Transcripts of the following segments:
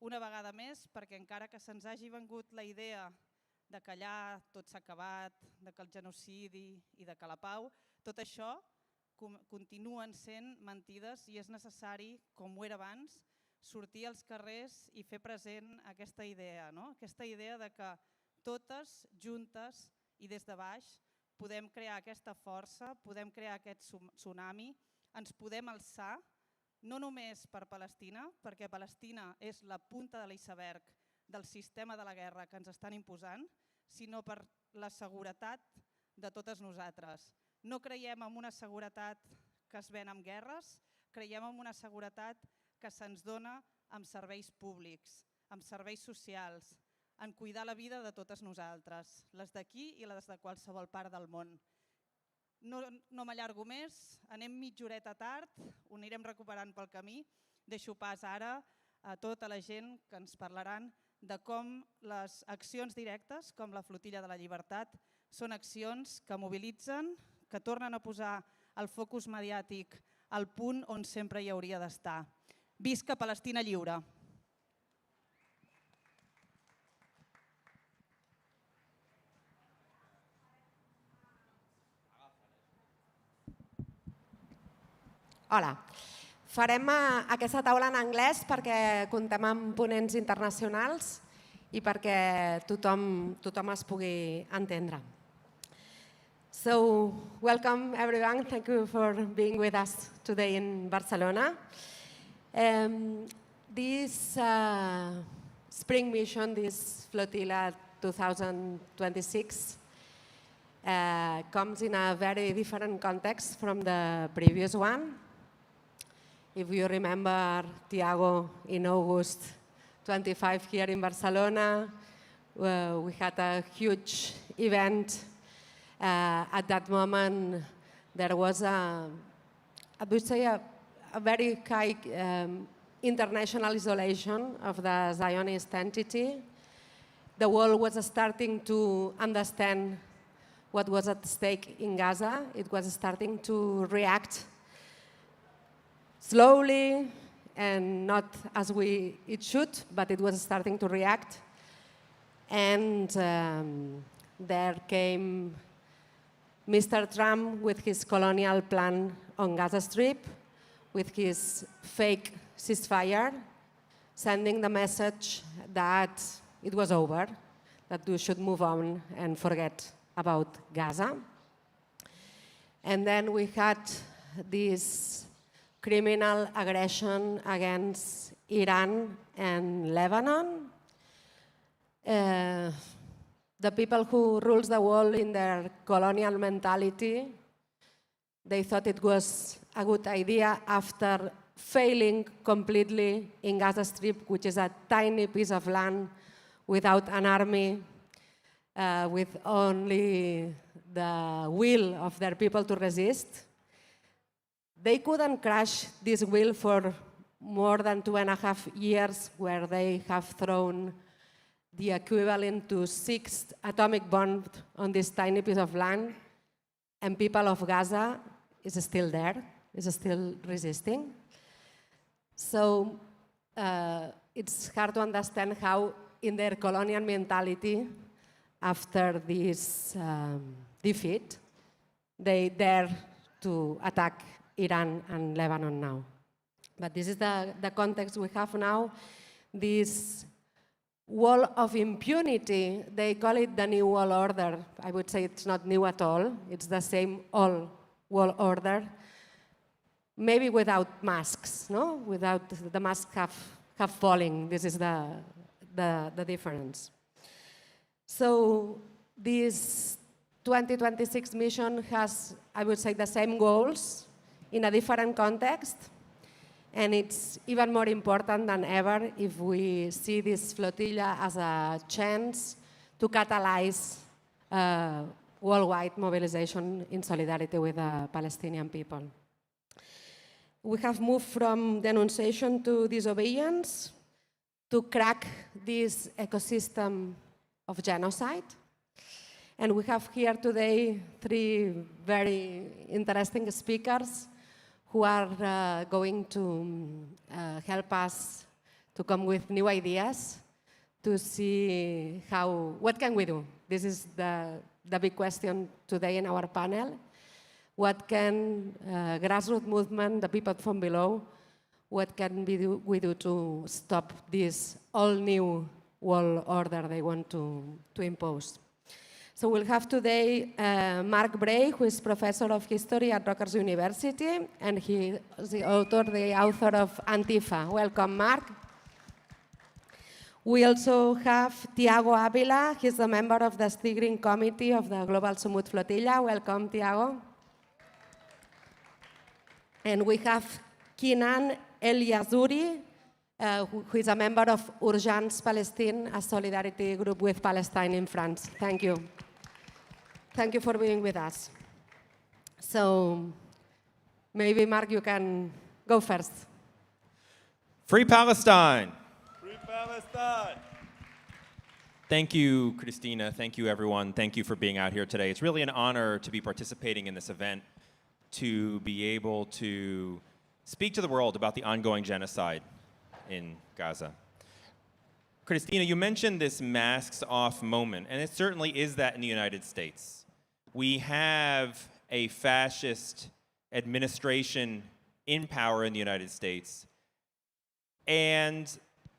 una vegada més, perquè encara que se'ns hagi vengut la idea de que allà tot s'ha acabat, de que el genocidi i de que la pau, tot això continuen sent mentides i és necessari, com ho era abans, sortir als carrers i fer present aquesta idea, no? Aquesta idea de que totes juntes i des de baix podem crear aquesta força, podem crear aquest tsunami, ens podem alçar, no només per Palestina, perquè Palestina és la punta de l'iceberg del sistema de la guerra que ens estan imposant, sinó per la seguretat de totes nosaltres. No creiem en una seguretat que es ven amb guerres, creiem en una seguretat que se'ns dona amb serveis públics, amb serveis socials, en cuidar la vida de totes nosaltres, les d'aquí i les de qualsevol part del món. No m'allargo més, anem mitja horeta tard, ho anirem recuperant pel camí. Deixo pas ara a tota la gent que ens parlaran de com les accions directes, com la Flotilla de la Llibertat, són accions que mobilitzen, que tornen a posar el focus mediàtic al punt on sempre hi hauria d'estar. Visca Palestina lliure! Hola. Farem aquesta taula en anglès perquè comptem amb ponents internacionals i perquè tothom es pugui entendre. So, welcome everyone. Thank you for being with us today in Barcelona. This spring mission, this Flotilla 2026, comes in a very different context from the previous one. If you remember Thiago in August 25 here in Barcelona, we had a huge event. At that moment, there was I would say a very high international isolation of the Zionist entity. The world was starting to understand what was at stake in Gaza. It was starting to react slowly and not as it should, but it was starting to react. And there came Mr. Trump with his colonial plan on Gaza Strip, with his fake ceasefire, sending the message that it was over, that we should move on and forget about Gaza. And then we had this criminal aggression against Iran and Lebanon. The people who rule the world in their colonial mentality, they thought it was a good idea after failing completely in Gaza Strip, which is a tiny piece of land without an army, with only the will of their people to resist. They couldn't crush this will for more than 2.5 years, where they have thrown the equivalent to 6 atomic bombs on this tiny piece of land, and people of Gaza is still there, is still resisting. So it's hard to understand how, in their colonial mentality, after this defeat, they dare to attack Iran and Lebanon now. But this is the context we have now. This wall of impunity, they call it the new world order. I would say it's not new at all. It's the same old world order, maybe without masks, no? Without the masks have fallen. This is the difference. So this 2026 mission has, I would say, the same goals in a different context. And it's even more important than ever if we see this flotilla as a chance to catalyze worldwide mobilization in solidarity with the Palestinian people. We have moved from denunciation to disobedience to crack this ecosystem of genocide. And we have here today 3 very interesting speakers who are going to help us to come with new ideas, to see what can we do? This is the big question today in our panel. What can grassroots movement, the people from below, what can we do to stop this all-new world order they want to impose? So we'll have today Mark Bray, who is professor of history at Rutgers University, and he is the author of Antifa. Welcome, Mark. We also have Thiago Ávila. He's a member of the steering committee of the Global Summit Flotilla. Welcome, Thiago. And we have Kinan Elazoui, who is a member of Urgence Palestine, a solidarity group with Palestine in France. Thank you. Thank you for being with us. So maybe, Mark, you can go first. Free Palestine! Free Palestine! Thank you, Christina. Thank you, everyone. Thank you for being out here today. It's really an honor to be participating in this event, to be able to speak to the world about the ongoing genocide in Gaza. Christina, you mentioned this masks off moment, and it certainly is that in the United States. We have a fascist administration in power in the United States, and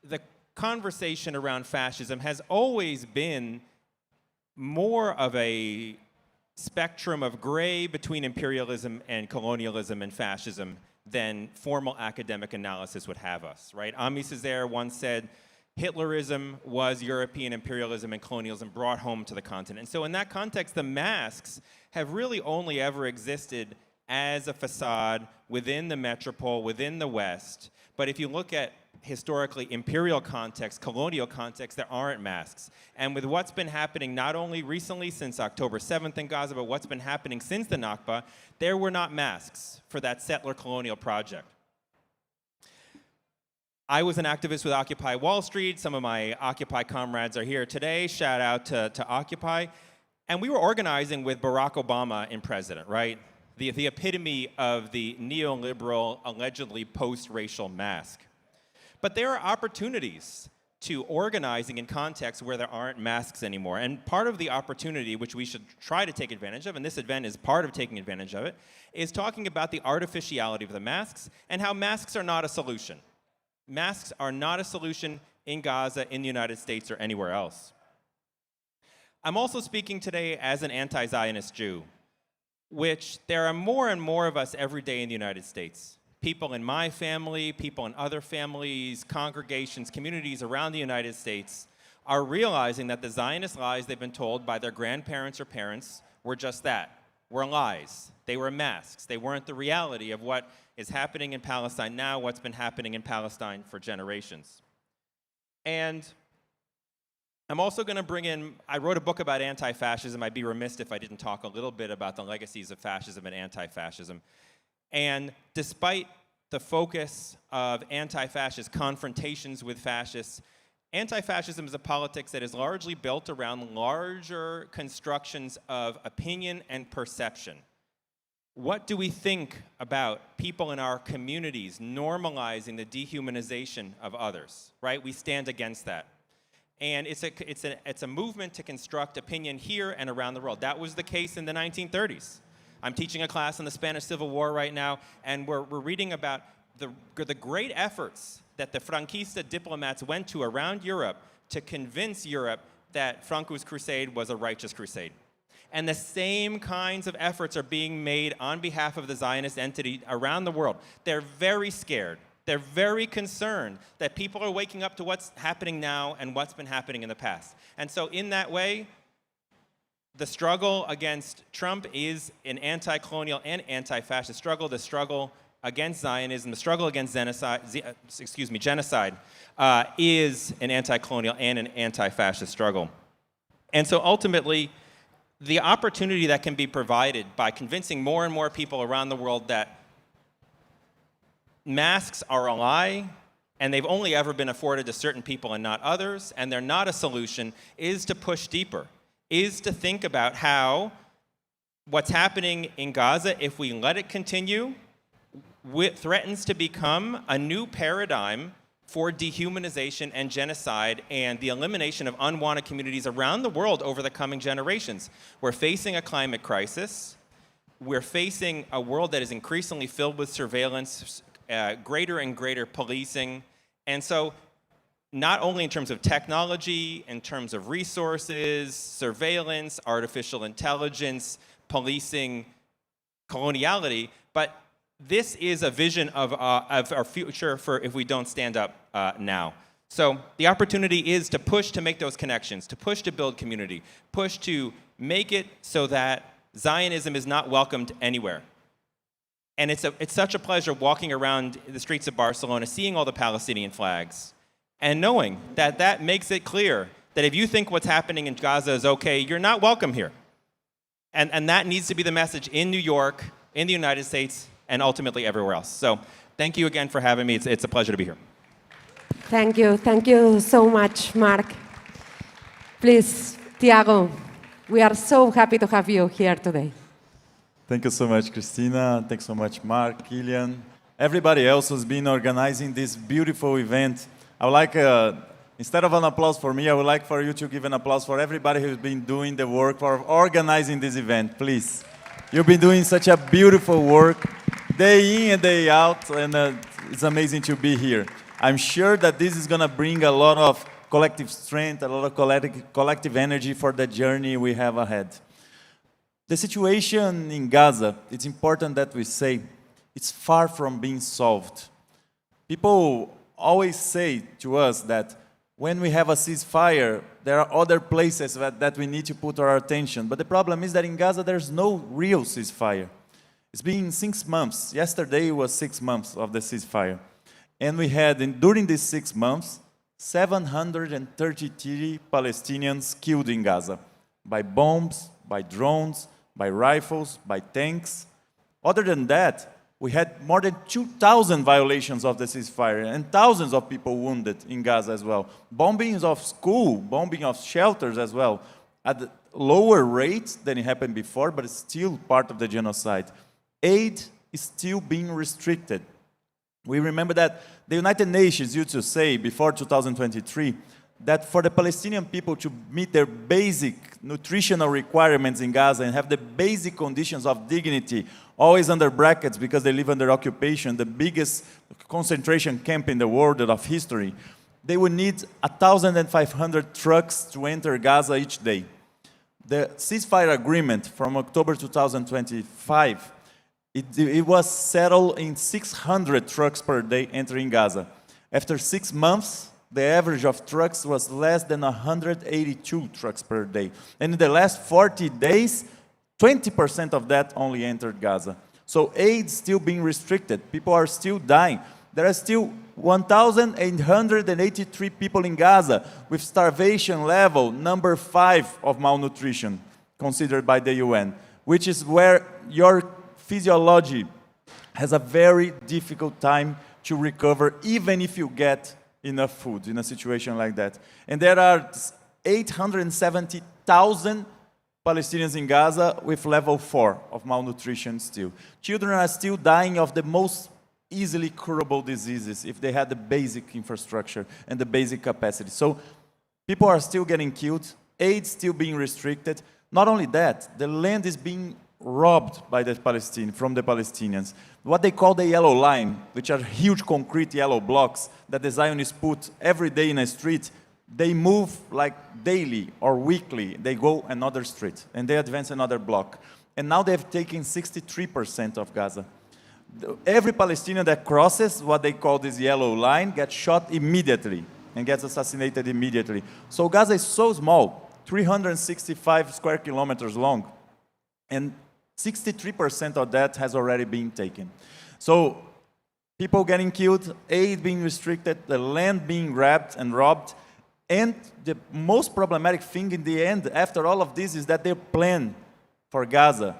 the conversation around fascism has always been more of a spectrum of gray between imperialism and colonialism and fascism than formal academic analysis would have us, right? Ami Césaire once said, Hitlerism was European imperialism and colonialism brought home to the continent. And so in that context, the masks have really only ever existed as a facade within the metropole, within the West. But if you look at historically imperial context, colonial context, there aren't masks. And with what's been happening not only recently since October 7th in Gaza, but what's been happening since the Nakba, there were not masks for that settler colonial project. I was an activist with Occupy Wall Street. Some of my Occupy comrades are here today. Shout out to Occupy. And we were organizing with Barack Obama in president, right? The epitome of the neoliberal, allegedly post-racial mask. But there are opportunities to organizing in contexts where there aren't masks anymore. And part of the opportunity, which we should try to take advantage of, and this event is part of taking advantage of it, is talking about the artificiality of the masks and how masks are not a solution. Masks are not a solution in Gaza, in the United States, or anywhere else. I'm also speaking today as an anti-Zionist Jew, which there are more and more of us every day in the United States. People in my family, people in other families, congregations, communities around the United States are realizing that the Zionist lies they've been told by their grandparents or parents were just that, were lies. They were masks. They weren't the reality of what is happening in Palestine now, what's been happening in Palestine for generations. And I'm also going to bring in, I wrote a book about anti-fascism. I'd be remiss if I didn't talk a little bit about the legacies of fascism and anti-fascism. And despite the focus of anti-fascist confrontations with fascists, anti-fascism is a politics that is largely built around larger constructions of opinion and perception. What do we think about people in our communities normalizing the dehumanization of others, right? We stand against that. And it's a movement to construct opinion here and around the world. That was the case in the 1930s. I'm teaching a class on the Spanish Civil War right now, and we're reading about the great efforts that the Franquista diplomats went to around Europe to convince Europe that Franco's crusade was a righteous crusade. And the same kinds of efforts are being made on behalf of the Zionist entity around the world. They're very scared. They're very concerned that people are waking up to what's happening now and what's been happening in the past. And so in that way, the struggle against Trump is an anti-colonial and anti-fascist struggle. The struggle against Zionism, the struggle against genocide is an anti-colonial and an anti-fascist struggle. And so ultimately, the opportunity that can be provided by convincing more and more people around the world that masks are a lie, and they've only ever been afforded to certain people and not others, and they're not a solution, is to push deeper, is to think about how what's happening in Gaza, if we let it continue, threatens to become a new paradigm for dehumanization and genocide and the elimination of unwanted communities around the world over the coming generations. We're facing a climate crisis. We're facing a world that is increasingly filled with surveillance, greater and greater policing. And so not only in terms of technology, in terms of resources, surveillance, artificial intelligence, policing, coloniality, but this is a vision of our future for if we don't stand up now. So the opportunity is to push to make those connections, to push to build community, push to make it so that Zionism is not welcomed anywhere. And it's such a pleasure walking around the streets of Barcelona, seeing all the Palestinian flags, and knowing that that makes it clear that if you think what's happening in Gaza is okay, you're not welcome here. And that needs to be the message in New York, in the United States, and ultimately everywhere else. So thank you again for having me. It's a pleasure to be here. Thank you so much, Mark. Please, Thiago, we are so happy to have you here today. Thank you so much, Christina. Thanks so much, Mark, Kilian, everybody else who's been organizing this beautiful event. I would like, instead of an applause for me, I would like for you to give an applause for everybody who's been doing the work for organizing this event, please. You've been doing such a beautiful work, day in and day out, and it's amazing to be here. I'm sure that this is going to bring a lot of collective strength, a lot of collective energy for the journey we have ahead. The situation in Gaza, it's important that we say, it's far from being solved. People always say to us that when we have a ceasefire, there are other places that we need to put our attention. But the problem is that in Gaza, there's no real ceasefire. It's been 6 months. Yesterday was 6 months of the ceasefire. And we had, during these 6 months, 733 Palestinians killed in Gaza by bombs, by drones, by rifles, by tanks. Other than that, we had more than 2,000 violations of the ceasefire and thousands of people wounded in Gaza as well. Bombings of schools, bombing of shelters as well, at a lower rate than it happened before, but it's still part of the genocide. Aid is still being restricted. We remember that the United Nations used to say before 2023 that for the Palestinian people to meet their basic nutritional requirements in Gaza and have the basic conditions of dignity, always under brackets because they live under occupation, the biggest concentration camp in the world of history, they would need 1,500 trucks to enter Gaza each day. The ceasefire agreement from October 2025, it was settled in 600 trucks per day entering Gaza. After 6 months, the average of trucks was less than 182 trucks per day. And in the last 40 days, 20% of that only entered Gaza. So aid is still being restricted. People are still dying. There are still 1,883 people in Gaza with starvation level number 5 of malnutrition considered by the UN, which is where your physiology has a very difficult time to recover, even if you get enough food in a situation like that. And there are 870,000 Palestinians in Gaza with level 4 of malnutrition still. Children are still dying of the most easily curable diseases if they had the basic infrastructure and the basic capacity. So people are still getting killed, aid still being restricted. Not only that, the land is being robbed by the from the Palestinians. What they call the yellow line, which are huge concrete yellow blocks that the Zionists put every day in a street, they move like daily or weekly. They go another street and they advance another block. And now they've taken 63% of Gaza. Every Palestinian that crosses what they call this yellow line gets shot immediately and gets assassinated immediately. So Gaza is so small, 365 square kilometers long, and 63% of that has already been taken. So people getting killed, aid being restricted, the land being grabbed and robbed, and the most problematic thing in the end, after all of this, is that their plan for Gaza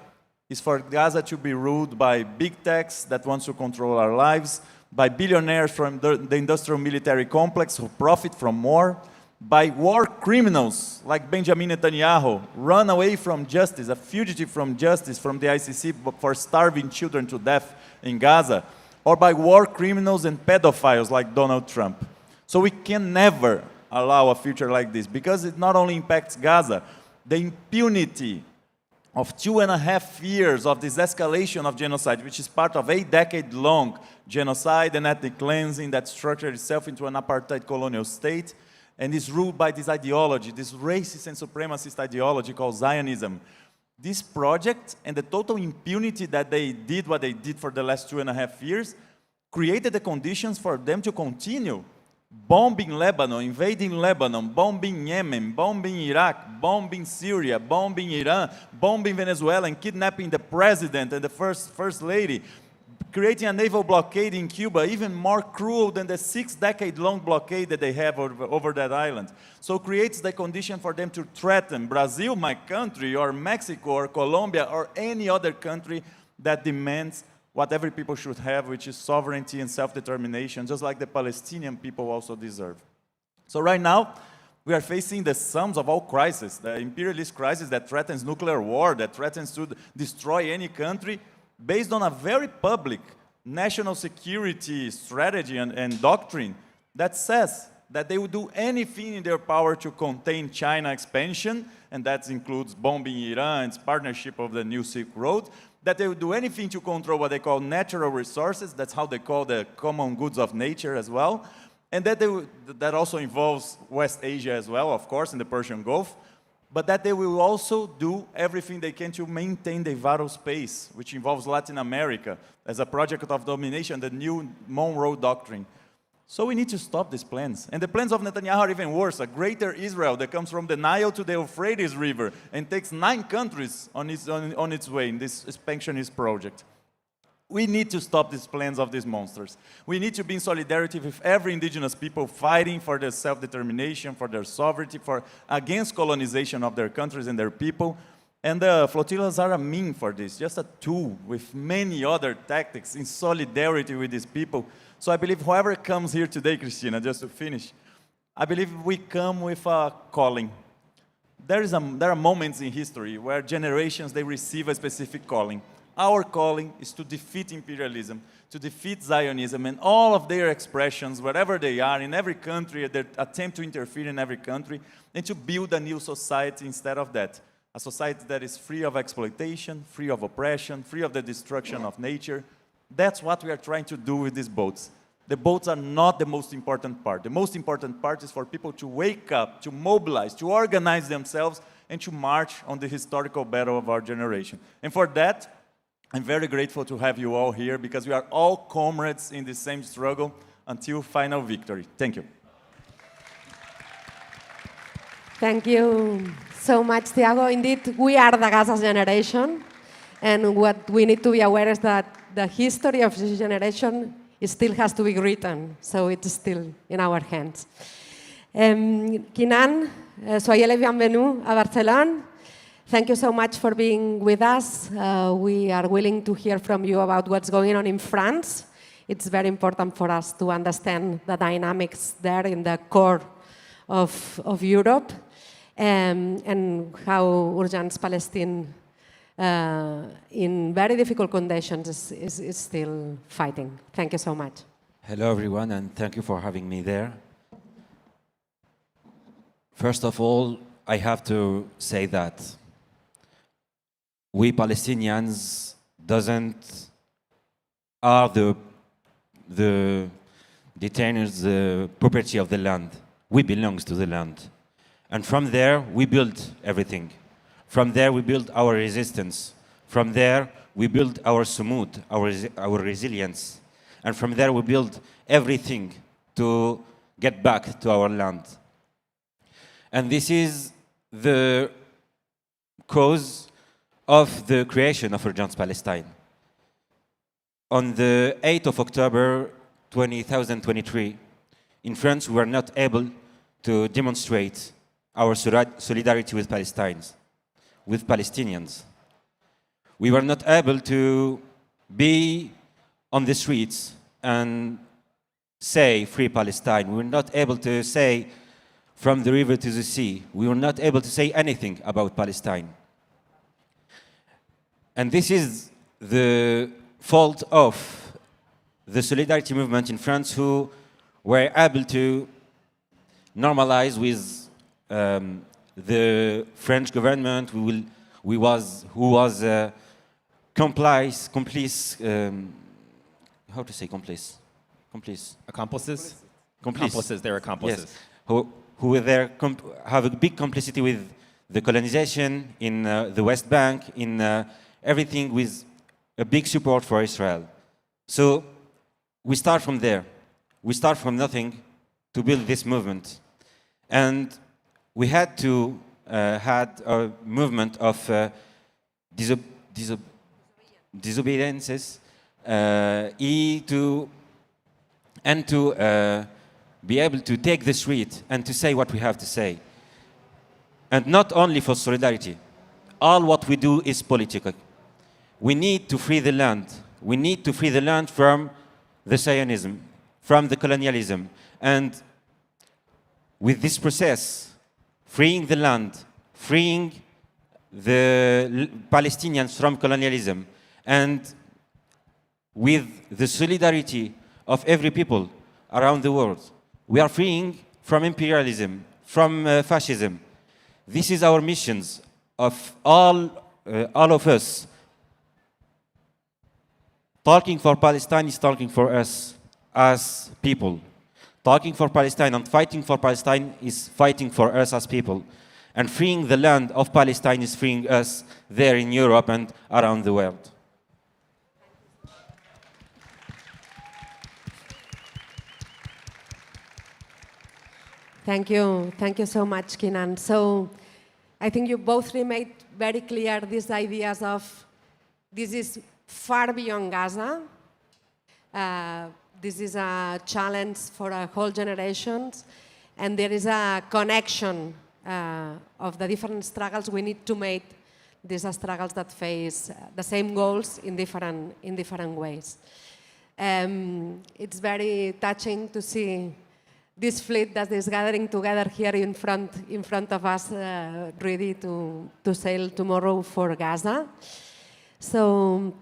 is for Gaza to be ruled by big techs that wants to control our lives, by billionaires from the industrial military complex who profit from war, by war criminals like Benjamin Netanyahu, run away from justice, a fugitive from justice from the ICC for starving children to death in Gaza, or by war criminals and pedophiles like Donald Trump. So we can never allow a future like this, because it not only impacts Gaza, the impunity of 2.5 years of this escalation of genocide, which is part of a decade-long genocide and ethnic cleansing that structured itself into an apartheid colonial state, and is ruled by this ideology, this racist and supremacist ideology called Zionism. This project and the total impunity that they did what they did for the last 2.5 years created the conditions for them to continue bombing Lebanon, invading Lebanon, bombing Yemen, bombing Iraq, bombing Syria, bombing Iran, bombing Venezuela, and kidnapping the president and the first lady, creating a naval blockade in Cuba, even more cruel than the 6-decade-long blockade that they have over that island. So creates the condition for them to threaten Brazil, my country, or Mexico, or Colombia, or any other country that demands what every people should have, which is sovereignty and self-determination, just like the Palestinian people also deserve. So right now, we are facing the sums of all crises, the imperialist crisis that threatens nuclear war, that threatens to destroy any country, based on a very public national security strategy and doctrine that says that they will do anything in their power to contain China expansion, and that includes bombing Iran, its partnership of the New Silk Road, that they will do anything to control what they call natural resources, that's how they call the common goods of nature as well, and that also involves West Asia as well, of course, in the Persian Gulf, but that they will also do everything they can to maintain the vital space, which involves Latin America as a project of domination, the new Monroe Doctrine. So we need to stop these plans. And the plans of Netanyahu are even worse. A greater Israel that comes from the Nile to the Euphrates River and takes 9 countries on its way in this expansionist project. We need to stop these plans of these monsters. We need to be in solidarity with every indigenous people fighting for their self-determination, for their sovereignty, against colonization of their countries and their people. And the flotillas are a mean for this, just a tool with many other tactics in solidarity with these people. So I believe whoever comes here today, Christina, just to finish, I believe we come with a calling. There are moments in history where generations, they receive a specific calling. Our calling is to defeat imperialism, to defeat Zionism and all of their expressions, wherever they are, in every country, their attempt to interfere in every country, and to build a new society instead of that. A society that is free of exploitation, free of oppression, free of the destruction of nature. That's what we are trying to do with these boats. The boats are not the most important part. The most important part is for people to wake up, to mobilize, to organize themselves, and to march on the historical battle of our generation. And for that, I'm very grateful to have you all here, because we are all comrades in the same struggle until final victory. Thank you. Thank you so much, Thiago. Indeed, we are the Gaza generation, and what we need to be aware is that the history of this generation still has to be written, so it's still in our hands. Kinan, soyez les bienvenus à Barcelona. Thank you so much for being with us. We are willing to hear from you about what's going on in France. It's very important for us to understand the dynamics there in the core of Europe, and how Urgence Palestine, in very difficult conditions, is still fighting. Thank you so much. Hello, everyone, and thank you for having me there. First of all, I have to say that we Palestinians are the detainers, the property of the land. We belong to the land. And from there, we build everything. From there, we build our resistance. From there, we build our sumud, our resilience. And from there, we build everything to get back to our land. And this is the cause of the creation of Urgence Palestine. On the 8th of October 2023, in France, we were not able to demonstrate our solidarity with Palestinians. We were not able to be on the streets and say free Palestine. We were not able to say from the river to the sea. We were not able to say anything about Palestine. And this is the fault of the solidarity movement in France, who were able to normalize with the French government, who was complice, how to say complice? Complice. Accomplices? Complice. Accomplices, they're accomplices. Yes. Who were there, have a big complicity with the colonization in the West Bank, in everything, with a big support for Israel. So we start from there. We start from nothing to build this movement. And we had to had a movement of disobediences to be able to take the street and to say what we have to say. And not only for solidarity. All what we do is political. We need to free the land. We need to free the land from the Zionism, from the colonialism. And with this process, freeing the land, freeing the Palestinians from colonialism, and with the solidarity of every people around the world, we are freeing from imperialism, from fascism. This is our missions of all of us. Talking for Palestine is talking for us as people. Talking for Palestine and fighting for Palestine is fighting for us as people. And freeing the land of Palestine is freeing us there in Europe and around the world. Thank you so much, Kinan. So I think you both made very clear these ideas of this is far beyond Gaza. This is a challenge for a whole generation, and there is a connection of the different struggles we need to make. These are struggles that face the same goals in different ways. It's very touching to see this fleet that is gathering together here in front of us, ready to sail tomorrow for Gaza. So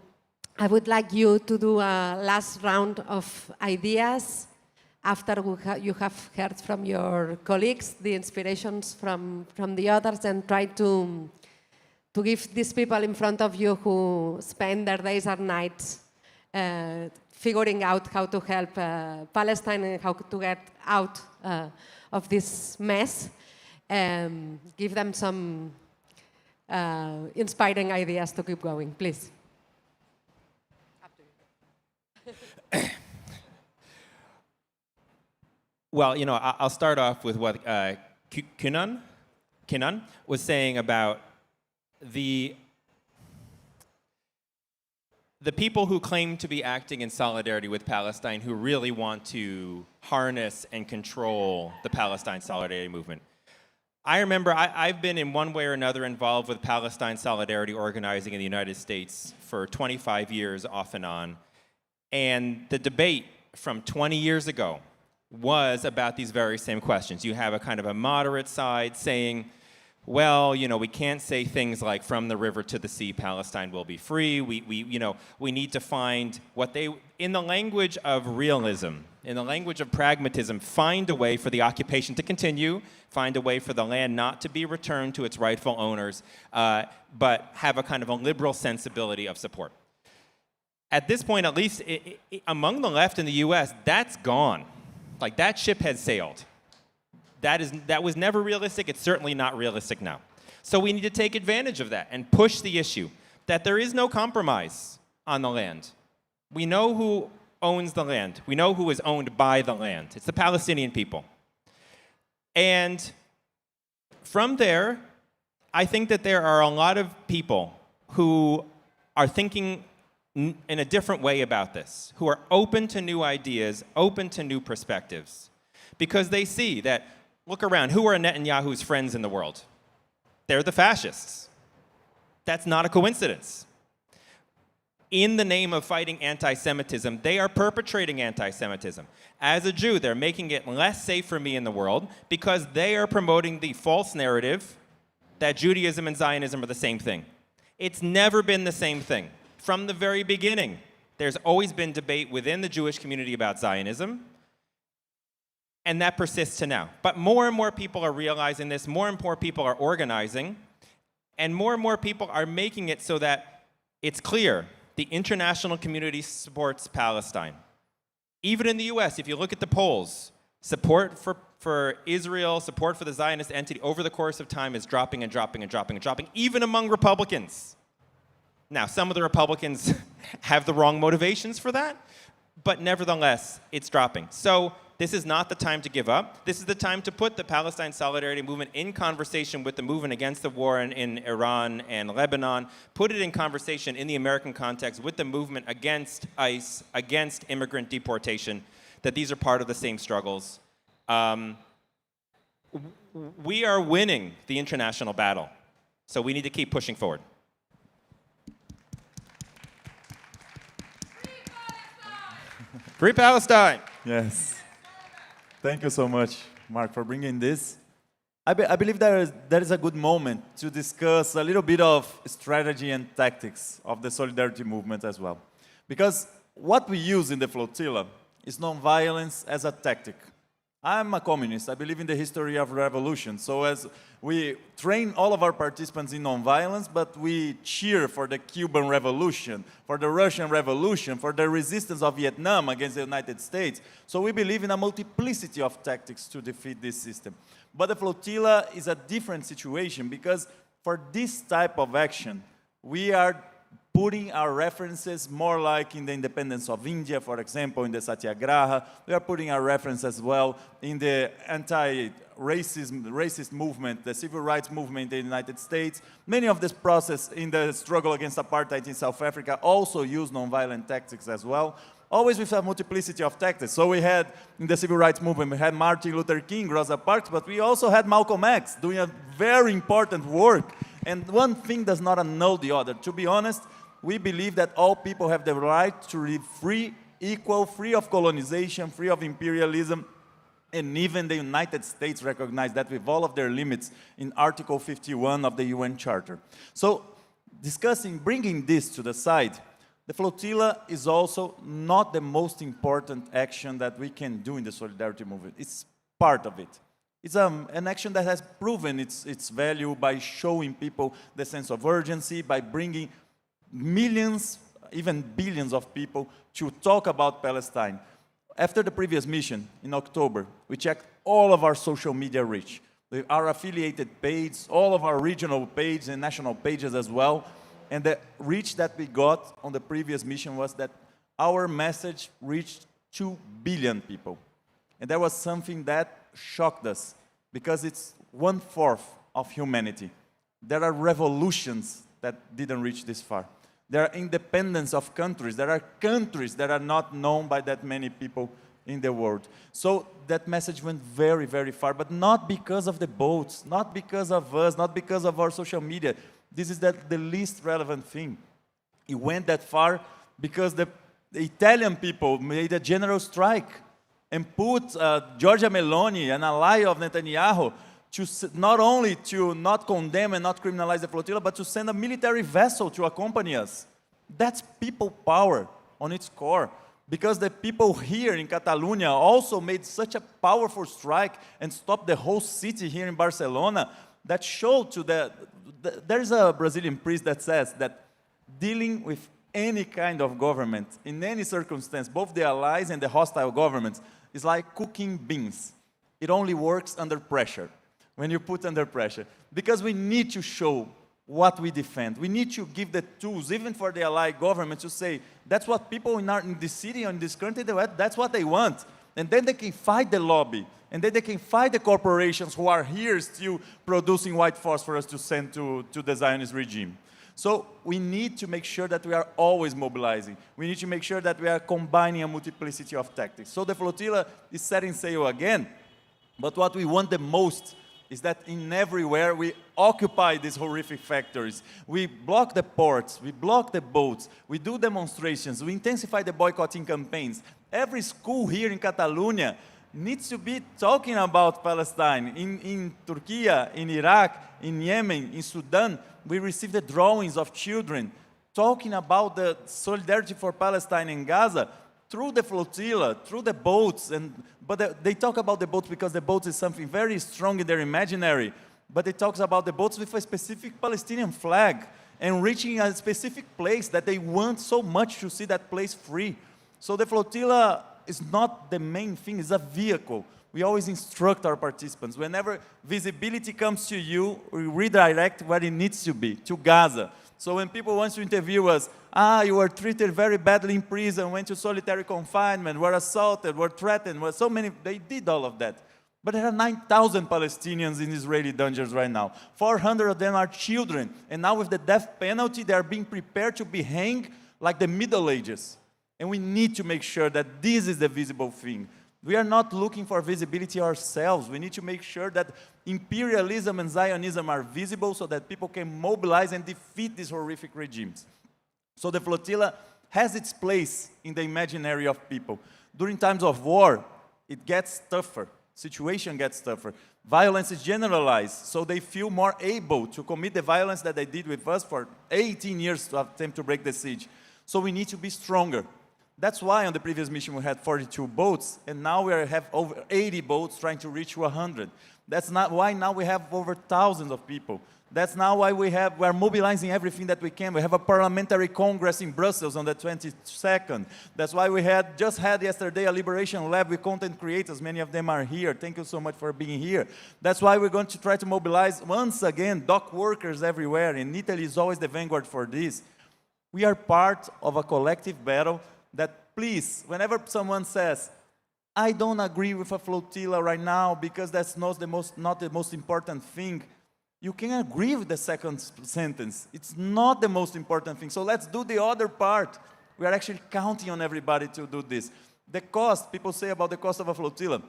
I would like you to do a last round of ideas after you have heard from your colleagues, the inspirations from the others, and try to give these people in front of you who spend their days and nights figuring out how to help Palestine and how to get out of this mess, give them some inspiring ideas to keep going, please. Well, you know, I'll start off with what Kinan was saying about the people who claim to be acting in solidarity with Palestine, who really want to harness and control the Palestine solidarity movement. I remember I've been in one way or another involved with Palestine solidarity organizing in the United States for 25 years off and on. And the debate from 20 years ago was about these very same questions. You have a kind of a moderate side saying, well, you know, we can't say things like from the river to the sea, Palestine will be free. We need to find what they, in the language of realism, in the language of pragmatism, find a way for the occupation to continue, find a way for the land not to be returned to its rightful owners, but have a kind of a liberal sensibility of support. At this point, at least among the left in the US, that's gone. Like, that ship has sailed. That was never realistic. It's certainly not realistic now. So we need to take advantage of that and push the issue that there is no compromise on the land. We know who owns the land. We know who is owned by the land. It's the Palestinian people. And from there, I think that there are a lot of people who are thinking in a different way about this, who are open to new ideas, open to new perspectives, because they see that, look around, who are Netanyahu's friends in the world? They're the fascists. That's not a coincidence. In the name of fighting anti-Semitism, they are perpetrating anti-Semitism. As a Jew, they're making it less safe for me in the world because they are promoting the false narrative that Judaism and Zionism are the same thing. It's never been the same thing. From the very beginning, there's always been debate within the Jewish community about Zionism. And that persists to now. But more and more people are realizing this, more and more people are organizing, and more people are making it so that it's clear the international community supports Palestine. Even in the US, if you look at the polls, support for Israel, support for the Zionist entity over the course of time is dropping and dropping and dropping and dropping, even among Republicans. Now, some of the Republicans have the wrong motivations for that, but nevertheless, it's dropping. So this is not the time to give up. This is the time to put the Palestine Solidarity Movement in conversation with the movement against the war in Iran and Lebanon. Put it in conversation in the American context with the movement against ICE, against immigrant deportation, that these are part of the same struggles. We are winning the international battle, so we need to keep pushing forward. Free Palestine! Yes. Thank you so much, Mark, for bringing this. I believe there is a good moment to discuss a little bit of strategy and tactics of the solidarity movement as well. Because what we use in the flotilla is nonviolence as a tactic. I'm a communist. I believe in the history of revolution. So as we train all of our participants in nonviolence, but we cheer for the Cuban Revolution, for the Russian Revolution, for the resistance of Vietnam against the United States. So we believe in a multiplicity of tactics to defeat this system. But the flotilla is a different situation because for this type of action, we are putting our references more like in the independence of India, for example, in the Satyagraha. We are putting our reference as well in the anti-racist movement, the civil rights movement in the United States. Many of this process in the struggle against apartheid in South Africa also use nonviolent tactics as well, always with a multiplicity of tactics. So we had, in the civil rights movement, we had Martin Luther King, Rosa Parks, but we also had Malcolm X doing a very important work. And one thing does not annul the other. To be honest, we believe that all people have the right to live free, equal, free of colonization, free of imperialism, and even the United States recognize that with all of their limits in Article 51 of the UN Charter. So, bringing this to the side, the flotilla is also not the most important action that we can do in the solidarity movement. It's part of it. It's an action that has proven its value by showing people the sense of urgency, by bringing millions, even billions of people to talk about Palestine. After the previous mission in October, we checked all of our social media reach, our affiliated pages, all of our regional pages and national pages as well. And the reach that we got on the previous mission was that our message reached 2 billion people. And that was something that shocked us because it's 1/4 of humanity. There are revolutions that didn't reach this far. There are independence of countries. There are countries that are not known by that many people in the world. So that message went very, very far, but not because of the boats, not because of us, not because of our social media. This is the least relevant thing. It went that far because the Italian people made a general strike and put Giorgia Meloni, an ally of Netanyahu, to not only to not condemn and not criminalize the flotilla, but to send a military vessel to accompany us. That's people power on its core. Because the people here in Catalonia also made such a powerful strike and stopped the whole city here in Barcelona that showed to there's a Brazilian priest that says that dealing with any kind of government, in any circumstance, both the allies and the hostile governments, is like cooking beans. It only works under pressure. When you put under pressure. Because we need to show what we defend. We need to give the tools, even for the allied government, to say, that's what people in this city or in this country, that's what they want. And then they can fight the lobby. And then they can fight the corporations who are here still producing white phosphorus to send to the Zionist regime. So we need to make sure that we are always mobilizing. We need to make sure that we are combining a multiplicity of tactics. So the flotilla is setting sail again. But what we want the most is that in everywhere we occupy these horrific factories. We block the ports, we block the boats, we do demonstrations, we intensify the boycotting campaigns. Every school here in Catalonia needs to be talking about Palestine. In Turkey, in Iraq, in Yemen, in Sudan, we receive the drawings of children talking about the solidarity for Palestine in Gaza. through the flotilla, through the boats, but they talk about the boats because the boats is something very strong in their imaginary, but it talks about the boats with a specific Palestinian flag and reaching a specific place that they want so much to see that place free. So the flotilla is not the main thing, it's a vehicle. We always instruct our participants. Whenever visibility comes to you, we redirect where it needs to be, to Gaza. So when people want to interview us, you were treated very badly in prison, went to solitary confinement, were assaulted, were threatened, were so many, they did all of that. But there are 9,000 Palestinians in Israeli dungeons right now. 400 of them are children. And now with the death penalty, they are being prepared to be hanged like the Middle Ages. And we need to make sure that this is the visible thing. We are not looking for visibility ourselves. We need to make sure that imperialism and Zionism are visible so that people can mobilize and defeat these horrific regimes. So the flotilla has its place in the imaginary of people. During times of war, it gets tougher. Situation gets tougher. Violence is generalized, so they feel more able to commit the violence that they did with us for 18 years to attempt to break the siege. So we need to be stronger. That's why on the previous mission we had 42 boats, and now we have over 80 boats trying to reach 100. That's not why now we have over thousands of people. That's now why we're mobilizing everything that we can. We have a parliamentary congress in Brussels on the 22nd. That's why we just had yesterday a liberation lab with content creators. Many of them are here. Thank you so much for being here. That's why we're going to try to mobilize, once again, dock workers everywhere. And Italy is always the vanguard for this. We are part of a collective battle that, please, whenever someone says, I don't agree with a flotilla right now because that's not the most important thing, you can agree with the second sentence. It's not the most important thing. So let's do the other part. We are actually counting on everybody to do this. The cost, people say about the cost of a flotilla.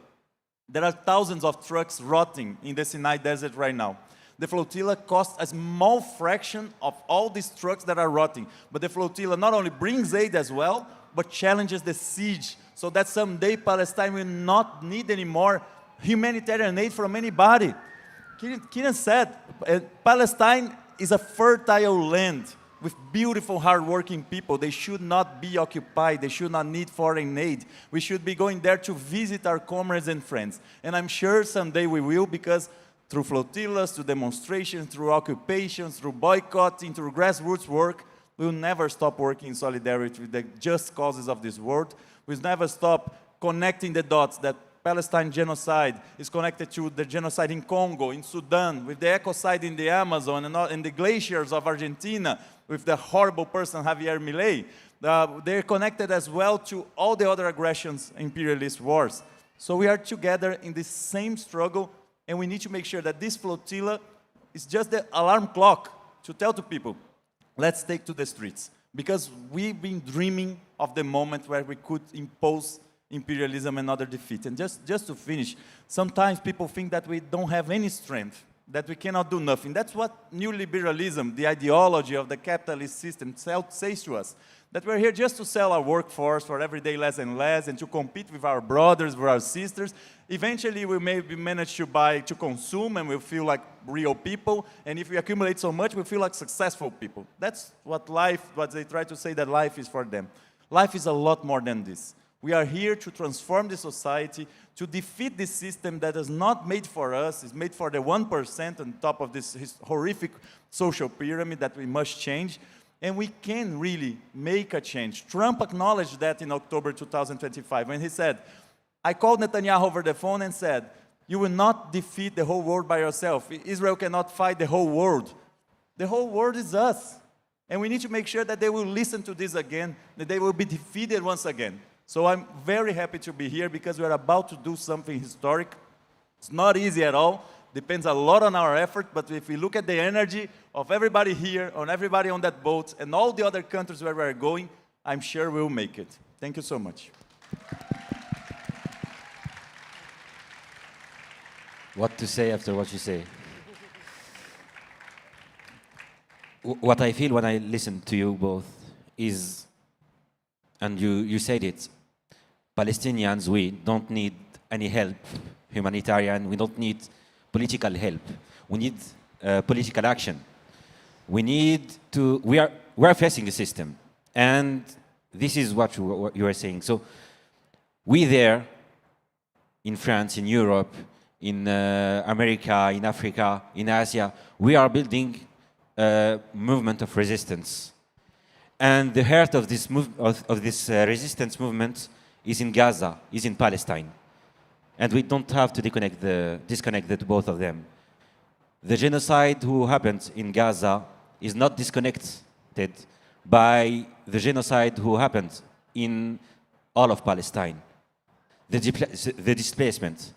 There are thousands of trucks rotting in the Sinai Desert right now. The flotilla costs a small fraction of all these trucks that are rotting. But the flotilla not only brings aid as well, but challenges the siege so that someday Palestine will not need any more humanitarian aid from anybody. Kinan said, Palestine is a fertile land with beautiful, hardworking people. They should not be occupied. They should not need foreign aid. We should be going there to visit our comrades and friends. And I'm sure someday we will, because through flotillas, through demonstrations, through occupations, through boycotting, through grassroots work, we will never stop working in solidarity with the just causes of this world. We will never stop connecting the dots that Palestine genocide is connected to the genocide in Congo, in Sudan, with the ecocide in the Amazon, and the glaciers of Argentina, with the horrible person Javier Milei. They're connected as well to all the other aggressions, imperialist wars. So we are together in this same struggle, and we need to make sure that this flotilla is just the alarm clock to tell to people, let's take to the streets. Because we've been dreaming of the moment where we could impose imperialism and other defeat. And just to finish, sometimes people think that we don't have any strength, that we cannot do nothing. That's what neoliberalism, the ideology of the capitalist system, says to us. That we're here just to sell our workforce for every day less and less, and to compete with our brothers, with our sisters. Eventually, we may manage to consume, and we'll feel like real people. And if we accumulate so much, we'll feel like successful people. That's what they try to say that life is for them. Life is a lot more than this. We are here to transform the society, to defeat this system that is not made for us, it's made for the 1% on top of this horrific social pyramid that we must change. And we can really make a change. Trump acknowledged that in October 2025 when he said, I called Netanyahu over the phone and said, you will not defeat the whole world by yourself. Israel cannot fight the whole world. The whole world is us. And we need to make sure that they will listen to this again, that they will be defeated once again. So I'm very happy to be here because we're about to do something historic. It's not easy at all. Depends a lot on our effort, but if we look at the energy of everybody here, on everybody on that boat, and all the other countries where we're going, I'm sure we'll make it. Thank you so much. What to say after what you say? What I feel when I listen to you both is, and you said it, Palestinians, we don't need any help, humanitarian, we don't need political help. We need political action. We are facing a system, and this is what you are saying. So we there, in France, in Europe, in America, in Africa, in Asia, we are building a movement of resistance. And the heart of this, resistance movement is in Gaza, is in Palestine. And we don't have to disconnect the both of them. The genocide who happened in Gaza is not disconnected by the genocide who happened in all of Palestine. The displacement,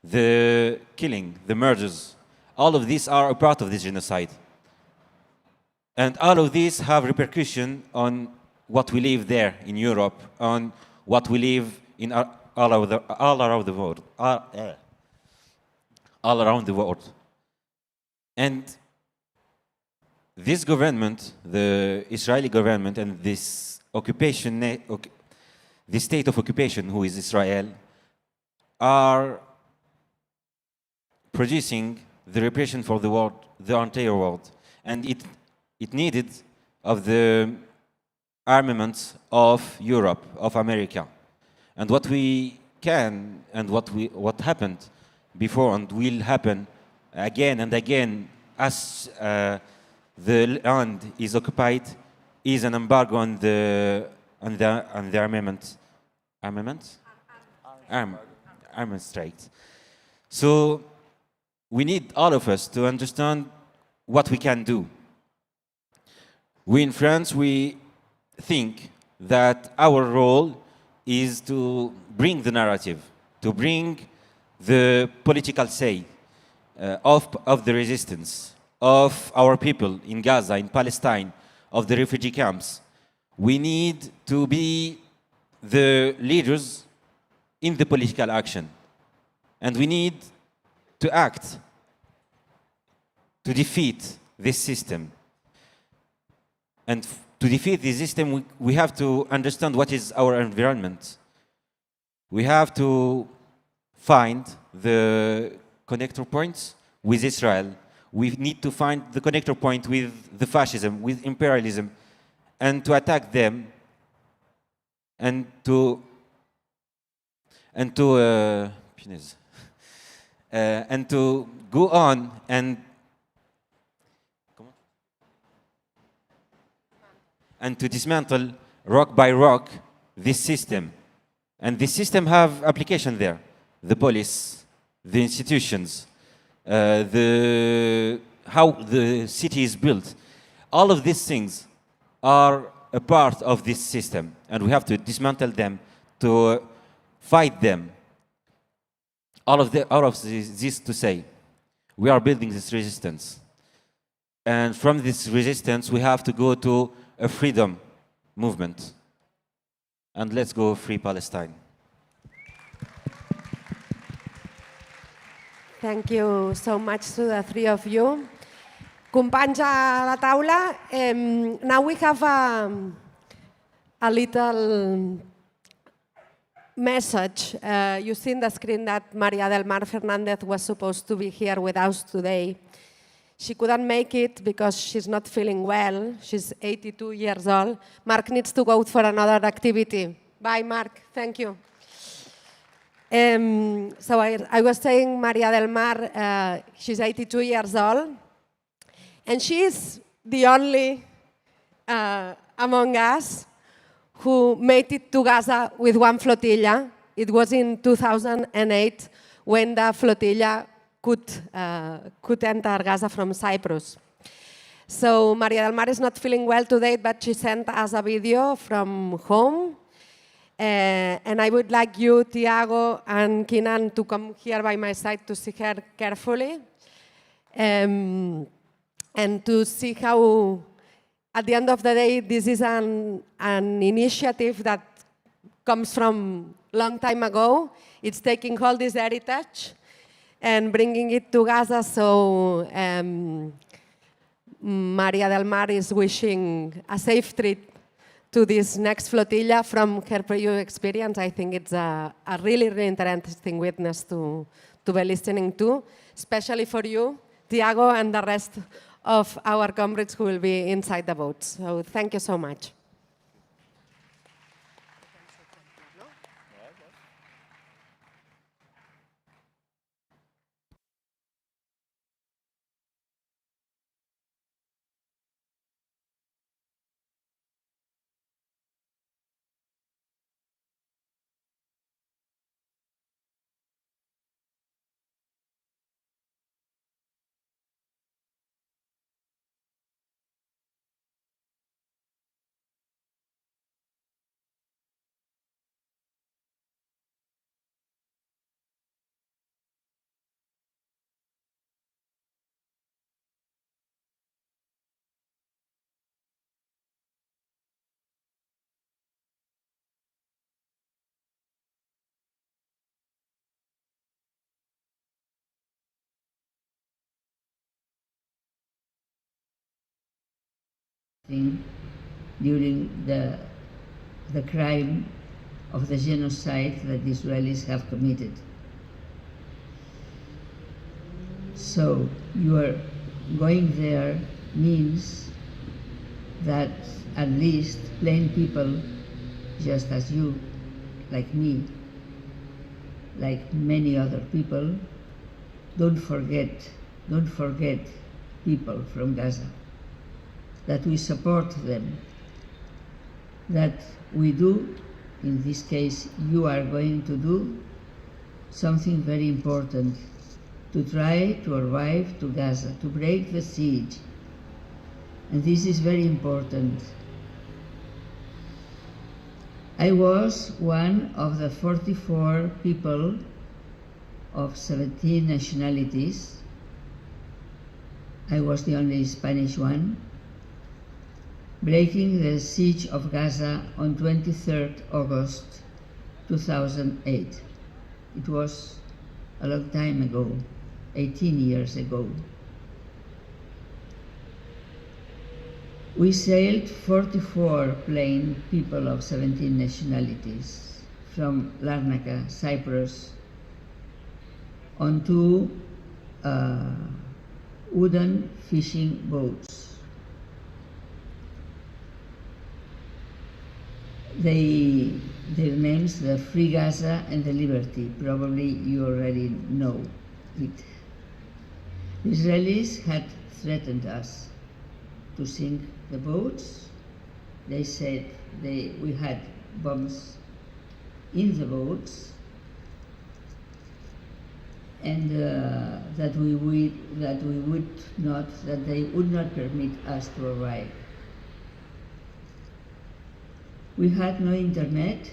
the killing, the murders, all of these are a part of this genocide. And all of these have repercussion on what we live there in Europe, on what we live in all around the world. All around the world. And this government, the Israeli government, and this occupation, the state of occupation, who is Israel, are producing the repression for the world, the entire world. And it needed of the armaments of Europe, of America. And what we can, and what happened before and will happen again and again as the land is occupied, is an embargo on the armament strikes. So we need all of us to understand what we can do. We in France, we think that our role is to bring the narrative, to bring the political say of the resistance, of our people in Gaza, in Palestine, of the refugee camps. We need to be the leaders in the political action. And we need to act to defeat this system. And to defeat this system, we have to understand what is our environment. We have to find the connector points with Israel. We need to find the connector point with the fascism, with imperialism, and to attack them, and to go on and to dismantle rock by rock this system. And this system have application there. The police, the institutions, how the city is built. All of these things are a part of this system, and we have to dismantle them, to fight them. All of this to say, we are building this resistance. And from this resistance, we have to go to a freedom movement. And let's go free Palestine. Thank you so much to the three of you. Companys a la taula, now we have a little message. You see in the screen that Maria del Mar Fernandez was supposed to be here with us today. She couldn't make it because she's not feeling well. She's 82 years old. Mark needs to go for another activity. Bye, Mark. Thank you. So I was saying Maria del Mar, she's 82 years old, and she is the only among us who made it to Gaza with one flotilla. It was in 2008 when the flotilla could enter Gaza from Cyprus. So Maria del Mar is not feeling well today, but she sent us a video from home. And I would like you, Thiago and Kinan, to come here by my side to see her carefully and to see how, at the end of the day, this is an initiative that comes from a long time ago. It's taking all this heritage and bringing it to Gaza. So Maria del Mar is wishing a safe trip to this next flotilla. From her previous experience, I think it's a really, really interesting witness to be listening to, especially for you, Thiago, and the rest of our comrades who will be inside the boats. So thank you so much. thing during the crime of the genocide that the Israelis have committed. So your going there means that at least plain people, just as you, like me, like many other people, don't forget people from Gaza, that we support them, that we do, in this case you are going to do, something very important, to try to arrive to Gaza, to break the siege. And this is very important. I was one of the 44 people of 17 nationalities. I was the only Spanish one, breaking the siege of Gaza on 23rd August 2008. It was a long time ago, 18 years ago. We sailed 44 plain people of 17 nationalities from Larnaca, Cyprus, onto wooden fishing boats. Their names, the Free Gaza and the Liberty. Probably you already know it. The Israelis had threatened us to sink the boats. They said we had bombs in the boats, and that they would not permit us to arrive. We had no internet,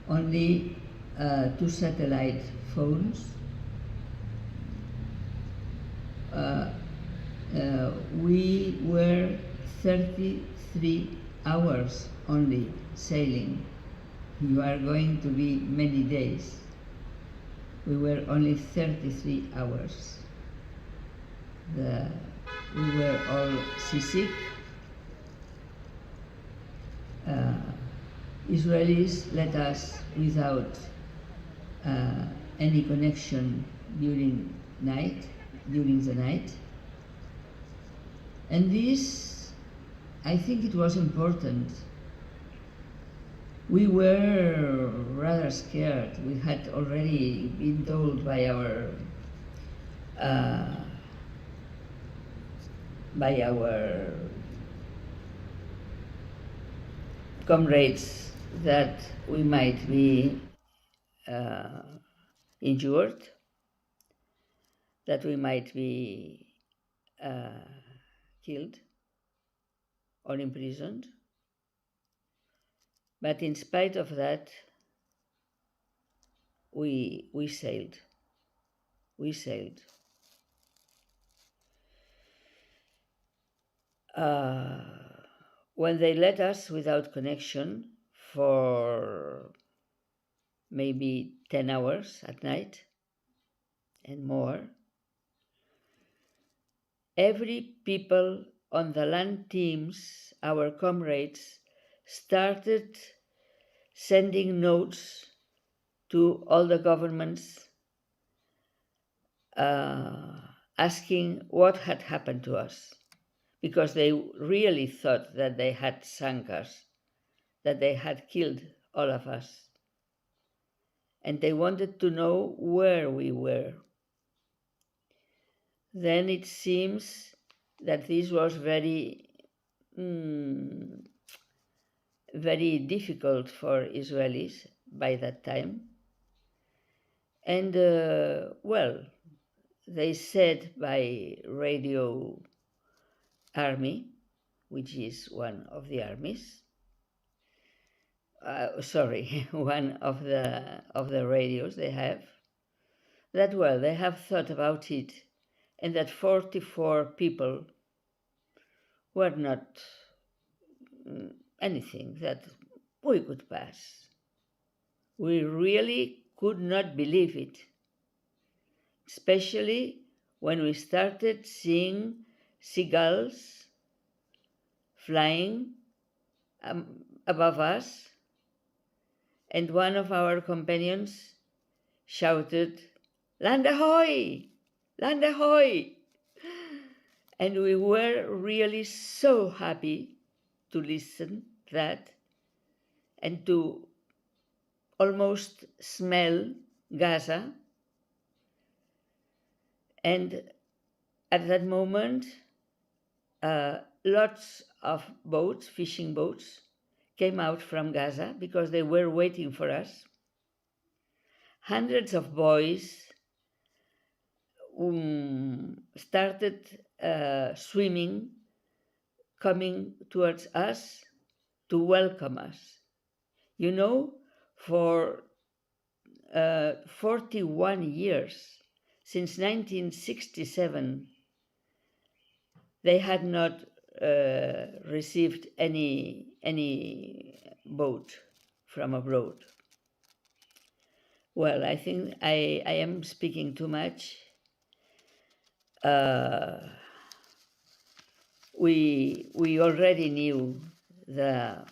only 2 satellite phones. We were 33 hours only sailing. You are going to be many days. We were only 33 hours. We were all seasick. Israelis let us without any connection during the night. And this, I think it was important. We were rather scared. We had already been told by our comrades that we might be injured, that we might be killed or imprisoned. But in spite of that, we sailed. We sailed. When they let us without connection for maybe 10 hours at night and more, every people on the land teams, our comrades, started sending notes to all the governments asking what had happened to us, because they really thought that they had sunk us, that they had killed all of us. And they wanted to know where we were. Then it seems that this was very difficult for Israelis by that time. And they said by radio army, which is one of the armies, one of the radios they have, that they have thought about it, and that 44 people were not anything that we could pass. We really could not believe it, especially when we started seeing seagulls flying above us, and one of our companions shouted, "Land ahoy! Land ahoy!" And we were really so happy to listen that and to almost smell Gaza. And at that moment, lots of boats, fishing boats, came out from Gaza because they were waiting for us. Hundreds of boys started swimming, coming towards us to welcome us. You know, for 41 years, since 1967, they had not received any boat from abroad. Well, I think I am speaking too much. We already knew the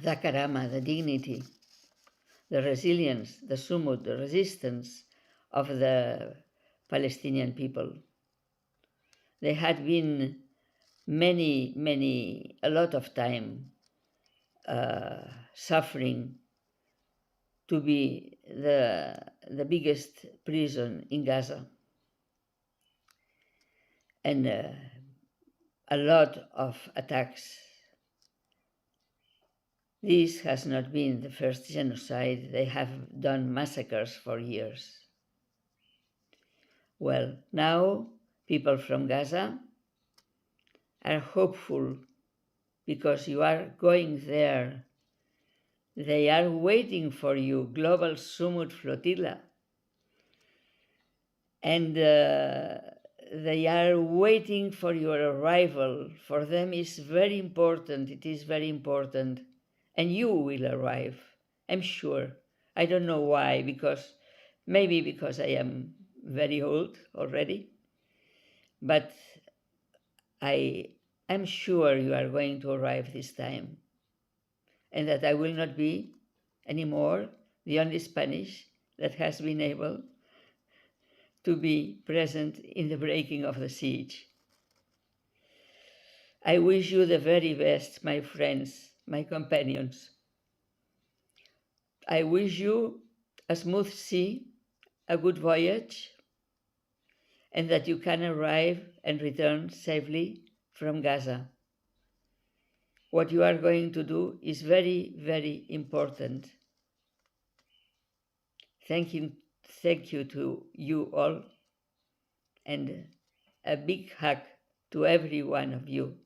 karama, the dignity, the resilience, the sumud, the resistance of the Palestinian people. They had been a lot of time suffering to be the biggest prison in Gaza. And a lot of attacks. This has not been the first genocide. They have done massacres for years. Well, now people from Gaza are hopeful because you are going there. They are waiting for you, Global Sumut Flotilla. And they are waiting for your arrival. For them it's very important, it is very important. And you will arrive, I'm sure. I don't know why, maybe because I am very old already. But I'm sure you are going to arrive this time. And that I will not be anymore the only Spanish that has been able to be present in the breaking of the siege. I wish you the very best, my friends, my companions. I wish you a smooth sea, a good voyage, and that you can arrive and return safely from Gaza. What you are going to do is very, very important. Thank you to you all, and a big hug to every one of you.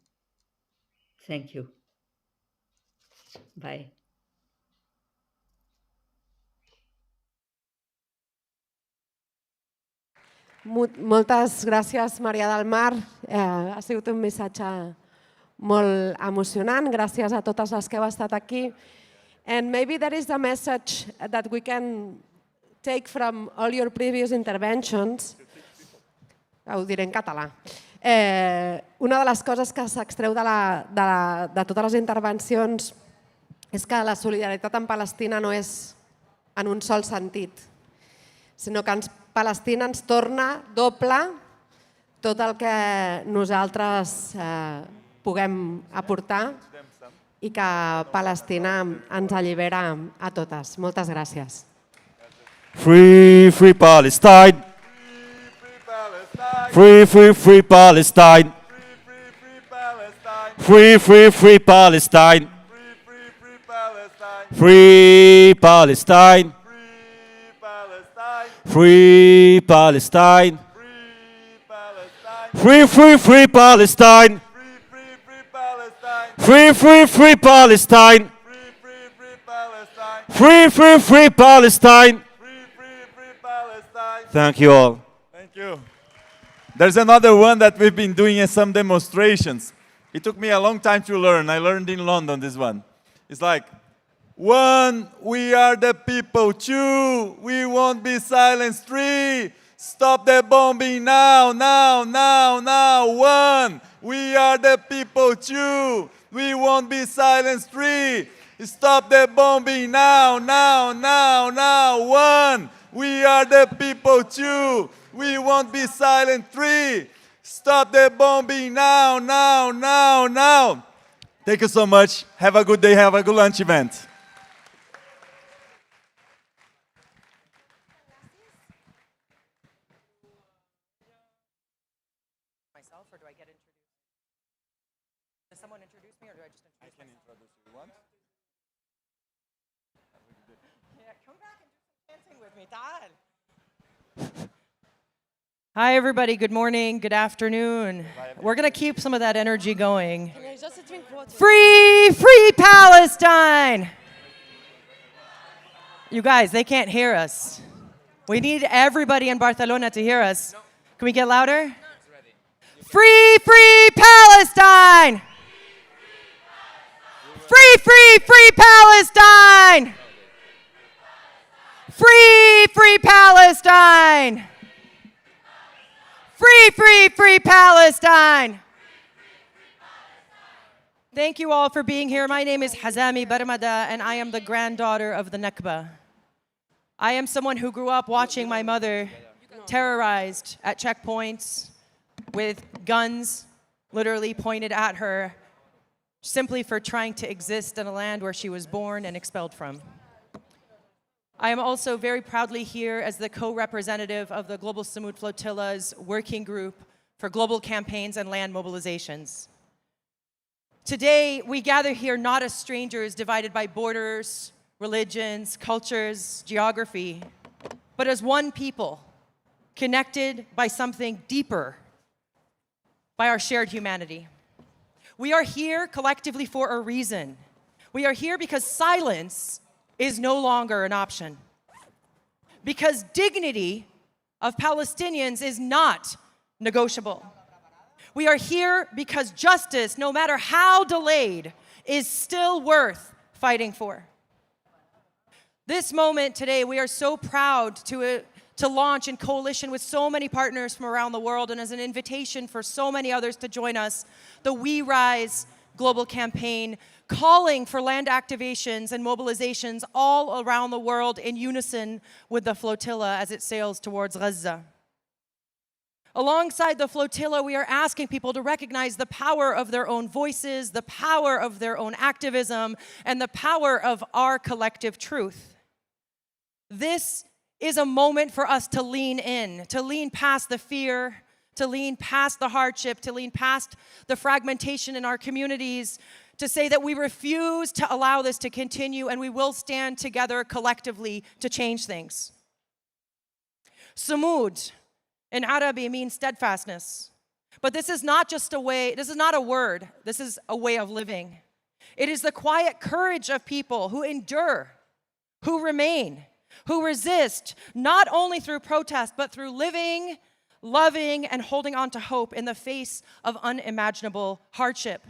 Thank you. Bye. Moltes gràcies, Maria del Mar. Ha sigut un missatge molt emocionant. Gràcies a totes les que heu estat aquí. And maybe there is a message that we can take from all your previous interventions. Ho diré en català. Una de les coses que s'extreu de totes les intervencions és que la solidaritat amb Palestina no és en un sol sentit, sinó que Palestina ens torna doble tot el que nosaltres puguem aportar i que Palestina ens allibera a totes. Moltes gràcies. Free, free Palestine. Free, free, free Palestine. Free, free, free Palestine. Free Palestine. Free Palestine. Free, free, free Palestine. Free, free, free Palestine. Free, free, free Palestine. Thank you all. Thank you. There's another one that we've been doing in some demonstrations. It took me a long time to learn. I learned in London this one. It's like, 1, we are the people. 2, we won't be silenced. 3, stop the bombing now, now, now, now. 1, We are the people too. We won't be silenced. 3. Stop the bombing now, now, now, now. 1. We are the people too. We won't be silent. 3. Stop the bombing now, now, now, now. Thank you so much. Have a good day. Have a good lunch event. Myself, or do I get introduced? Does someone introduce me, or do I just introduce myself? Introduce you. Want? Yeah, come back and do some dancing with me, Todd. Hi, everybody. Good morning. Good afternoon. We're going to keep some of that energy going. Free, free Palestine! You guys, they can't hear us. We need everybody in Barcelona to hear us. Can we get louder? Free, free Palestine! Free, free, free Palestine! Free, free Palestine! Free, free, free Palestine! Thank you all for being here. My name is Hazami Barmada, and I am the granddaughter of the Nakba. I am someone who grew up watching my mother terrorized at checkpoints with guns literally pointed at her simply for trying to exist in a land where she was born and expelled from. I am also very proudly here as the co-representative of the Global Samud Flotilla's working group for global campaigns and land mobilizations. Today, we gather here not as strangers divided by borders, religions, cultures, geography, but as one people, connected by something deeper, by our shared humanity. We are here collectively for a reason. We are here because silence is no longer an option. Because dignity of Palestinians is not negotiable. We are here because justice, no matter how delayed, is still worth fighting for. This moment today, we are so proud to launch in coalition with so many partners from around the world, and as an invitation for so many others to join us, the We Rise global campaign, calling for land activations and mobilizations all around the world in unison with the flotilla as it sails towards Gaza. Alongside the flotilla, we are asking people to recognize the power of their own voices, the power of their own activism, and the power of our collective truth. This is a moment for us to lean in, to lean past the fear, to lean past the hardship, to lean past the fragmentation in our communities, to say that we refuse to allow this to continue and we will stand together collectively to change things. Samud in Arabic means steadfastness. But this is not just a way, this is not a word, this is a way of living. It is the quiet courage of people who endure, who remain, who resist, not only through protest, but through living, loving, and holding on to hope in the face of unimaginable hardship.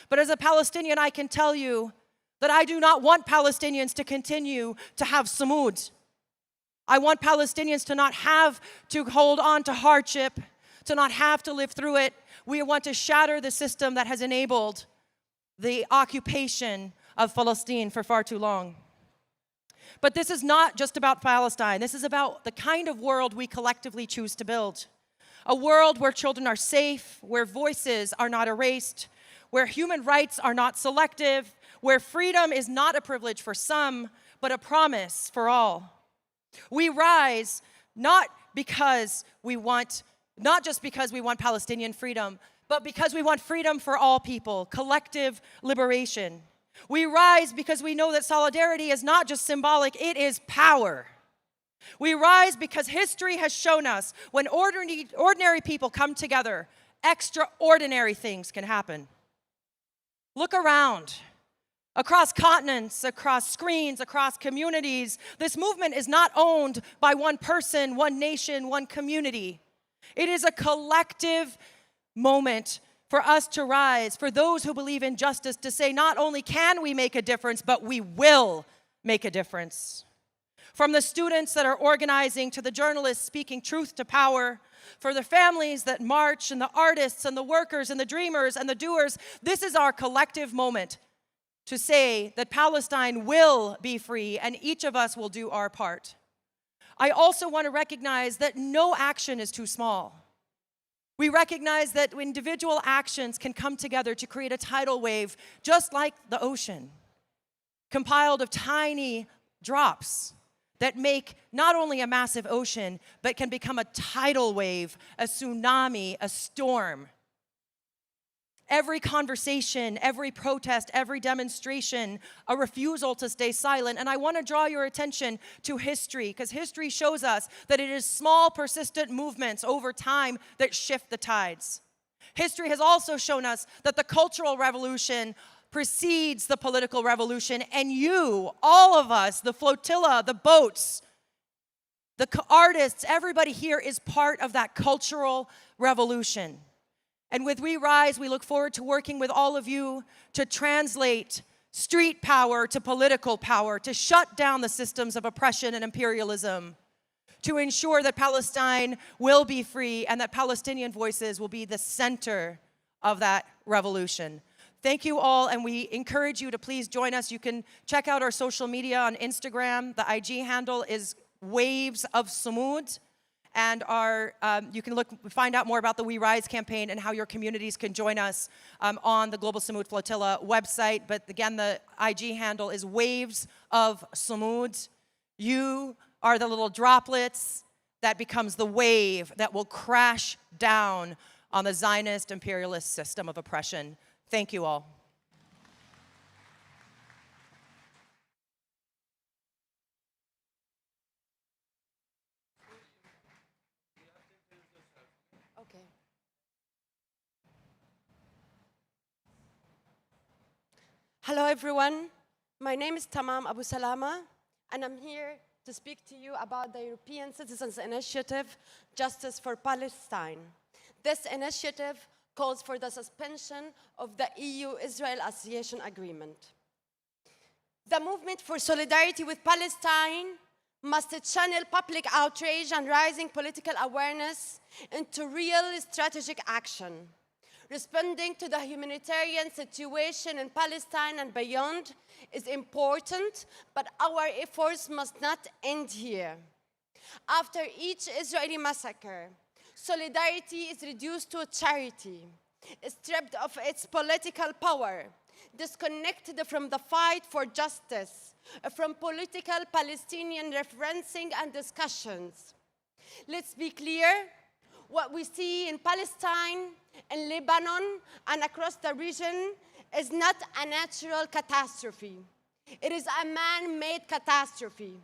But as a Palestinian, I can tell you that I do not want Palestinians to continue to have samud. I want Palestinians to not have to hold on to hardship, to not have to live through it. We want to shatter the system that has enabled the occupation of Palestine for far too long. But this is not just about Palestine. This is about the kind of world we collectively choose to build. A world where children are safe, where voices are not erased, where human rights are not selective, where freedom is not a privilege for some, but a promise for all. We rise not just because we want Palestinian freedom, but because we want freedom for all people, collective liberation. We rise because we know that solidarity is not just symbolic, it is power. We rise because history has shown us when ordinary people come together, extraordinary things can happen. Look around. Across continents, across screens, across communities, this movement is not owned by one person, one nation, one community. It is a collective moment for us to rise, for those who believe in justice to say not only can we make a difference, but we will make a difference. from the students that are organizing to the journalists speaking truth to power, for the families that march and the artists and the workers and the dreamers and the doers. This is our collective moment to say that Palestine will be free and each of us will do our part. I also want to recognize that no action is too small. We recognize that individual actions can come together to create a tidal wave, just like the ocean, compiled of tiny drops that make not only a massive ocean, but can become a tidal wave, a tsunami, a storm. Every conversation, every protest, every demonstration, a refusal to stay silent. And I want to draw your attention to history, because history shows us that it is small, persistent movements over time that shift the tides. History has also shown us that the cultural revolution precedes the political revolution, and you, all of us, the flotilla, the boats, the artists, everybody here is part of that cultural revolution. And with We Rise, we look forward to working with all of you to translate street power to political power, to shut down the systems of oppression and imperialism, to ensure that Palestine will be free and that Palestinian voices will be the center of that revolution. Thank you all, and we encourage you to please join us. You can check out our social media on Instagram. The IG handle is Waves of Sumud. And you can find out more about the We Rise campaign and how your communities can join us on the Global Sumud Flotilla website. But again, the IG handle is Waves of Sumud. You are the little droplets that becomes the wave that will crash down on the Zionist imperialist system of oppression. Thank you all. Okay. Hello, everyone. My name is Tamam Abu Salama, and I'm here to speak to you about the European Citizens Initiative, Justice for Palestine. This initiative calls for the suspension of the EU-Israel Association Agreement. The movement for solidarity with Palestine must channel public outrage and rising political awareness into real strategic action. Responding to the humanitarian situation in Palestine and beyond is important, but our efforts must not end here. After each Israeli massacre, solidarity is reduced to a charity, stripped of its political power, disconnected from the fight for justice, from political Palestinian referencing and discussions. Let's be clear, what we see in Palestine, in Lebanon, and across the region is not a natural catastrophe. It is a man-made catastrophe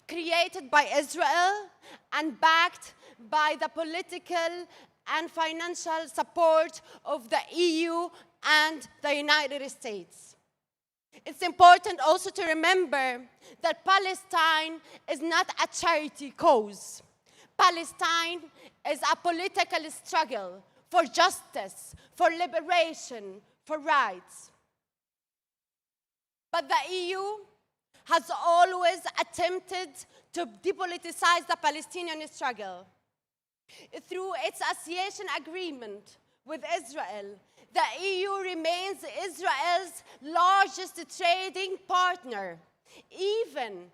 created by Israel and backed by the political and financial support of the EU and the United States. It's important also to remember that Palestine is not a charity cause. Palestine is a political struggle for justice, for liberation, for rights. But the EU has always attempted to depoliticize the Palestinian struggle. Through its association agreement with Israel, the EU remains Israel's largest trading partner. Even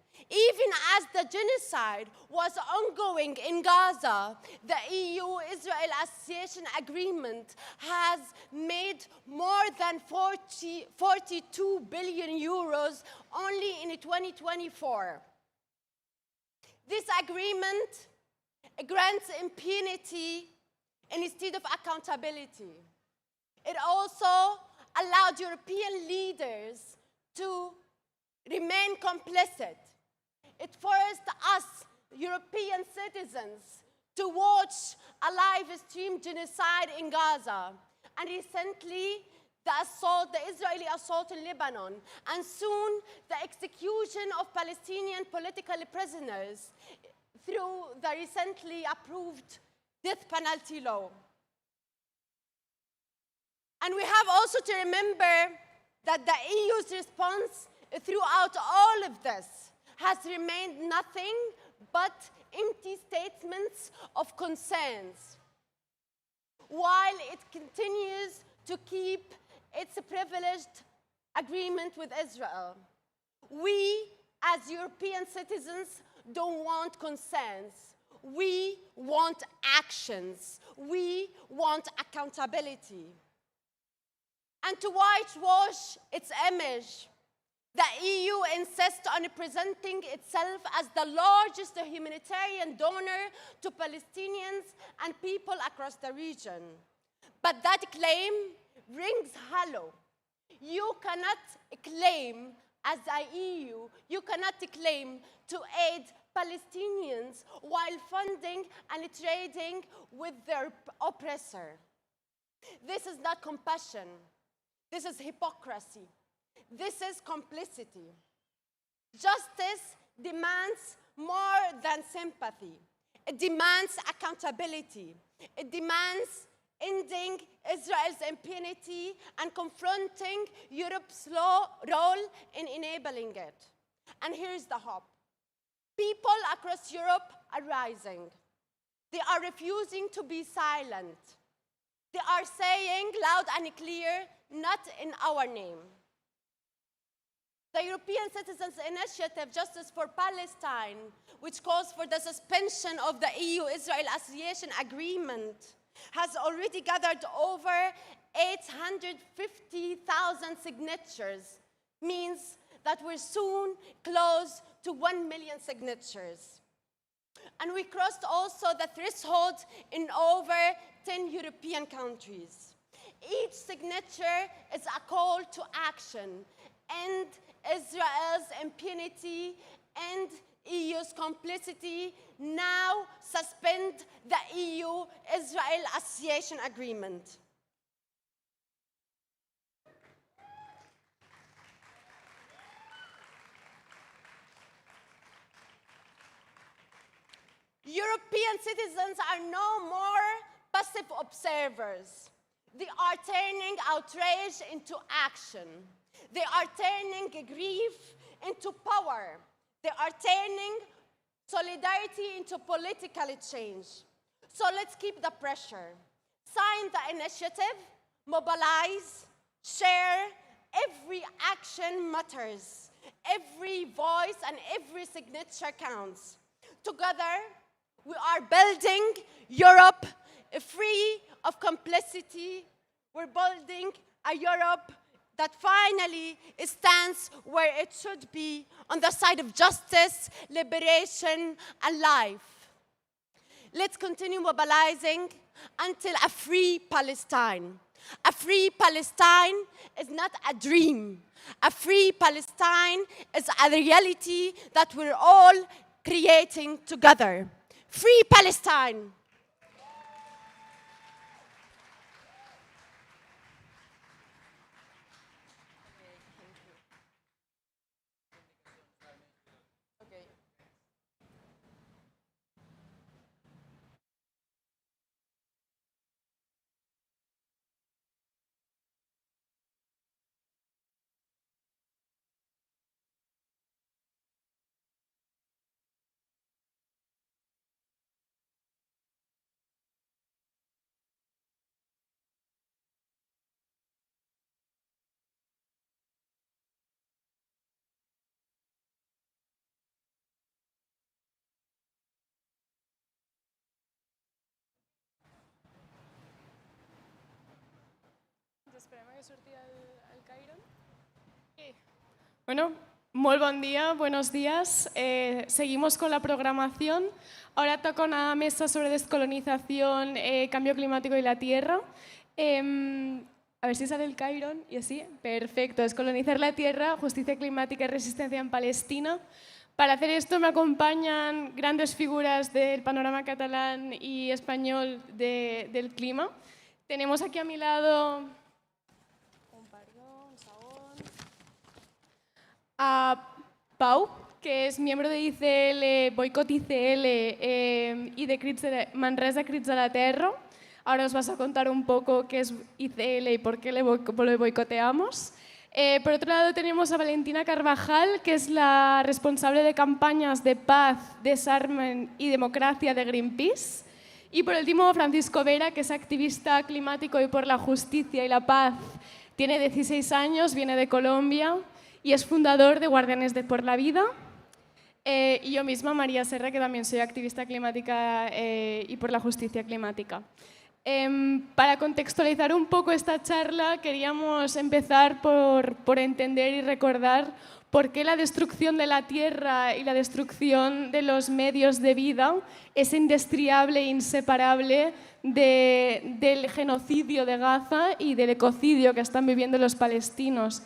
as the genocide was ongoing in Gaza, the EU-Israel Association Agreement has made more than 42 billion euros only in 2024. This agreement grants impunity instead of accountability. It also allowed European leaders to remain complicit. It forced us, European citizens, to watch a live stream genocide in Gaza. And recently, the Israeli assault in Lebanon, and soon the execution of Palestinian political prisoners through the recently approved death penalty law. And we have also to remember that the EU's response throughout all of this has remained nothing but empty statements of concerns, while it continues to keep its privileged agreement with Israel. We, as European citizens, don't want concerns. We want actions. We want accountability. And to whitewash its image, the EU insists on presenting itself as the largest humanitarian donor to Palestinians and people across the region. But that claim rings hollow. You cannot claim, as the EU, you cannot claim to aid Palestinians while funding and trading with their oppressor. This is not compassion. This is hypocrisy. This is complicity. Justice demands more than sympathy. It demands accountability. It demands ending Israel's impunity and confronting Europe's role in enabling it. And here's the hope. People across Europe are rising. They are refusing to be silent. They are saying loud and clear, not in our name. The European Citizens Initiative, Justice for Palestine, which calls for the suspension of the EU-Israel Association Agreement, has already gathered over 850,000 signatures, means that we're soon close to 1 million signatures. And we crossed also the threshold in over 10 European countries. Each signature is a call to action, end Israel's impunity, end EU's complicity, now suspend the EU-Israel Association Agreement. European citizens are no more passive observers. They are turning outrage into action. They are turning grief into power. They are turning solidarity into political change. So let's keep the pressure. Sign the initiative, mobilize, share. Every action matters. Every voice and every signature counts. Together, we are building Europe free of complicity. We're building a Europe that finally stands where it should be, on the side of justice, liberation, and life. Let's continue mobilizing until a free Palestine. A free Palestine is not a dream. A free Palestine is a reality that we're all creating together. Free Palestine! Esperem a que surti el Cairo. Bueno, muy buen día, buenos días. Seguimos con la programación. Ahora toca una mesa sobre descolonización, cambio climático y la tierra. A ver si sale el Cairo y así. Perfecto, descolonizar la tierra, justicia climática y resistencia en Palestina. Para hacer esto me acompañan grandes figuras del panorama catalán y español del clima. Tenemos aquí a mi lado a Pau, que és membre de ICL, Boicot ICL y de Manresa Crits a la Terra. Ahora os vas a contar un poco qué es ICL y por qué le boicoteamos. Por otro lado tenemos a Valentina Carvajal, que es la responsable de campañas de paz, desarme y democracia de Greenpeace. Y por último, Francisco Vera, que es activista climático y por la justicia y la paz. Tiene 16 años, viene de Colombia y es fundador de Guardianes por la Vida. Y yo misma, María Serra, que también soy activista climática y por la justicia climática. Para contextualizar un poco esta charla, queríamos empezar por entender y recordar por qué la destrucción de la tierra y la destrucción de los medios de vida es indestriable e inseparable del genocidio de Gaza y del ecocidio que están viviendo los palestinos.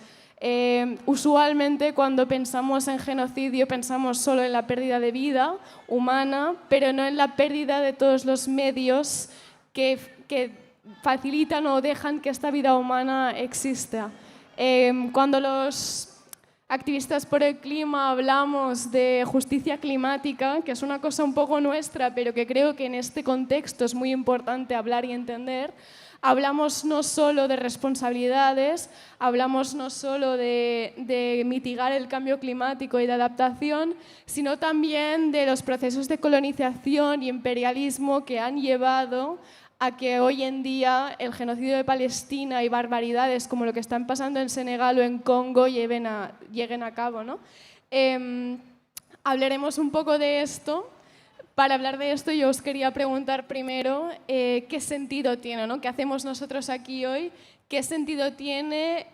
Usualmente cuando pensamos en genocidio pensamos solo en la pérdida de vida humana, pero no en la pérdida de todos los medios que facilitan o dejan que esta vida humana exista. Cuando los activistas por el clima hablamos de justicia climática, que es una cosa un poco nuestra, pero que creo que en este contexto es muy importante hablar y entender, hablamos no solo de responsabilidades, hablamos no solo de mitigar el cambio climático y de adaptación, sino también de los procesos de colonización y imperialismo que han llevado a que hoy en día el genocidio de Palestina y barbaridades como lo que están pasando en Senegal o en Congo lleguen a cabo, ¿no? Hablaremos un poco de esto. Para hablar de esto yo os quería preguntar primero qué sentido tiene, ¿no? ¿Qué hacemos nosotros aquí hoy? ¿Qué sentido tiene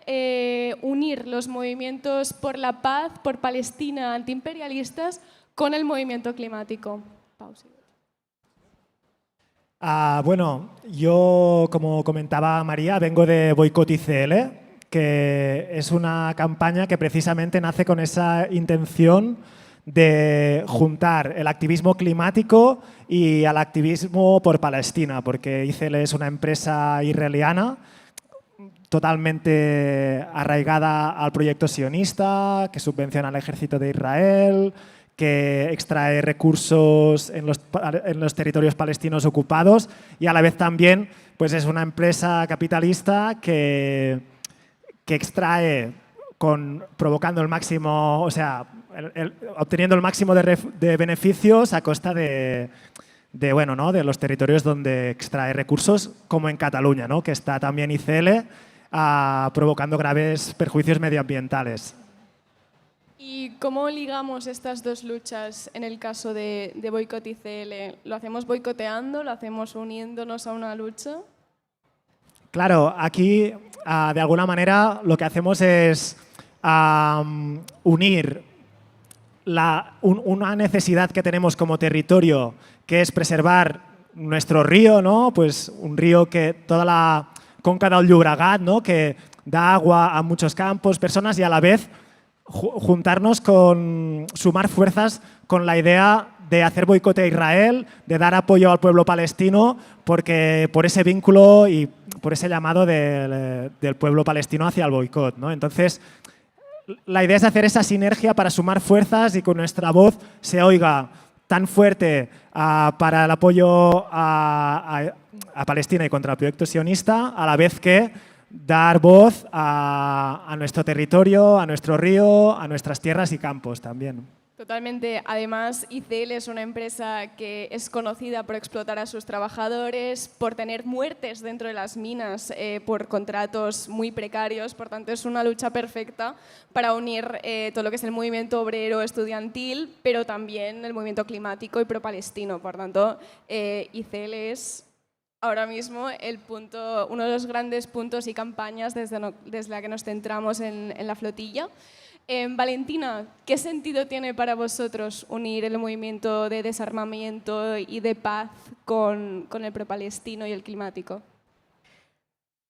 unir los movimientos por la paz, por Palestina, antiimperialistas, con el movimiento climático? Pausa. Bueno, yo, como comentaba María, vengo de Boicot ICL, que es una campaña que precisamente nace con esa intención de juntar el activismo climático y al activismo por Palestina, porque ICL es una empresa israeliana totalmente arraigada al proyecto sionista, que subvenciona al ejército de Israel, que extrae recursos en los territorios palestinos ocupados y a la vez también pues es una empresa capitalista que extrae provocando el máximo, o sea, obteniendo el máximo de beneficios a costa de los territorios donde extrae recursos, como en Cataluña, ¿no? Que está también ICL provocando graves perjuicios medioambientales. ¿Y cómo ligamos estas dos luchas en el caso de Boicot ICL? ¿Lo hacemos boicoteando? ¿Lo hacemos uniéndonos a una lucha? Claro, aquí de alguna manera lo que hacemos es unir una necesidad que tenemos como territorio, que es preservar nuestro río, ¿no? Pues un río que toda la conca del Llobregat, ¿no? Que da agua a muchos campos, personas y a la vez juntarnos sumar fuerzas con la idea de hacer boicot a Israel, de dar apoyo al pueblo palestino, porque por ese vínculo y por ese llamado del pueblo palestino hacia el boicot, ¿no? Entonces, la idea es hacer esa sinergia para sumar fuerzas y que nuestra voz se oiga tan fuerte para el apoyo a Palestina y contra el proyecto sionista, a la vez que dar voz a nuestro territorio, a nuestro río, a nuestras tierras y campos también. Totalmente. Además, ICL es una empresa que es conocida por explotar a sus trabajadores, por tener muertes dentro de las minas por contratos muy precarios. Por tanto, es una lucha perfecta para unir todo lo que es el movimiento obrero estudiantil, pero también el movimiento climático y pro-palestino. Por tanto, ICL es ahora mismo uno de los grandes puntos y campañas desde la que nos centramos en la flotilla. Valentina, ¿qué sentido tiene para vosotros unir el movimiento de desarmamiento y de paz con el pro-palestino y el climático?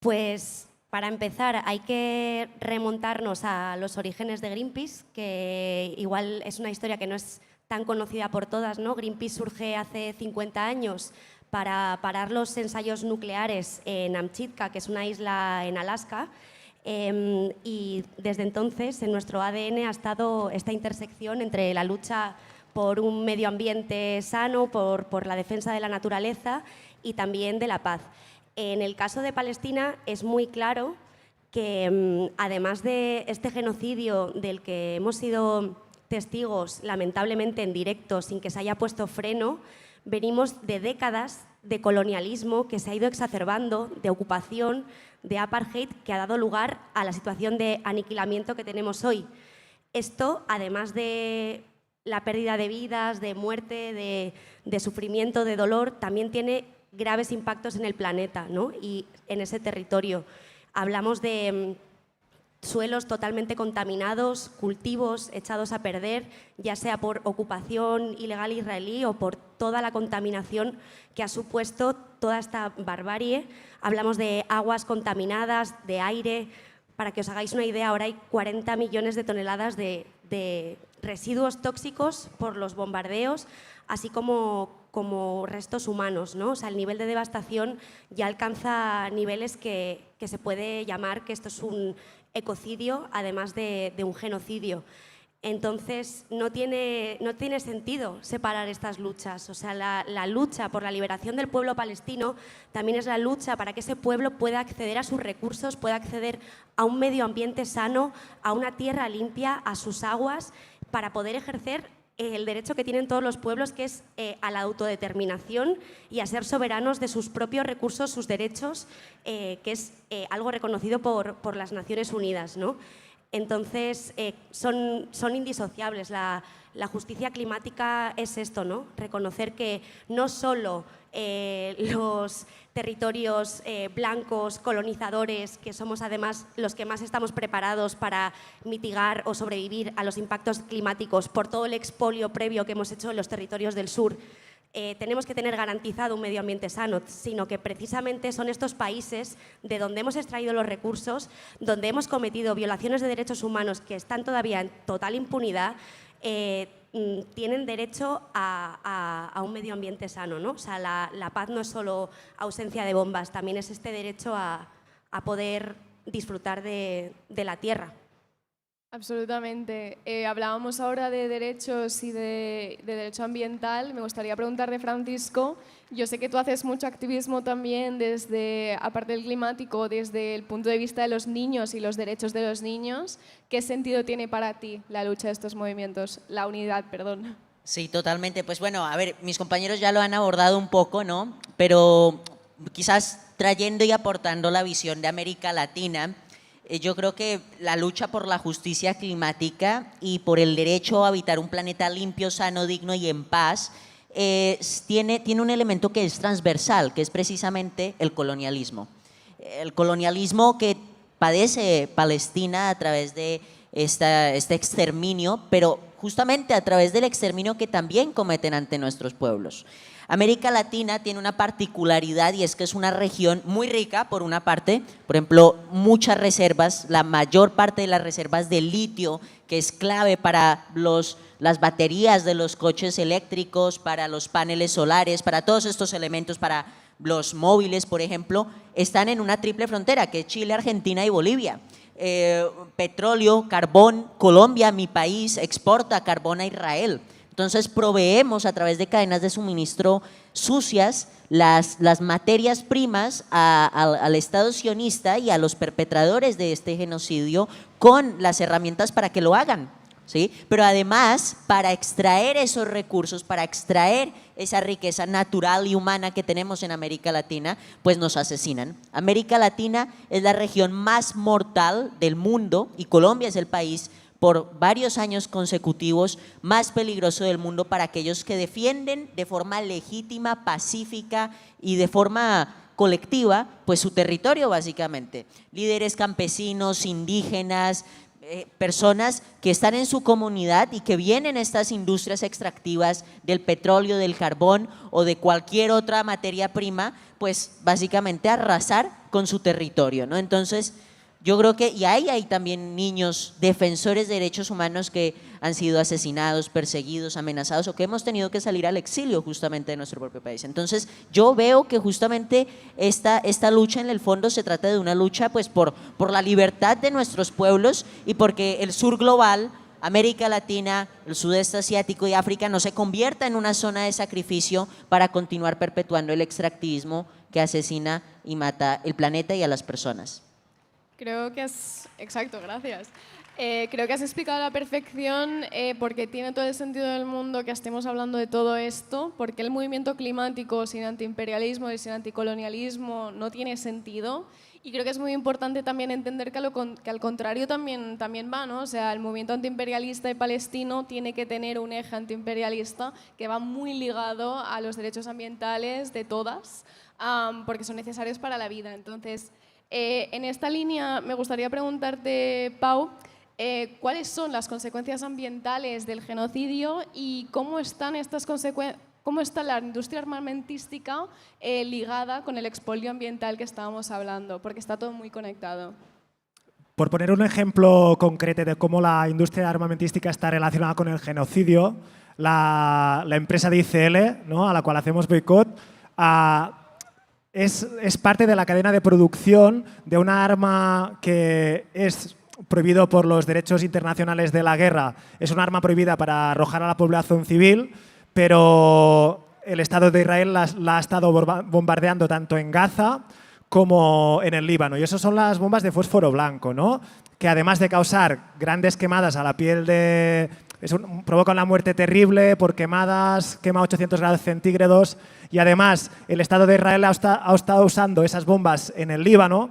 Pues para empezar hay que remontarnos a los orígenes de Greenpeace, que igual es una historia que no es tan conocida por todas, ¿no? Greenpeace surge hace 50 años para parar los ensayos nucleares en Amchitka, que es una isla en Alaska, y desde entonces en nuestro ADN ha estado esta intersección entre la lucha por un medio ambiente sano, por la defensa de la naturaleza y también de la paz. En el caso de Palestina es muy claro que además de este genocidio del que hemos sido testigos, lamentablemente en directo, sin que se haya puesto freno, venimos de décadas de colonialismo que se ha ido exacerbando, de ocupación, de apartheid, que ha dado lugar a la situación de aniquilamiento que tenemos hoy. Esto, además de la pérdida de vidas, de muerte, de sufrimiento, de dolor, también tiene graves impactos en el planeta, ¿no? Y en ese territorio. Hablamos de suelos totalmente contaminados, cultivos echados a perder, ya sea por ocupación ilegal israelí o por toda la contaminación que ha supuesto toda esta barbarie. Hablamos de aguas contaminadas, de aire. Para que os hagáis una idea, ahora hay 40 millones de toneladas de residuos tóxicos por los bombardeos, así como restos humanos, ¿no? O sea, el nivel de devastación ya alcanza niveles que se puede llamar que esto es un ecocidio, además de un genocidio. Entonces, no tiene sentido separar estas luchas. O sea, la lucha por la liberación del pueblo palestino también es la lucha para que ese pueblo pueda acceder a sus recursos, pueda acceder a un medio ambiente sano, a una tierra limpia, a sus aguas, para poder ejercer el derecho que tienen todos los pueblos, que es a la autodeterminación y a ser soberanos de sus propios recursos, sus derechos, que es algo reconocido por las Naciones Unidas, ¿no? Entonces, son indisociables. La justicia climática es esto, ¿no? Reconocer que no solo los territorios blancos, colonizadores, que somos además los que más estamos preparados para mitigar o sobrevivir a los impactos climáticos por todo el expolio previo que hemos hecho en los territorios del sur, tenemos que tener garantizado un medio ambiente sano, sino que precisamente son estos países de donde hemos extraído los recursos, donde hemos cometido violaciones de derechos humanos que están todavía en total impunidad, tienen derecho a un medio ambiente sano, ¿no? O sea, la paz no es solo ausencia de bombas, también es este derecho a poder disfrutar de la tierra. Absolutamente. Hablábamos ahora de derechos y de derecho ambiental. Me gustaría preguntarle, Francisco, yo sé que tú haces mucho activismo también desde, aparte del climático, desde el punto de vista de los niños y los derechos de los niños. ¿Qué sentido tiene para ti la lucha de estos movimientos? La unidad, perdón. Sí, totalmente. Pues bueno, a ver, mis compañeros ya lo han abordado un poco, ¿no? Pero quizás trayendo y aportando la visión de América Latina, yo creo que la lucha por la justicia climática y por el derecho a habitar un planeta limpio, sano, digno y en paz tiene un elemento que es transversal, que es precisamente el colonialismo. El colonialismo que padece Palestina a través de este exterminio, pero justamente a través del exterminio que también cometen ante nuestros pueblos. América Latina tiene una particularidad y es que es una región muy rica, por una parte, por ejemplo, muchas reservas, la mayor parte de las reservas de litio, que es clave para las baterías de los coches eléctricos, para los paneles solares, para todos estos elementos, para los móviles, por ejemplo, están en una triple frontera, que es Chile, Argentina y Bolivia. Petróleo, carbón, Colombia, mi país, exporta carbón a Israel. Entonces proveemos a través de cadenas de suministro sucias las materias primas al Estado sionista y a los perpetradores de este genocidio con las herramientas para que lo hagan, ¿sí? Pero además, para extraer esos recursos, para extraer esa riqueza natural y humana que tenemos en América Latina, pues nos asesinan. América Latina es la región más mortal del mundo y Colombia es el país por varios años consecutivos más peligroso del mundo para aquellos que defienden de forma legítima, pacífica y de forma colectiva pues su territorio básicamente. Líderes campesinos, indígenas, personas que están en su comunidad y que vienen estas industrias extractivas del petróleo, del carbón o de cualquier otra materia prima, pues básicamente arrasar con su territorio, ¿no? Entonces yo creo que, y hay también niños defensores de derechos humanos que han sido asesinados, perseguidos, amenazados o que hemos tenido que salir al exilio justamente de nuestro propio país. Entonces yo veo que justamente esta lucha en el fondo se trata de una lucha pues por la libertad de nuestros pueblos y porque el sur global, América Latina, el sudeste asiático y África no se convierta en una zona de sacrificio para continuar perpetuando el extractivismo que asesina y mata el planeta y a las personas. Creo que exacto, gracias. Creo que has explicado a la perfección porque tiene todo el sentido del mundo que estemos hablando de todo esto, porque el movimiento climático sin antiimperialismo y sin anticolonialismo no tiene sentido. Y creo que es muy importante también entender que al contrario también va, ¿no? O sea, el movimiento antiimperialista y palestino tiene que tener un eje antiimperialista que va muy ligado a los derechos ambientales de todas, porque son necesarios para la vida. Entonces, en esta línea me gustaría preguntarte, Pau, ¿cuáles son las consecuencias ambientales del genocidio y cómo están cómo está la industria armamentística ligada con el expolio ambiental que estábamos hablando? Porque está todo muy conectado. Por poner un ejemplo concreto de cómo la industria armamentística está relacionada con el genocidio, la empresa de ICL, ¿no?, a la cual hacemos boicot, es parte de la cadena de producción de una arma que es prohibido por los derechos internacionales de la guerra. Es un arma prohibida para arrojar a la población civil, pero el Estado de Israel la ha estado bombardeando tanto en Gaza como en el Líbano. Y eso son las bombas de fósforo blanco, ¿no?, que además de causar grandes quemadas a la piel provoca una muerte terrible por quemadas, quema 800 grados centígrados, y además el Estado de Israel ha estado usando esas bombas en el Líbano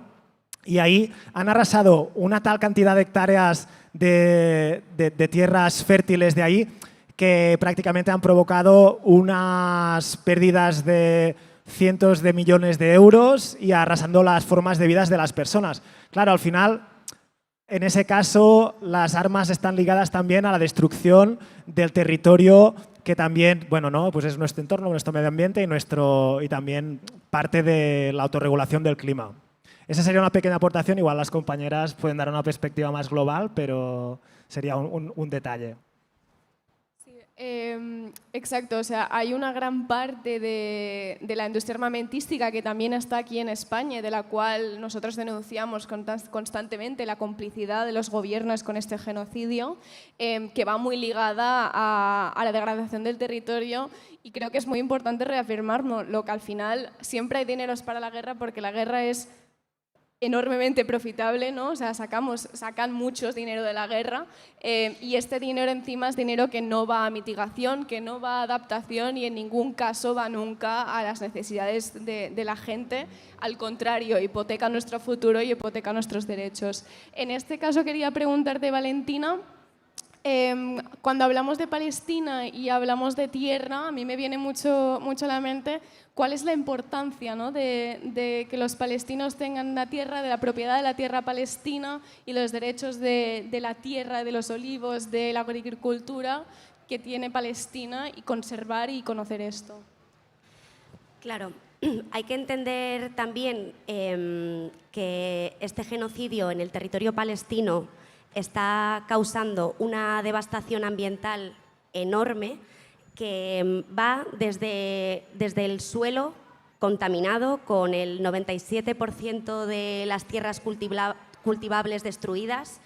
y ahí han arrasado una tal cantidad de hectáreas de tierras fértiles de ahí que prácticamente han provocado unas pérdidas de cientos de millones de euros y arrasando las formas de vida de las personas. Claro, al final, en ese caso, las armas están ligadas también a la destrucción del territorio que también, bueno, ¿no?, pues es nuestro entorno, nuestro medio ambiente y también parte de la autorregulación del clima. Esa sería una pequeña aportación, igual las compañeras pueden dar una perspectiva más global, pero sería un detalle. Exacto, o sea, hay una gran parte de la industria armamentística que también está aquí en España, de la cual nosotros denunciamos constantemente la complicidad de los gobiernos con este genocidio, que va muy ligada a la degradación del territorio, y creo que es muy importante reafirmarlo, lo que al final siempre hay dineros para la guerra porque la guerra es enormemente profitable, ¿no? O sea, sacan mucho dinero de la guerra y este dinero encima es dinero que no va a mitigación, que no va a adaptación y en ningún caso va nunca a las necesidades de la gente. Al contrario, hipoteca nuestro futuro y hipoteca nuestros derechos. En este caso quería preguntarte, Valentina, cuando hablamos de Palestina y hablamos de tierra, a mí me viene mucho a la mente cuál es la importancia, ¿no?, de que los palestinos tengan la tierra, de la propiedad de la tierra palestina y los derechos de la tierra, de los olivos, de la agricultura que tiene Palestina, y conservar y conocer esto. Claro, hay que entender también que este genocidio en el territorio palestino está causando una devastación ambiental enorme que va desde el suelo contaminado, con el 97% de las tierras cultivables destruidas,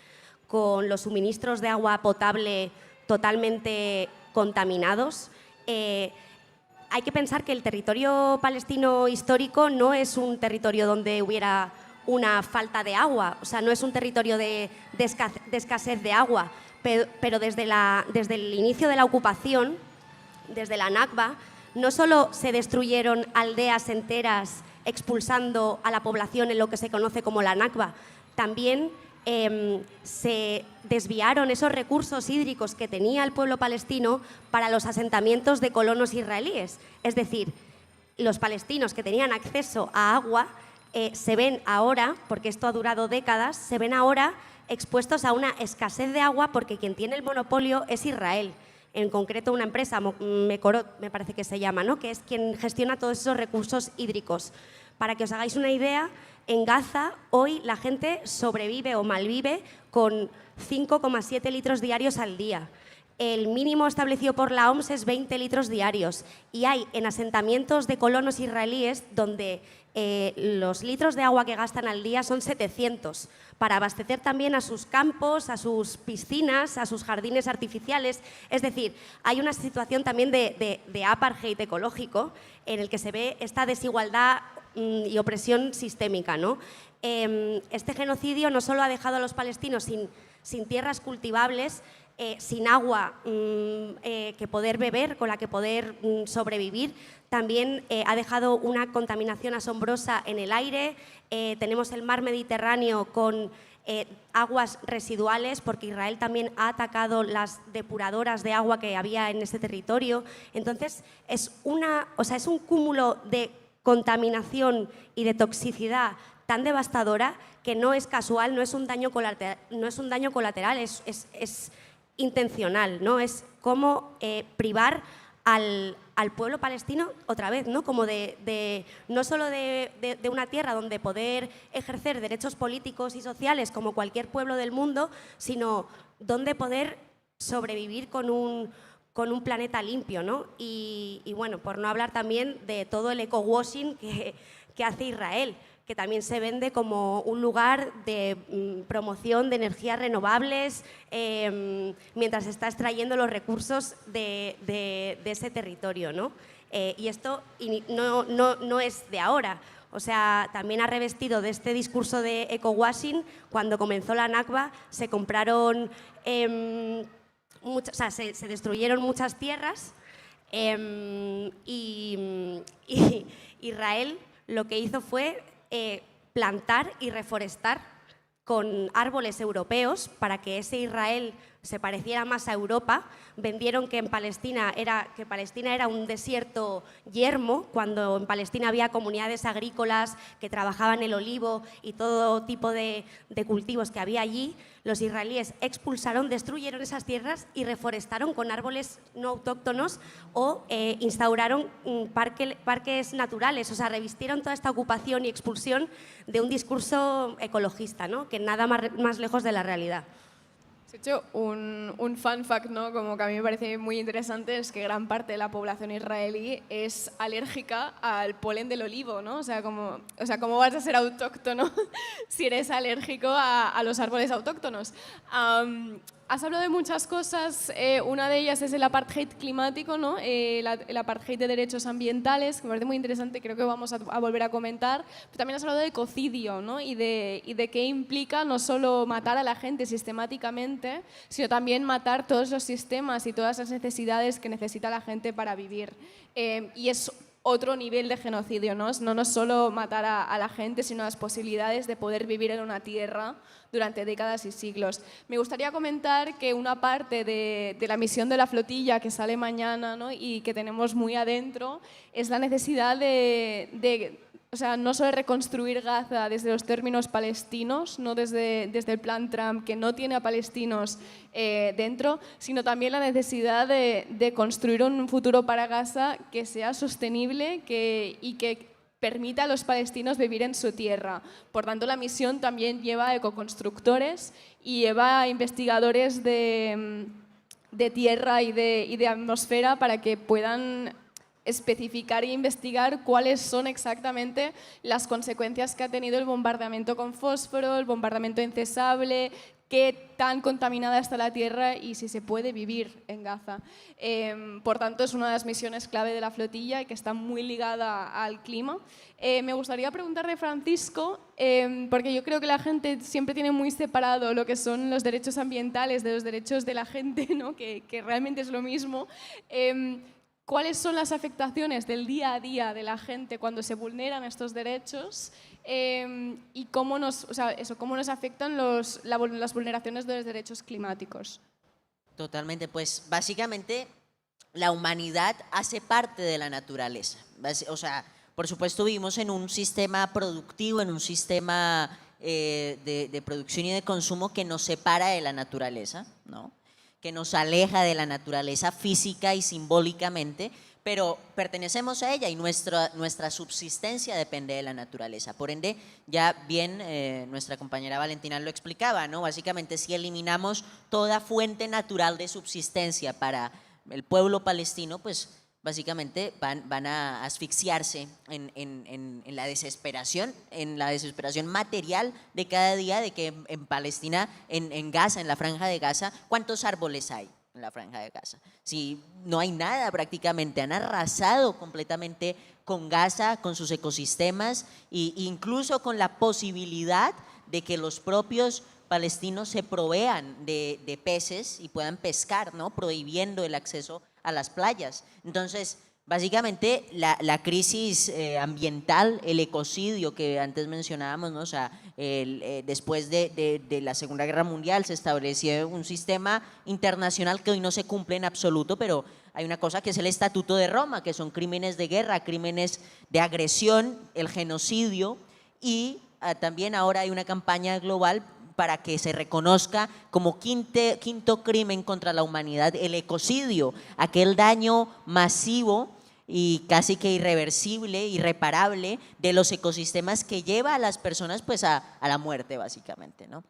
con los suministros de agua potable totalmente contaminados. Hay que pensar que el territorio palestino histórico no es un territorio donde hubiera una falta de agua, o sea, no es un territorio de escasez de agua, pero desde el inicio de la ocupación, desde la Nakba, no solo se destruyeron aldeas enteras expulsando a la población en lo que se conoce como la Nakba, también se desviaron esos recursos hídricos que tenía el pueblo palestino para los asentamientos de colonos israelíes. Es decir, los palestinos que tenían acceso a agua se ven ahora, porque esto ha durado décadas, se ven ahora expuestos a una escasez de agua porque quien tiene el monopolio es Israel. En concreto una empresa, Mekorot me parece que se llama, ¿no?, que es quien gestiona todos esos recursos hídricos. Para que os hagáis una idea, en Gaza hoy la gente sobrevive o malvive con 5,7 litros diarios al día. El mínimo establecido por la OMS es 20 litros diarios y hay en asentamientos de colonos israelíes donde los litros de agua que gastan al día son 700 para abastecer también a sus campos, a sus piscinas, a sus jardines artificiales. Es decir, hay una situación también de apartheid ecológico en el que se ve esta desigualdad y opresión sistémica, ¿no? Este genocidio no solo ha dejado a los palestinos sin tierras cultivables, sin agua que poder beber, con la que poder sobrevivir, también ha dejado una contaminación asombrosa en el aire. Tenemos el mar Mediterráneo con aguas residuales, porque Israel también ha atacado las depuradoras de agua que había en ese territorio. Entonces, es un cúmulo de contaminación y de toxicidad tan devastadora que no es casual, no es un daño colateral, es intencional, ¿no? Es como privar al pueblo palestino, otra vez, ¿no? Como no solo de una tierra donde poder ejercer derechos políticos y sociales como cualquier pueblo del mundo, sino donde poder sobrevivir con un planeta limpio, ¿no? Y bueno, por no hablar también de todo el eco-washing que hace Israel, que también se vende como un lugar de promoción de energías renovables mientras está extrayendo los recursos de ese territorio, ¿no? Y esto no es de ahora. O sea, también ha revestido de este discurso de eco-washing. Cuando comenzó la Nakba se compraron, se destruyeron muchas tierras y Israel lo que hizo fue plantar y reforestar con árboles europeos para que ese Israel se pareciera más a Europa. Vendieron que Palestina era un desierto yermo, cuando en Palestina había comunidades agrícolas que trabajaban el olivo y todo tipo de cultivos que había allí. Los israelíes expulsaron, destruyeron esas tierras y reforestaron con árboles no autóctonos o instauraron parques naturales. O sea, revistieron toda esta ocupación y expulsión de un discurso ecologista, ¿no? Que nada más lejos de la realidad. De hecho, un fun fact, ¿no? Como que a mí me parece muy interesante, es que gran parte de la población israelí es alérgica al polen del olivo, ¿no? O sea, ¿cómo vas a ser autóctono si eres alérgico a los árboles autóctonos? Has hablado de muchas cosas, una de ellas es el apartheid climático, ¿no? El apartheid de derechos ambientales, que me parece muy interesante, creo que vamos a volver a comentar. Pero también has hablado de ecocidio, ¿no? Y de qué implica no solo matar a la gente sistemáticamente, sino también matar todos los sistemas y todas las necesidades que necesita la gente para vivir. Y es otro nivel de genocidio, ¿no? No solo matar a la gente, sino las posibilidades de poder vivir en una tierra durante décadas y siglos. Me gustaría comentar que una parte de la misión de la flotilla que sale mañana, ¿no? Y que tenemos muy adentro es la necesidad o sea, no solo reconstruir Gaza desde los términos palestinos, no desde el plan Trump, que no tiene a palestinos dentro, sino también la necesidad de construir un futuro para Gaza que sea sostenible y que permita a los palestinos vivir en su tierra. Por tanto, la misión también lleva a ecoconstructores y lleva a investigadores de tierra y de atmósfera para que puedan especificar e investigar cuáles son exactamente las consecuencias que ha tenido el bombardeamiento con fósforo, el bombardeamiento incesable, qué tan contaminada está la tierra y si se puede vivir en Gaza. Por tanto, es una de las misiones clave de la flotilla y que está muy ligada al clima. Me gustaría preguntarle a Francisco, porque yo creo que la gente siempre tiene muy separado lo que son los derechos ambientales de los derechos de la gente, ¿no? que realmente es lo mismo. ¿Cuáles son las afectaciones del día a día de la gente cuando se vulneran estos derechos y cómo nos afectan las vulneraciones de los derechos climáticos? Totalmente, pues básicamente la humanidad hace parte de la naturaleza. O sea, por supuesto vivimos en un sistema productivo, en un sistema de producción y de consumo que nos separa de la naturaleza, ¿no? Que nos aleja de la naturaleza física y simbólicamente, pero pertenecemos a ella y nuestra subsistencia depende de la naturaleza. Por ende, ya bien nuestra compañera Valentina lo explicaba, ¿no? Básicamente, si eliminamos toda fuente natural de subsistencia para el pueblo palestino, pues básicamente van a asfixiarse en la desesperación material de cada día, de que en Palestina, en Gaza, en la franja de Gaza, ¿cuántos árboles hay? en la Franja de Gaza. Si no hay nada prácticamente, han arrasado completamente con Gaza, con sus ecosistemas e incluso con la posibilidad de que los propios palestinos se provean de peces y puedan pescar, ¿no? Prohibiendo el acceso a las playas. Entonces, básicamente, la crisis ambiental, el ecocidio que antes mencionábamos, ¿no? O sea, después de la Segunda Guerra Mundial se estableció un sistema internacional que hoy no se cumple en absoluto, pero hay una cosa que es el Estatuto de Roma, que son crímenes de guerra, crímenes de agresión, el genocidio, y también ahora hay una campaña global para que se reconozca como quinto crimen contra la humanidad el ecocidio, aquel daño masivo y casi que irreversible, irreparable de los ecosistemas que lleva a las personas pues a la muerte básicamente, ¿no?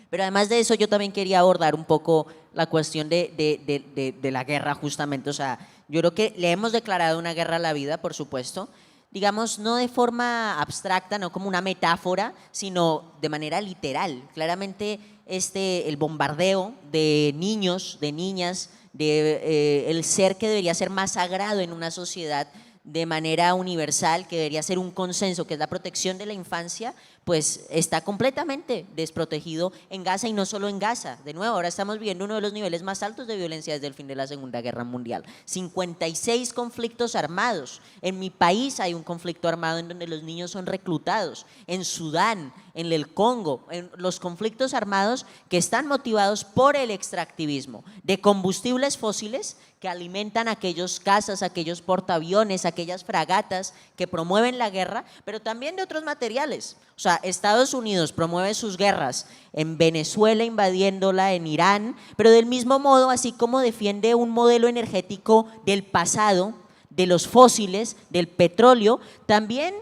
Pero además de eso yo también quería abordar un poco la cuestión de la guerra justamente, o sea, yo creo que le hemos declarado una guerra a la vida, por supuesto, digamos, no de forma abstracta, no como una metáfora, sino de manera literal. Claramente el bombardeo de niños, de niñas, el ser que debería ser más sagrado en una sociedad de manera universal, que debería ser un consenso, que es la protección de la infancia, pues está completamente desprotegido en Gaza y no solo en Gaza. De nuevo, ahora estamos viviendo uno de los niveles más altos de violencia desde el fin de la Segunda Guerra Mundial. 56 conflictos armados. En mi país hay un conflicto armado en donde los niños son reclutados. En Sudán, en el Congo, en los conflictos armados que están motivados por el extractivismo de combustibles fósiles que alimentan aquellos cazas, aquellos portaaviones, aquellas fragatas que promueven la guerra, pero también de otros materiales. O sea, Estados Unidos promueve sus guerras en Venezuela, invadiéndola, en Irán, pero del mismo modo, así como defiende un modelo energético del pasado, de los fósiles, del petróleo, también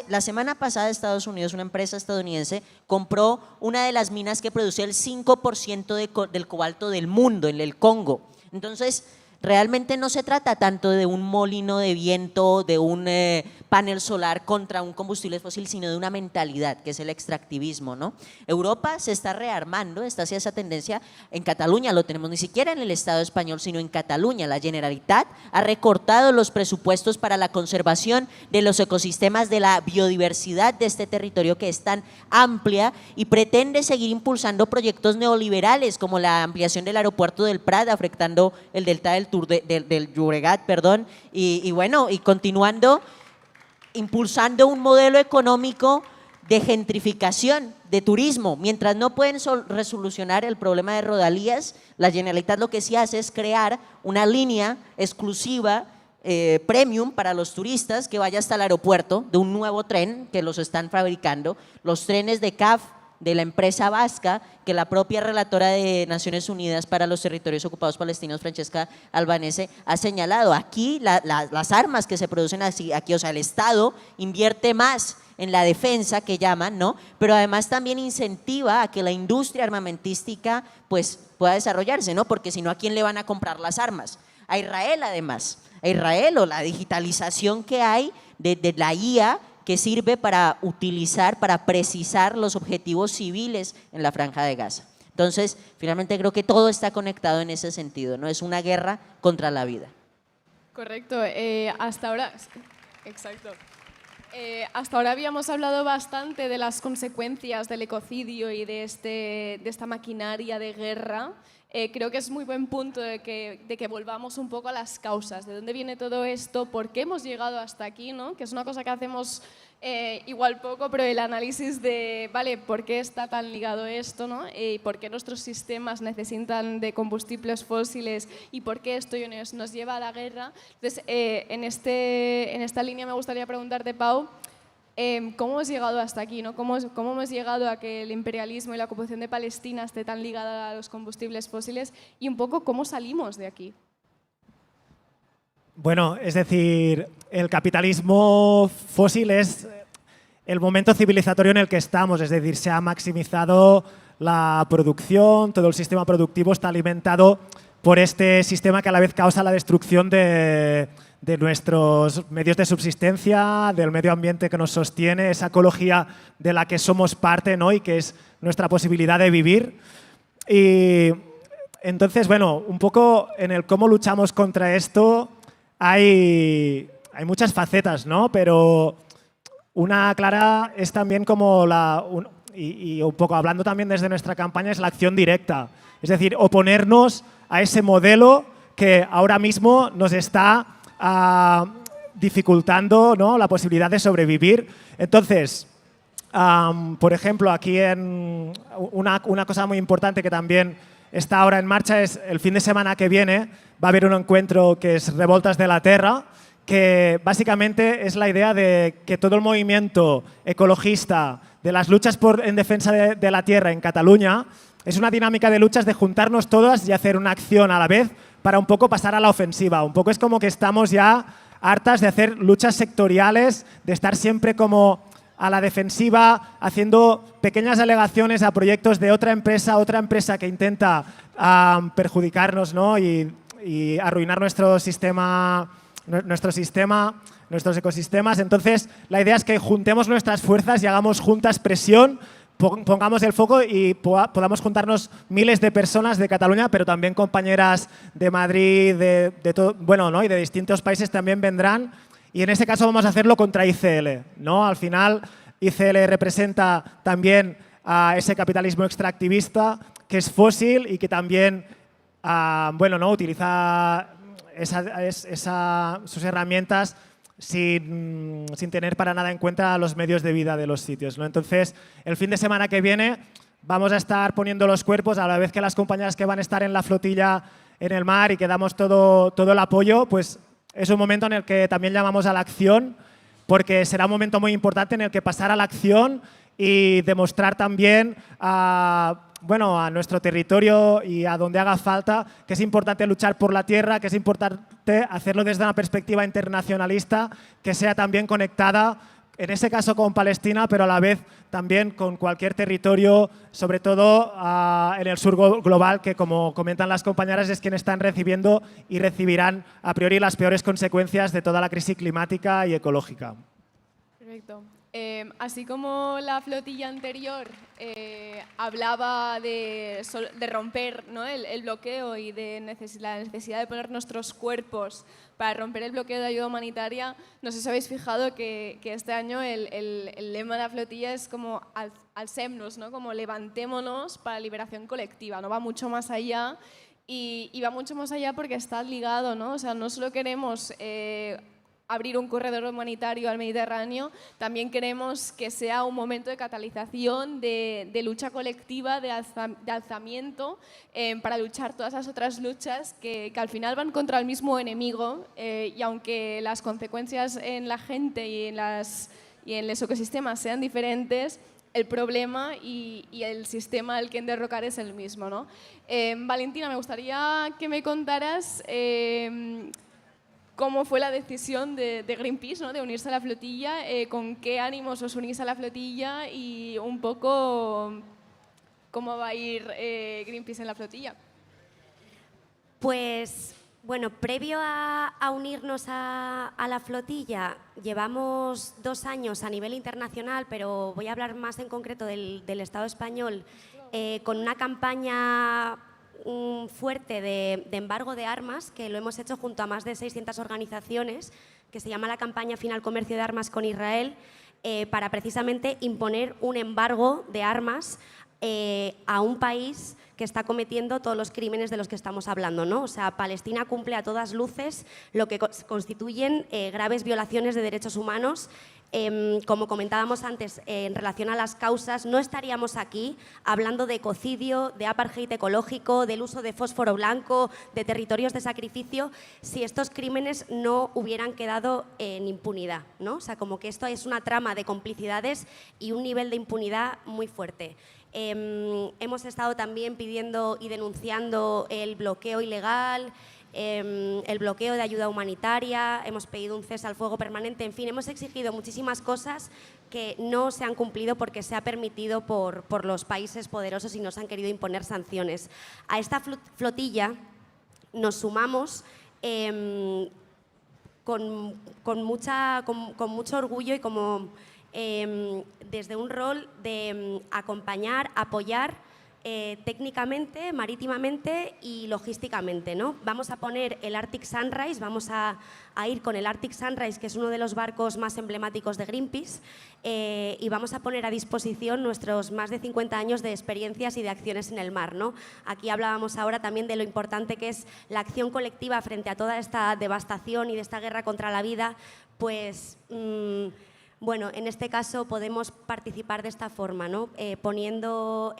la semana pasada Estados Unidos, una empresa estadounidense, compró una de las minas que produce el 5% del cobalto del mundo, en el Congo. Entonces, realmente no se trata tanto de un molino de viento, de un panel solar contra un combustible fósil, sino de una mentalidad, que es el extractivismo, ¿no? Europa se está rearmando, está hacia esa tendencia. En Cataluña lo tenemos, ni siquiera en el Estado español, sino en Cataluña. La Generalitat ha recortado los presupuestos para la conservación de los ecosistemas, de la biodiversidad de este territorio que es tan amplia, y pretende seguir impulsando proyectos neoliberales como la ampliación del aeropuerto del Prat, afectando el delta del Llobregat, perdón, y bueno, y continuando impulsando un modelo económico de gentrificación, de turismo. Mientras no pueden resolucionar el problema de rodalías, la Generalitat lo que sí hace es crear una línea exclusiva, premium para los turistas, que vaya hasta el aeropuerto, de un nuevo tren que los están fabricando, los trenes de CAF de la empresa vasca, que la propia relatora de Naciones Unidas para los Territorios Ocupados Palestinos, Francesca Albanese, ha señalado. Aquí las armas que se producen aquí, o sea, el Estado invierte más en la defensa, que llaman, ¿no? Pero además también incentiva a que la industria armamentística pues pueda desarrollarse, ¿no? Porque si no, ¿a quién le van a comprar las armas? A Israel, además. A Israel, o la digitalización que hay de la IA, que sirve para utilizar, para precisar los objetivos civiles en la Franja de Gaza. Entonces, finalmente creo que todo está conectado en ese sentido, ¿no? Es una guerra contra la vida. Correcto. Hasta ahora, exacto. Hasta ahora habíamos hablado bastante de las consecuencias del ecocidio y de esta maquinaria de guerra. Creo que es muy buen punto de que volvamos un poco a las causas, de dónde viene todo esto, por qué hemos llegado hasta aquí, ¿no? Que es una cosa que hacemos igual poco, pero el análisis de, vale, ¿por qué está tan ligado esto, ¿no? Y por qué nuestros sistemas necesitan de combustibles fósiles y por qué esto nos lleva a la guerra. Entonces, en esta línea me gustaría preguntarte, Pau, ¿cómo hemos llegado hasta aquí, ¿no? ¿Cómo hemos llegado a que el imperialismo y la ocupación de Palestina esté tan ligada a los combustibles fósiles y un poco cómo salimos de aquí? Bueno, es decir, el capitalismo fósil es el momento civilizatorio en el que estamos, es decir, se ha maximizado la producción, todo el sistema productivo está alimentado por este sistema que a la vez causa la destrucción de nuestros medios de subsistencia, del medio ambiente que nos sostiene, esa ecología de la que somos parte, ¿no? Y que es nuestra posibilidad de vivir. Y Entonces, bueno, un poco en el cómo luchamos contra esto hay muchas facetas, ¿no? Pero una clara es también como y un poco hablando también desde nuestra campaña, es la acción directa. Es decir, oponernos a ese modelo que ahora mismo nos está dificultando, ¿no?, la posibilidad de sobrevivir. Entonces, por ejemplo, aquí una cosa muy importante que también está ahora en marcha es el fin de semana que viene va a haber un encuentro que es Revoltas de la Tierra, que básicamente es la idea de que todo el movimiento ecologista de las luchas en defensa de la tierra en Cataluña es una dinámica de luchas de juntarnos todas y hacer una acción a la vez para un poco pasar a la ofensiva. Un poco es como que estamos ya hartas de hacer luchas sectoriales, de estar siempre como a la defensiva, haciendo pequeñas alegaciones a proyectos de otra empresa que intenta perjudicarnos, ¿no?, y arruinar nuestros ecosistemas. Entonces, la idea es que juntemos nuestras fuerzas y hagamos juntas presión, pongamos el foco y podamos juntarnos miles de personas de Cataluña, pero también compañeras de Madrid, ¿no?, y de distintos países también vendrán. Y en este caso vamos a hacerlo contra ICL, ¿no? Al final, ICL representa también a ese capitalismo extractivista que es fósil y que también ¿no?, utiliza sus herramientas sin tener para nada en cuenta los medios de vida de los sitios, ¿no? Entonces, el fin de semana que viene vamos a estar poniendo los cuerpos, a la vez que las compañeras que van a estar en la flotilla en el mar y que damos todo el apoyo, pues es un momento en el que también llamamos a la acción, porque será un momento muy importante en el que pasar a la acción y demostrar también a nuestro territorio y a donde haga falta que es importante luchar por la tierra, que es importante hacerlo desde una perspectiva internacionalista que sea también conectada, en ese caso con Palestina, pero a la vez también con cualquier territorio, sobre todo en el sur global, que como comentan las compañeras es quien están recibiendo y recibirán a priori las peores consecuencias de toda la crisis climática y ecológica. Perfecto. Así como la flotilla anterior hablaba de romper, ¿no?, el bloqueo y de la necesidad de poner nuestros cuerpos para romper el bloqueo de ayuda humanitaria, no sé si habéis fijado que este año el lema de la flotilla es como alcemnos, ¿no?, como levantémonos para la liberación colectiva, ¿no? Va mucho más allá y va mucho más allá porque está ligado, ¿no? O sea, no solo queremos abrir un corredor humanitario al Mediterráneo, también queremos que sea un momento de catalización, de lucha colectiva, de alzamiento, para luchar todas las otras luchas que al final van contra el mismo enemigo, y aunque las consecuencias en la gente y en los ecosistemas sean diferentes, el problema y el sistema al que derrocar es el mismo, ¿no? Valentina, me gustaría que me contaras cómo fue la decisión de Greenpeace, ¿no?, de unirse a la flotilla, con qué ánimos os unís a la flotilla y un poco cómo va a ir Greenpeace en la flotilla. Pues, bueno, previo a unirnos a la flotilla, llevamos 2 años a nivel internacional, pero voy a hablar más en concreto del Estado español, con una campaña fuerte de embargo de armas, que lo hemos hecho junto a más de 600 organizaciones, que se llama la campaña Final Comercio de Armas con Israel, para precisamente imponer un embargo de armas a un país que está cometiendo todos los crímenes de los que estamos hablando, ¿no? O sea, Palestina cumple a todas luces lo que constituyen graves violaciones de derechos humanos. Como comentábamos antes, en relación a las causas, no estaríamos aquí hablando de ecocidio, de apartheid ecológico, del uso de fósforo blanco, de territorios de sacrificio, si estos crímenes no hubieran quedado en impunidad, ¿no? O sea, como que esto es una trama de complicidades y un nivel de impunidad muy fuerte. Hemos estado también pidiendo y denunciando el bloqueo ilegal, el bloqueo de ayuda humanitaria, hemos pedido un cese al fuego permanente, en fin, hemos exigido muchísimas cosas que no se han cumplido porque se ha permitido por los países poderosos y nos han querido imponer sanciones. A esta flotilla nos sumamos con mucho orgullo y como desde un rol de acompañar, apoyar técnicamente, marítimamente y logísticamente, ¿no? Vamos a poner el Arctic Sunrise, vamos a ir con el Arctic Sunrise, que es uno de los barcos más emblemáticos de Greenpeace, y vamos a poner a disposición nuestros más de 50 años de experiencias y de acciones en el mar, ¿no? Aquí hablábamos ahora también de lo importante que es la acción colectiva frente a toda esta devastación y de esta guerra contra la vida, pues... bueno, en este caso podemos participar de esta forma, ¿no? Poniendo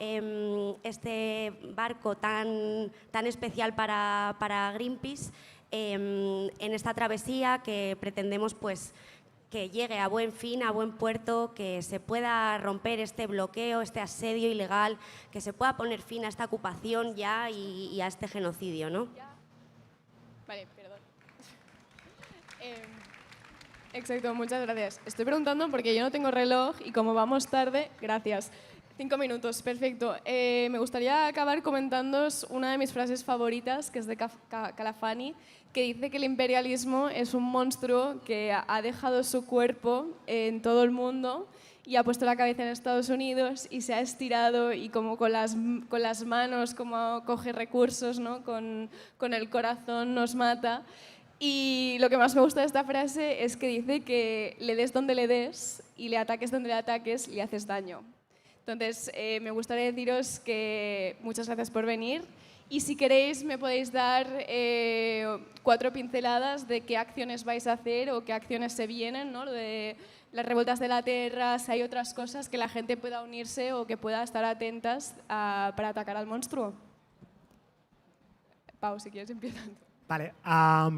este barco tan especial para Greenpeace en esta travesía que pretendemos pues, que llegue a buen fin, a buen puerto, que se pueda romper este bloqueo, este asedio ilegal, que se pueda poner fin a esta ocupación ya y a este genocidio, ¿no? Vale, perdón. Exacto, muchas gracias. Estoy preguntando porque yo no tengo reloj y como vamos tarde, gracias. 5 minutos, perfecto. Me gustaría acabar comentándoos una de mis frases favoritas, que es de Calafani, que dice que el imperialismo es un monstruo que ha dejado su cuerpo en todo el mundo y ha puesto la cabeza en Estados Unidos y se ha estirado y como con las manos como coge recursos, ¿no? Con el corazón nos mata. Y lo que más me gusta de esta frase es que dice que le des donde le des y le ataques donde le ataques, le haces daño. Entonces, me gustaría deciros que muchas gracias por venir y si queréis me podéis dar 4 pinceladas de qué acciones vais a hacer o qué acciones se vienen, ¿no? Lo de las revueltas de la tierra, si hay otras cosas que la gente pueda unirse o que pueda estar atentas para atacar al monstruo. Pau, si quieres empiezan. Vale,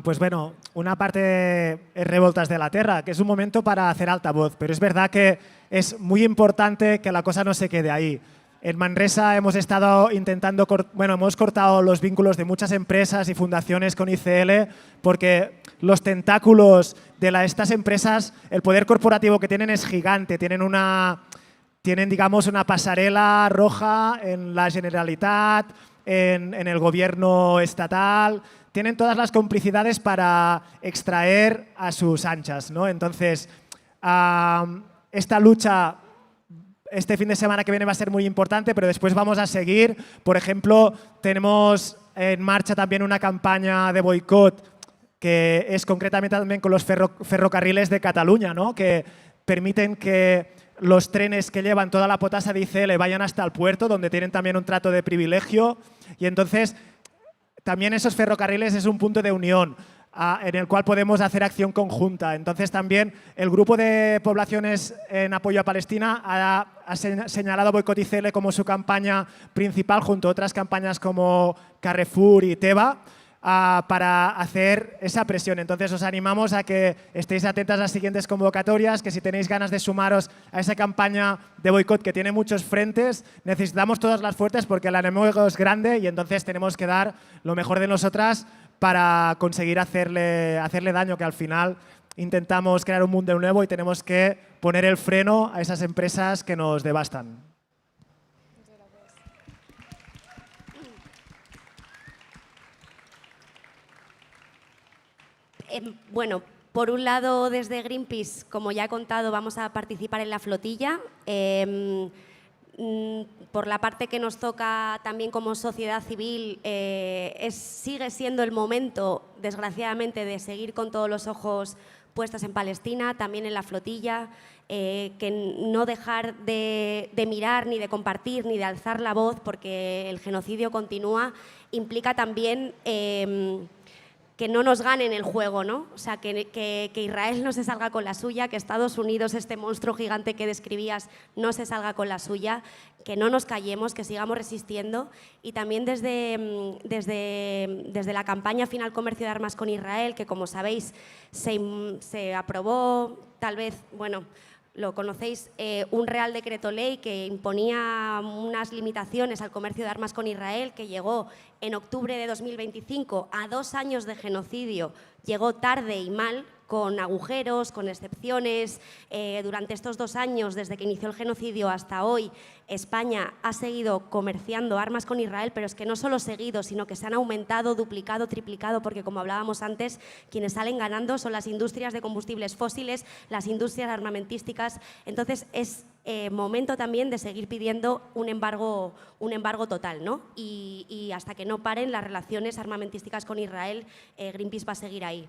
pues bueno, una parte es Revoltas de la Tierra, que es un momento para hacer altavoz, pero es verdad que es muy importante que la cosa no se quede ahí. En Manresa hemos estado intentando, hemos cortado los vínculos de muchas empresas y fundaciones con ICL porque los tentáculos de estas empresas, el poder corporativo que tienen es gigante, tienen digamos una pasarela roja en la Generalitat, en el gobierno estatal, tienen todas las complicidades para extraer a sus anchas, ¿no? Entonces, esta lucha este fin de semana que viene va a ser muy importante, pero después vamos a seguir. Por ejemplo, tenemos en marcha también una campaña de boicot que es concretamente también con los ferrocarriles de Cataluña, ¿no? Que permiten que los trenes que llevan toda la potasa de ICL vayan hasta el puerto, donde tienen también un trato de privilegio. Y entonces, también esos ferrocarriles es un punto de unión en el cual podemos hacer acción conjunta. Entonces, también el grupo de poblaciones en apoyo a Palestina ha señalado Boicot ICL como su campaña principal, junto a otras campañas como Carrefour y Teva, para hacer esa presión. Entonces, os animamos a que estéis atentas a las siguientes convocatorias, que si tenéis ganas de sumaros a esa campaña de boicot que tiene muchos frentes, necesitamos todas las fuerzas porque el enemigo es grande y entonces tenemos que dar lo mejor de nosotras para conseguir hacerle daño, que al final intentamos crear un mundo nuevo y tenemos que poner el freno a esas empresas que nos devastan. Bueno, por un lado, desde Greenpeace, como ya he contado, vamos a participar en la flotilla. Por la parte que nos toca también como sociedad civil, sigue siendo el momento, desgraciadamente, de seguir con todos los ojos puestos en Palestina, también en la flotilla, que no dejar de mirar, ni de compartir, ni de alzar la voz, porque el genocidio continúa, implica también que no nos ganen el juego, ¿no? O sea, que Israel no se salga con la suya, que Estados Unidos, este monstruo gigante que describías, no se salga con la suya, que no nos callemos, que sigamos resistiendo. Y también desde la campaña Final Comercio de Armas con Israel, que como sabéis se aprobó, tal vez, bueno, lo conocéis, un Real Decreto Ley que imponía unas limitaciones al comercio de armas con Israel, que llegó en octubre de 2025 a 2 años de genocidio, llegó tarde y mal, con agujeros, con excepciones. Durante estos 2 años, desde que inició el genocidio hasta hoy, España ha seguido comerciando armas con Israel, pero es que no solo seguido, sino que se han aumentado, duplicado, triplicado, porque como hablábamos antes, quienes salen ganando son las industrias de combustibles fósiles, las industrias armamentísticas. Entonces, es momento también de seguir pidiendo un embargo total, ¿no? Y hasta que no paren las relaciones armamentísticas con Israel, Greenpeace va a seguir ahí.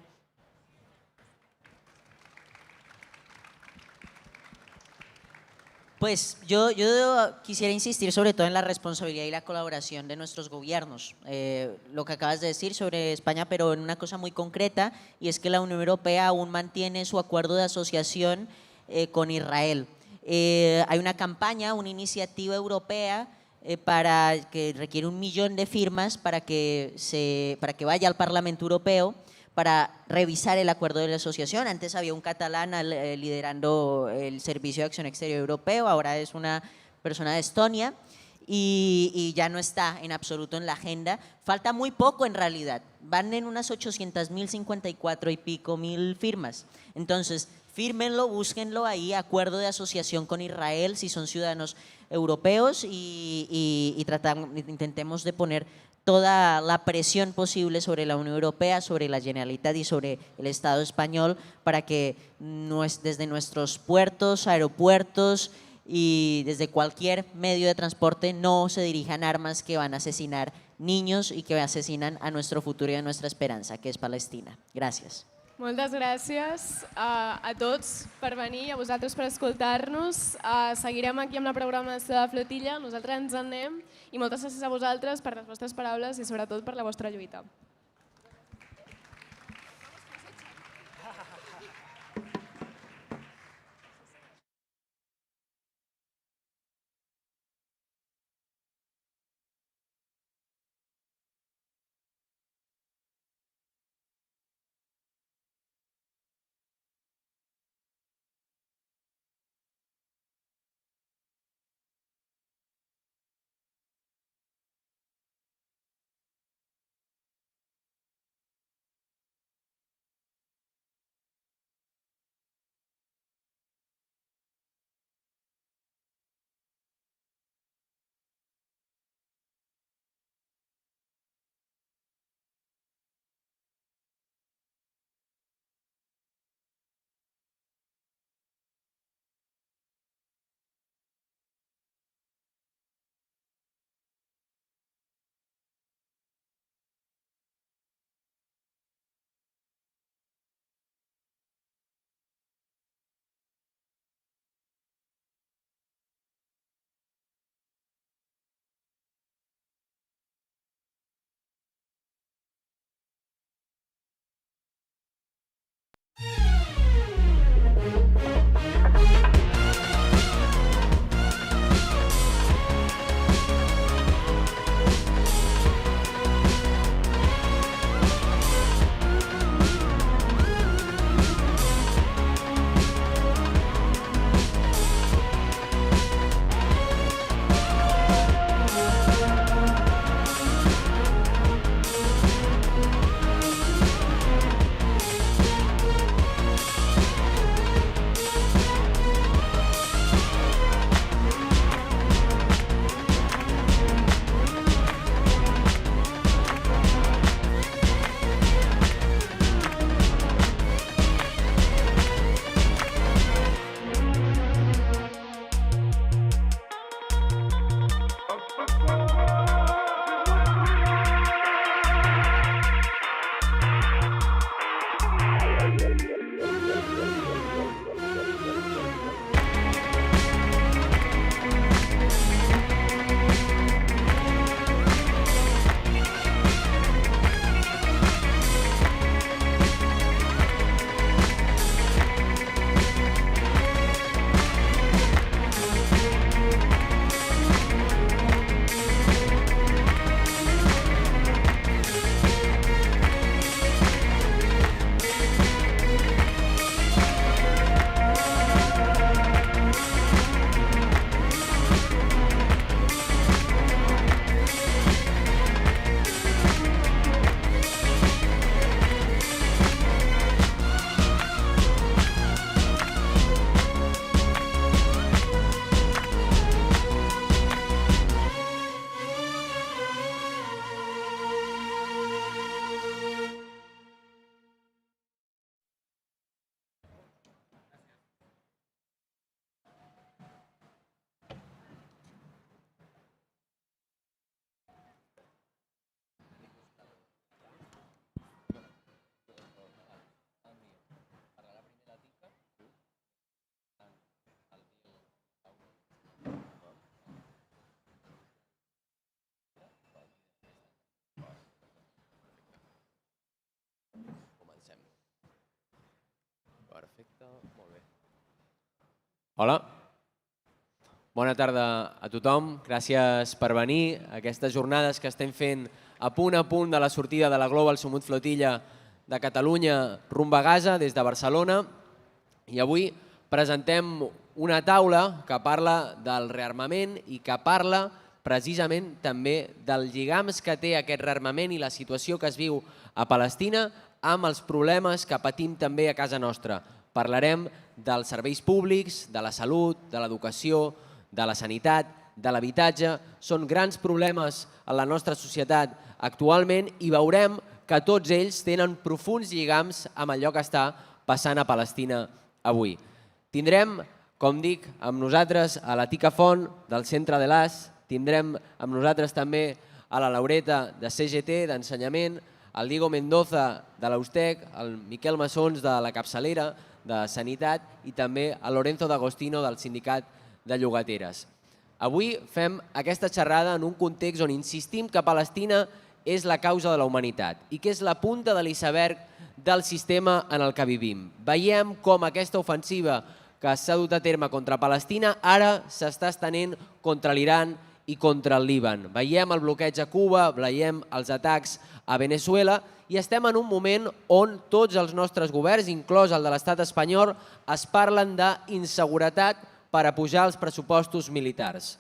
Pues yo quisiera insistir sobre todo en la responsabilidad y la colaboración de nuestros gobiernos. Lo que acabas de decir sobre España, pero en una cosa muy concreta, y es que la Unión Europea aún mantiene su acuerdo de asociación con Israel. Hay una campaña, una iniciativa europea para que requiere 1 millón de firmas para que vaya al Parlamento Europeo para revisar el acuerdo de la asociación. Antes había un catalán liderando el Servicio de Acción Exterior Europeo, ahora es una persona de Estonia y ya no está en absoluto en la agenda. Falta muy poco en realidad, van en unas 800.054 y pico mil firmas. Entonces, fírmenlo, búsquenlo ahí, acuerdo de asociación con Israel si son ciudadanos europeos y intentemos de poner toda la presión posible sobre la Unión Europea, sobre la Generalitat y sobre el Estado español para que desde nuestros puertos, aeropuertos y desde cualquier medio de transporte no se dirijan armas que van a asesinar niños y que asesinan a nuestro futuro y a nuestra esperanza, que es Palestina. Gràcies. Moltes gràcies a tots per venir, a vosaltres per escoltar-nos. Seguirem aquí amb la programació de Flotilla, nosaltres ens en anem i moltes gràcies a vosaltres per les vostres paraules i sobretot per la vostra lluita. Hola. Bona tarda a tothom. Gràcies per venir a aquestes jornades que estem fent a punt de la sortida de la Global Summit Flotilla de Catalunya rumb a Gaza des de Barcelona. I avui presentem una taula que parla del rearmament i que parla precisament també dels lligams que té aquest rearmament i la situació que es viu a Palestina amb els problemes que patim també a casa nostra. Parlarem dels serveis públics, de la salut, de l'educació, de la sanitat, de l'habitatge. Són grans problemes en la nostra societat actualment i veurem que tots ells tenen profunds lligams amb allò que està passant a Palestina avui. Tindrem, com dic, amb nosaltres a la Tica Font del Centre de l'AS, tindrem amb nosaltres també a la Laureta de CGT, d'Ensenyament, el Diego Mendoza de l'Austec, el Miquel Massons de la Capçalera de Sanitat i també el Lorenzo D'Agostino del Sindicat de Llogateres. Avui fem aquesta xerrada en un context on insistim que Palestina és la causa de la humanitat i que és la punta de l'iceberg del sistema en el que vivim. Veiem com aquesta ofensiva que s'ha dut a terme contra Palestina ara s'està estenent contra l'Iran i contra el Líban. Veiem el bloqueig a Cuba, veiem els atacs a Venezuela i estem en un moment on tots els nostres governs, inclòs el de l'estat espanyol, es parlen d'inseguretat per apujar els pressupostos militars.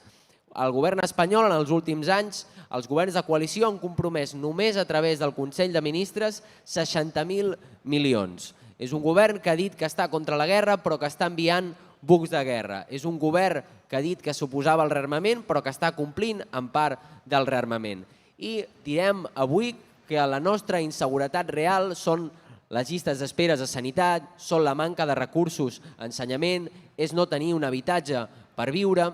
El govern espanyol en els últims anys, els governs de coalició han compromès només a través del Consell de Ministres 60.000 milions. És un govern que ha dit que està contra la guerra però que està enviant bucs de guerra. És un govern que ha dit que s'oposava al rearmament però que està complint en part del rearmament. I direm avui que la nostra inseguretat real són les llistes d'espera a sanitat, són la manca de recursos a ensenyament, és no tenir un habitatge per viure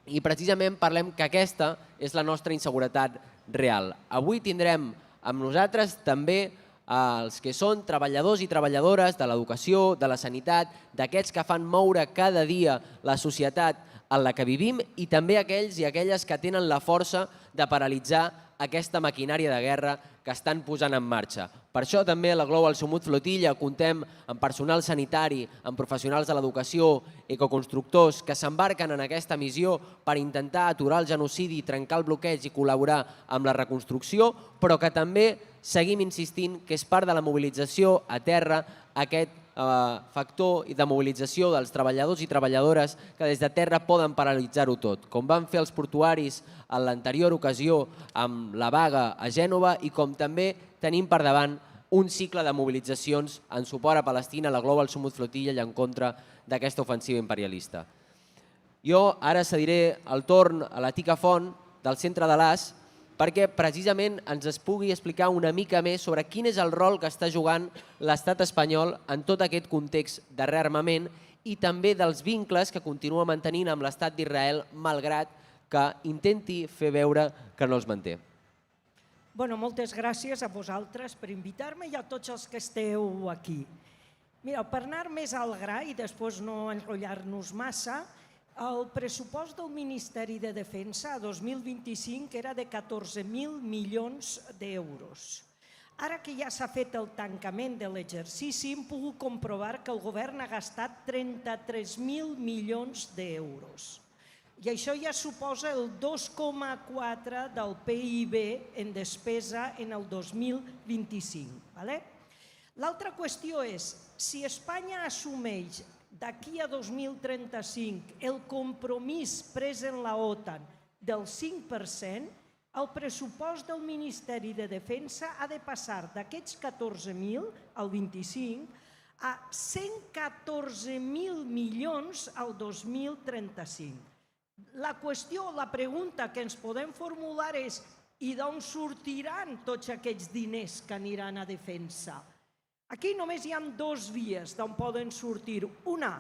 i precisament parlem que aquesta és la nostra inseguretat real. Avui tindrem amb nosaltres també els que són treballadors i treballadores de l'educació, de la sanitat, d'aquests que fan moure cada dia la societat en la que vivim i també aquells i aquelles que tenen la força de paralitzar aquesta maquinària de guerra que estan posant en marxa. Per això també a la Global Summit Flotilla comptem amb personal sanitari, amb professionals de l'educació, ecoconstructors que s'embarquen en aquesta missió per intentar aturar el genocidi, trencar el bloqueig i col·laborar amb la reconstrucció, però que també seguim insistint que és part de la mobilització a terra aquest factor de mobilització dels treballadors i treballadores que des de terra poden paralitzar-ho tot, com van fer els portuaris en l'anterior ocasió amb la vaga a Gènova i com també tenim per davant un cicle de mobilitzacions en suport a Palestina, a la Global Summit Flotilla i en contra d'aquesta ofensiva imperialista. Jo ara cediré el torn a la Tica Font del Centre de l'AS perquè precisament ens es pugui explicar una mica més sobre quin és el rol que està jugant l'estat espanyol en tot aquest context de rearmament i també dels vincles que continua mantenint amb l'estat d'Israel malgrat que intenti fer veure que no els manté. Moltes gràcies a vosaltres per invitar-me i a tots els que esteu aquí. Mira, per anar més al gra i després no enrotllar-nos massa, el pressupost del Ministeri de Defensa a 2025 era de 14.000 milions d'euros. Ara que ja s'ha fet el tancament de l'exercici, hem pogut comprovar que el govern ha gastat 33.000 milions d'euros. I això ja suposa el 2,4% del PIB en despesa en el 2025. L'altra qüestió és, si Espanya assumeix d'aquí a 2035 el compromís pres en la OTAN del 5%, el pressupost del Ministeri de Defensa ha de passar d'aquests 14.000 al 25 a 114.000 milions al 2035. La qüestió, la pregunta que ens podem formular és i d'on sortiran tots aquests diners que aniran a defensa? Aquí només hi ha dues vies d'on poden sortir. Una,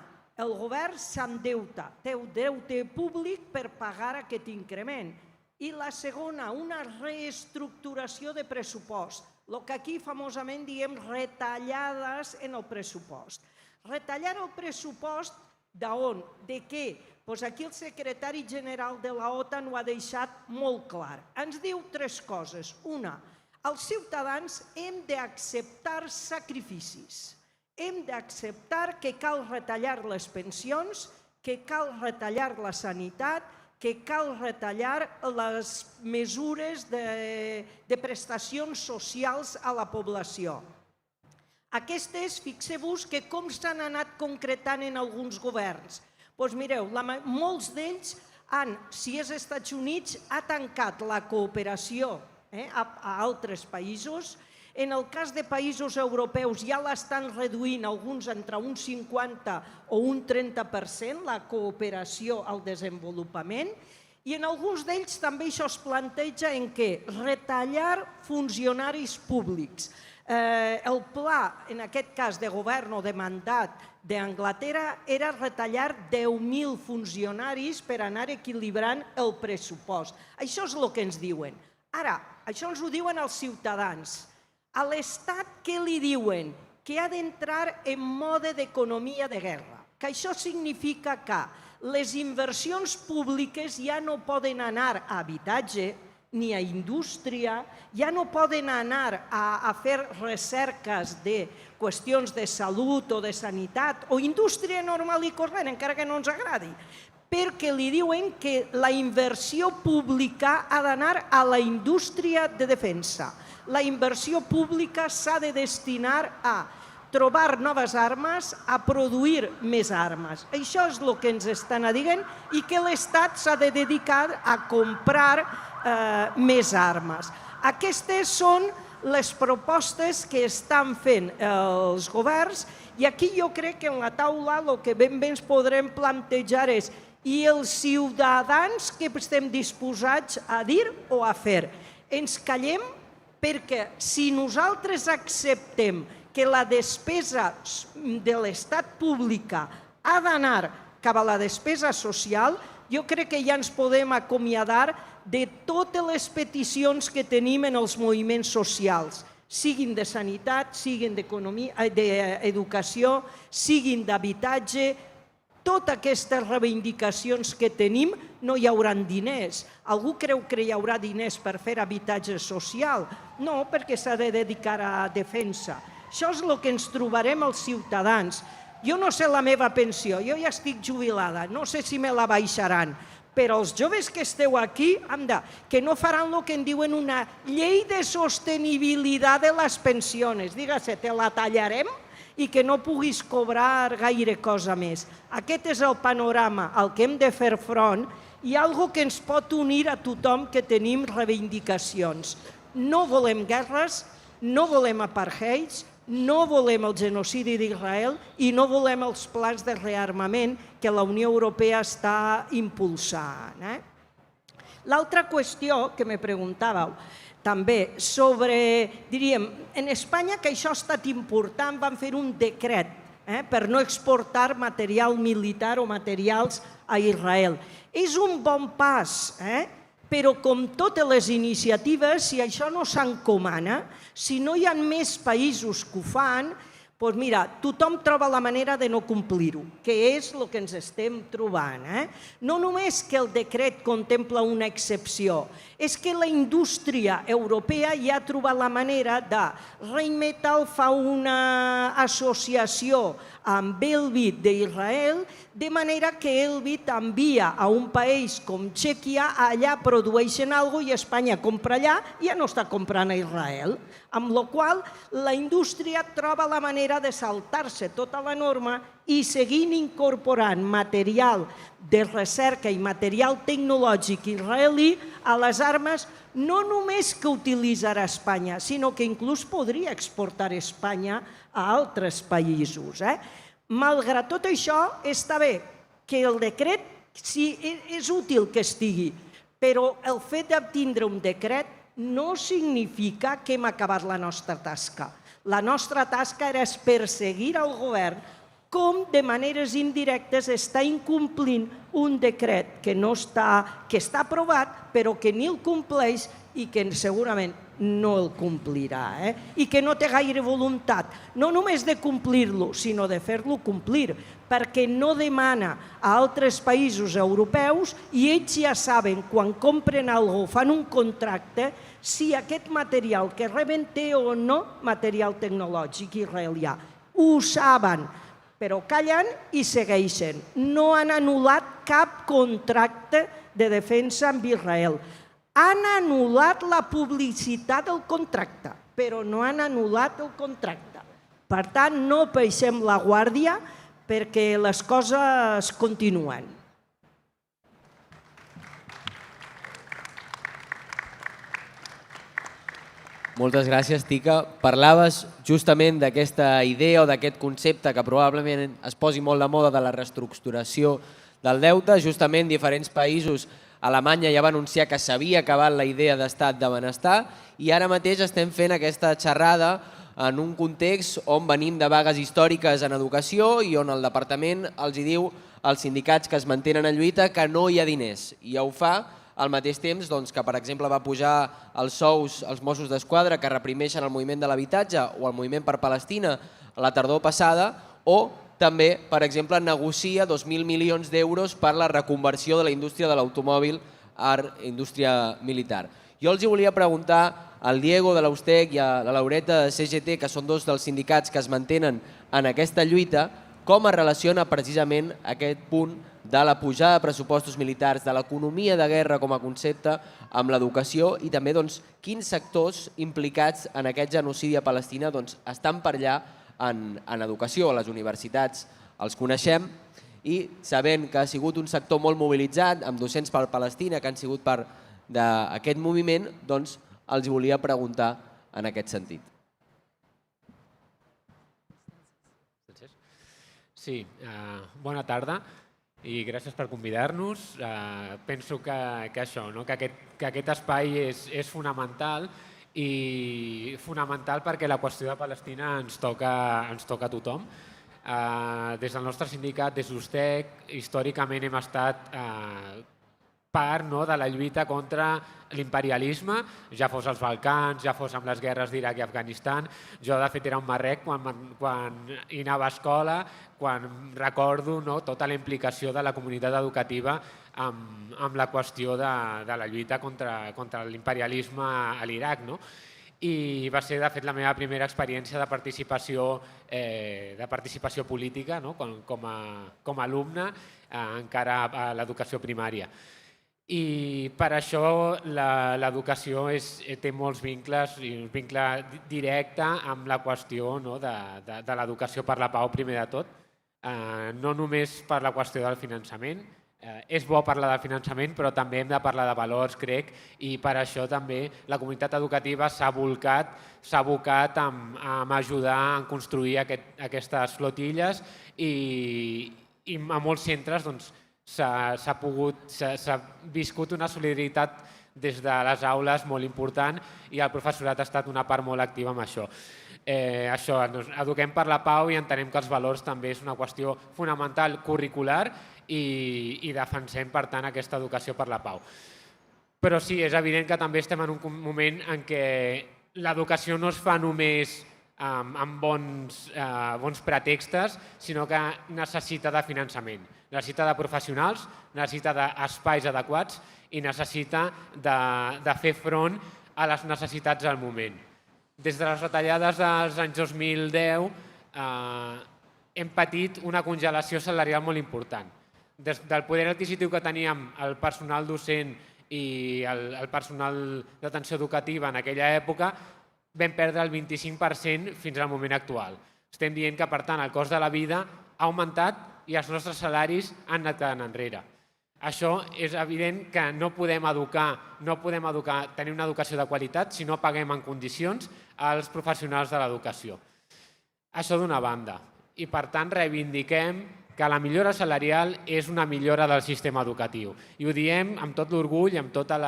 el govern s'endeuta, té deute públic per pagar aquest increment. I la segona, una reestructuració de pressupost, el que aquí famosament diem retallades en el pressupost. Retallar el pressupost d'on? De què? Doncs aquí el secretari general de la OTAN ho ha deixat molt clar. Ens diu tres coses. Una, els ciutadans hem d'acceptar sacrificis. hem d'acceptar que cal retallar les pensions, que cal retallar la sanitat, que cal retallar les mesures de prestacions socials a la població. Aquestes, fixeu-vos que com s'han anat concretant en alguns governs. Doncs mireu, molts d'ells si és Estats Units, ha tancat la cooperació a altres països. En el cas de països europeus ja l'estan reduint alguns entre un 50 o un 30% la cooperació al desenvolupament i en alguns d'ells també això es planteja en què? Retallar funcionaris públics. El pla, en aquest cas de govern o de mandat d'Anglaterra, era retallar 10.000 funcionaris per anar equilibrant el pressupost. Això és el que ens diuen. Ara, això ens ho diuen els ciutadans. A l'Estat què li diuen? Que ha d'entrar en mode d'economia de guerra. Que això significa que les inversions públiques ja no poden anar a habitatge, ni a indústria, ja no poden anar a fer recerques de qüestions de salut o de sanitat o indústria normal i corrent, encara que no ens agradi, perquè li diuen que la inversió pública ha d'anar a la indústria de defensa. La inversió pública s'ha de destinar a trobar noves armes, a produir més armes. Això és el que ens estan dient i que l'Estat s'ha de dedicar a comprar més armes. Aquestes són les propostes que estan fent els governs i aquí jo crec que en la taula el que ben bé ens podrem plantejar és i els ciutadans que estem disposats a dir o a fer. Ens callem perquè si nosaltres acceptem que la despesa de l'Estat pública ha d'anar cap a la despesa social, jo crec que ja ens podem acomiadar de totes les peticions que tenim en els moviments socials, siguin de sanitat, siguin d'educació, siguin d'habitatge, totes aquestes reivindicacions que tenim no hi haurà diners. Algú creu que hi haurà diners per fer habitatge social? No, perquè s'ha de dedicar a defensa. Això és el que ens trobarem els ciutadans. Jo no sé la meva pensió, jo ja estic jubilada, no sé si me la baixaran, però els joves que esteu aquí, que no faran el que en diuen una llei de sostenibilitat de les pensions. Dígase, te la tallarem i que no puguis cobrar gaire cosa més. Aquest és el panorama al que hem de fer front i algo que ens pot unir a tothom que tenim reivindicacions. No volem guerres, no volem apartheids, no volem el genocidi d'Israel i no volem els plans de rearmament que la Unió Europea està impulsant. L'altra qüestió que me preguntàveu també sobre, diríem, en Espanya, que això ha estat important, van fer un decret per no exportar material militar o materials a Israel. És un bon pas, però com totes les iniciatives, si això no s'encomana, si no hi ha més països que ho fan, doncs mira, tothom troba la manera de no complir-ho, que és el que ens estem trobant. No només que el decret contempla una excepció, és que la indústria europea ja ha trobat la manera de Rheinmetall fa una associació amb Elbit d'Israel, de manera que Elbit envia a un país com Txèquia, allà produeixen alguna cosa i Espanya compra allà i ja no està comprant a Israel. Amb la qual cosa la indústria troba la manera de saltar-se tota la norma i seguint incorporant material de recerca i material tecnològic israelí a les armes, no només que utilitzarà Espanya, sinó que inclús podria exportar Espanya a altres països. Malgrat tot això, està bé que el decret, sí, és útil que estigui, però el fet de tindre un decret no significa que hem acabat la nostra tasca. La nostra tasca era perseguir el govern com de maneres indirectes està incomplint un decret que està aprovat però que ni el compleix i que segurament no el complirà i que no té gaire voluntat, no només de complir-lo, sinó de fer-lo complir, perquè no demana a altres països europeus i ells ja saben, quan compren alguna cosa, fan un contracte, si aquest material que reben té o no material tecnològic israelià. ho saben, però callen i segueixen. No han anul·lat cap contracte de defensa amb Israel. Han anul·lat la publicitat del contracte, però no han anul·lat el contracte. Per tant, no baixem la guàrdia perquè les coses continuen. Moltes gràcies, Tica. Parlaves justament d'aquesta idea o d'aquest concepte que probablement es posi molt de moda de la reestructuració del deute. Justament diferents països, Alemanya ja va anunciar que s'havia acabat la idea d'estat de benestar i ara mateix estem fent aquesta xerrada en un context on venim de vagues històriques en educació i on el departament els diu als sindicats que es mantenen en lluita que no hi ha diners. I ja ho fa al mateix temps que, per exemple, va pujar els sous als Mossos d'Esquadra que reprimeixen el moviment de l'habitatge o el moviment per Palestina la tardor passada, o també, per exemple, negocia 2.000 milions d'euros per la reconversió de la indústria de l'automòbil a indústria militar. Jo els volia preguntar al Diego de l'Austec i a la Laureta de CGT, que són dos dels sindicats que es mantenen en aquesta lluita, com es relaciona precisament aquest punt de la pujada de pressupostos militars, de l'economia de guerra com a concepte, amb l'educació i també quins sectors implicats en aquest genocidi a Palestina estan per allà en educació. A les universitats els coneixem i sabent que ha sigut un sector molt mobilitzat, amb docents per Palestina que han sigut part d'aquest moviment, els volia preguntar en aquest sentit. Sí, bona tarda i gràcies per convidar-nos. Penso que això, que aquest espai és fonamental i fonamental perquè la qüestió de Palestina ens toca a tothom. Des del nostre sindicat, des d'Ustec, històricament hem estat part de la lluita contra l'imperialisme, ja fos als Balcans, ja fos amb les guerres d'Iraq i Afganistan. Jo, de fet, era un marrec quan hi anava a escola, quan recordo tota la implicació de la comunitat educativa amb la qüestió de la lluita contra l'imperialisme a l'Iraq. I va ser, de fet, la meva primera experiència de participació política com a alumne, encara a l'educació primària. I per això l'educació té molts vincles i un vincle directe amb la qüestió de l'educació per la pau, primer de tot. No només per la qüestió del finançament, és bo parlar del finançament, però també hem de parlar de valors, crec, i per això també la comunitat educativa s'ha abocat a ajudar a construir aquestes flotilles i a molts centres s'ha viscut una solidaritat des de les aules molt important i el professorat ha estat una part molt activa amb això. Eduquem per la pau i entenem que els valors també és una qüestió fonamental curricular i defensem, per tant, aquesta educació per la pau. Però sí, és evident que també estem en un moment en què l'educació no es fa només amb bons pretextes, sinó que necessita de finançament, necessita de professionals, necessita d'espais adequats i necessita de fer front a les necessitats del moment. Des de les retallades dels anys 2010 hem patit una congelació salarial molt important. Des del poder adquisitiu que teníem el personal docent i el personal d'atenció educativa en aquella època, vam perdre el 25% fins al moment actual. Estem dient que, per tant, el cost de la vida ha augmentat i els nostres salaris han anat quedant enrere. Això és evident que no podem tenir una educació de qualitat si no paguem en condicions als professionals de l'educació. Això d'una banda. I, per tant, reivindiquem que la millora salarial és una millora del sistema educatiu. I ho diem amb tot l'orgull i amb totes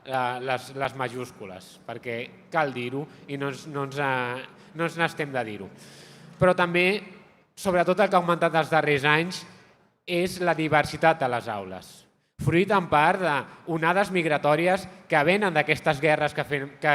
les majúscules, perquè cal dir-ho i no ens n'estem de dir-ho. Però també, sobretot el que ha augmentat els darrers anys, és la diversitat a les aules. Fruit en part d'onades migratòries que venen d'aquestes guerres que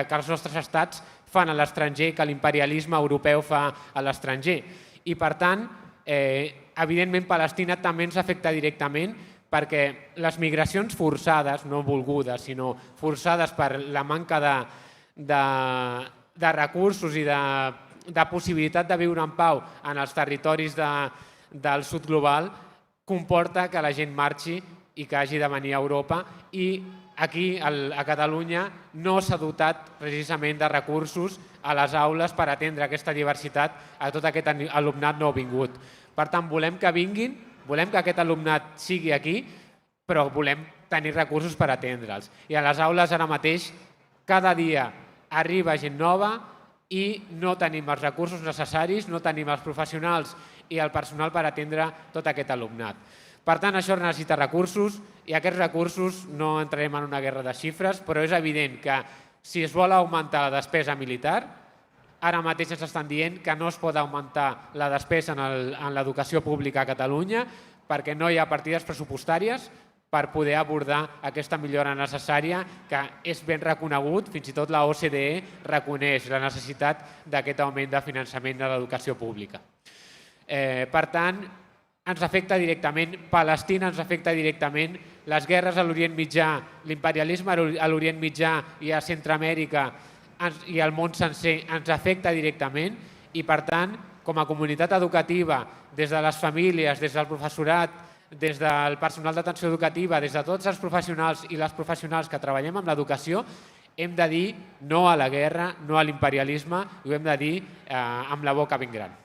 els nostres estats fan a l'estranger, que l'imperialisme europeu fa a l'estranger. I, per tant, evidentment, Palestina també ens afecta directament perquè les migracions forçades, no volgudes, sinó forçades per la manca de recursos i de possibilitat de viure en pau en els territoris del sud global comporta que la gent marxi i que hagi de venir a Europa, i aquí, a Catalunya, no s'ha dotat precisament de recursos a les aules per atendre aquesta diversitat a tot aquest alumnat nouvingut. Per tant, volem que vinguin, volem que aquest alumnat sigui aquí, però volem tenir recursos per atendre'ls. I a les aules ara mateix, cada dia arriba gent nova i no tenim els recursos necessaris, no tenim els professionals i el personal per atendre tot aquest alumnat. Per tant, això necessita recursos i aquests recursos no entrarem en una guerra de xifres, però és evident que si es vol augmentar la despesa militar, ara mateix ens estan dient que no es pot augmentar la despesa en l'educació pública a Catalunya perquè no hi ha partides pressupostàries per poder abordar aquesta millora necessària que és ben reconegut, fins i tot la OCDE reconeix la necessitat d'aquest augment de finançament de l'educació pública. Per tant, ens afecta directament, Palestina ens afecta directament, les guerres a l'Orient Mitjà, l'imperialisme a l'Orient Mitjà i a Centroamèrica i al món sencer ens afecta directament i, per tant, com a comunitat educativa, des de les famílies, des del professorat, des del personal d'atenció educativa, des de tots els professionals i les professionals que treballem amb l'educació, hem de dir no a la guerra, no a l'imperialisme, i ho hem de dir amb la boca ben gran.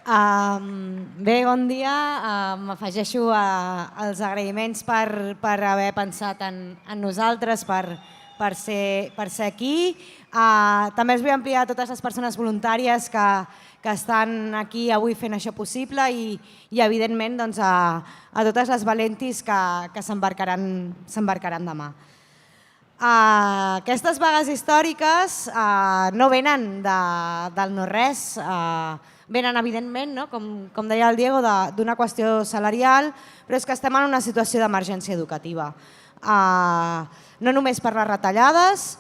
Bé, bon dia. M'afegeixo als agraïments per haver pensat en nosaltres, per ser aquí. També els vull ampliar a totes les persones voluntàries que estan aquí avui fent això possible i evidentment, a totes les valentis que s'embarcaran demà. Aquestes vagues històriques no venen del no-res, venen, evidentment, com deia el Diego, d'una qüestió salarial, però és que estem en una situació d'emergència educativa. No només per les retallades,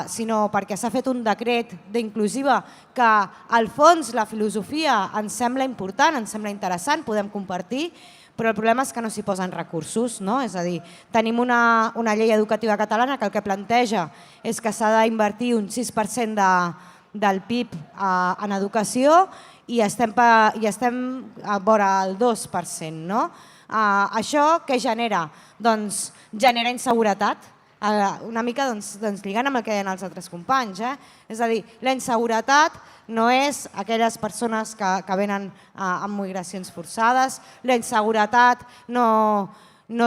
sinó perquè s'ha fet un decret d'inclusiva que, al fons, la filosofia ens sembla important, ens sembla interessant, podem compartir, però el problema és que no s'hi posen recursos. És a dir, tenim una llei educativa catalana que el que planteja és que s'ha d'invertir un 6% del PIB en educació i estem a vora el 2%. Això què genera? Doncs genera inseguretat, una mica lligant amb el que deien els altres companys. És a dir, la inseguretat no és aquelles persones que venen amb migracions forçades, la inseguretat no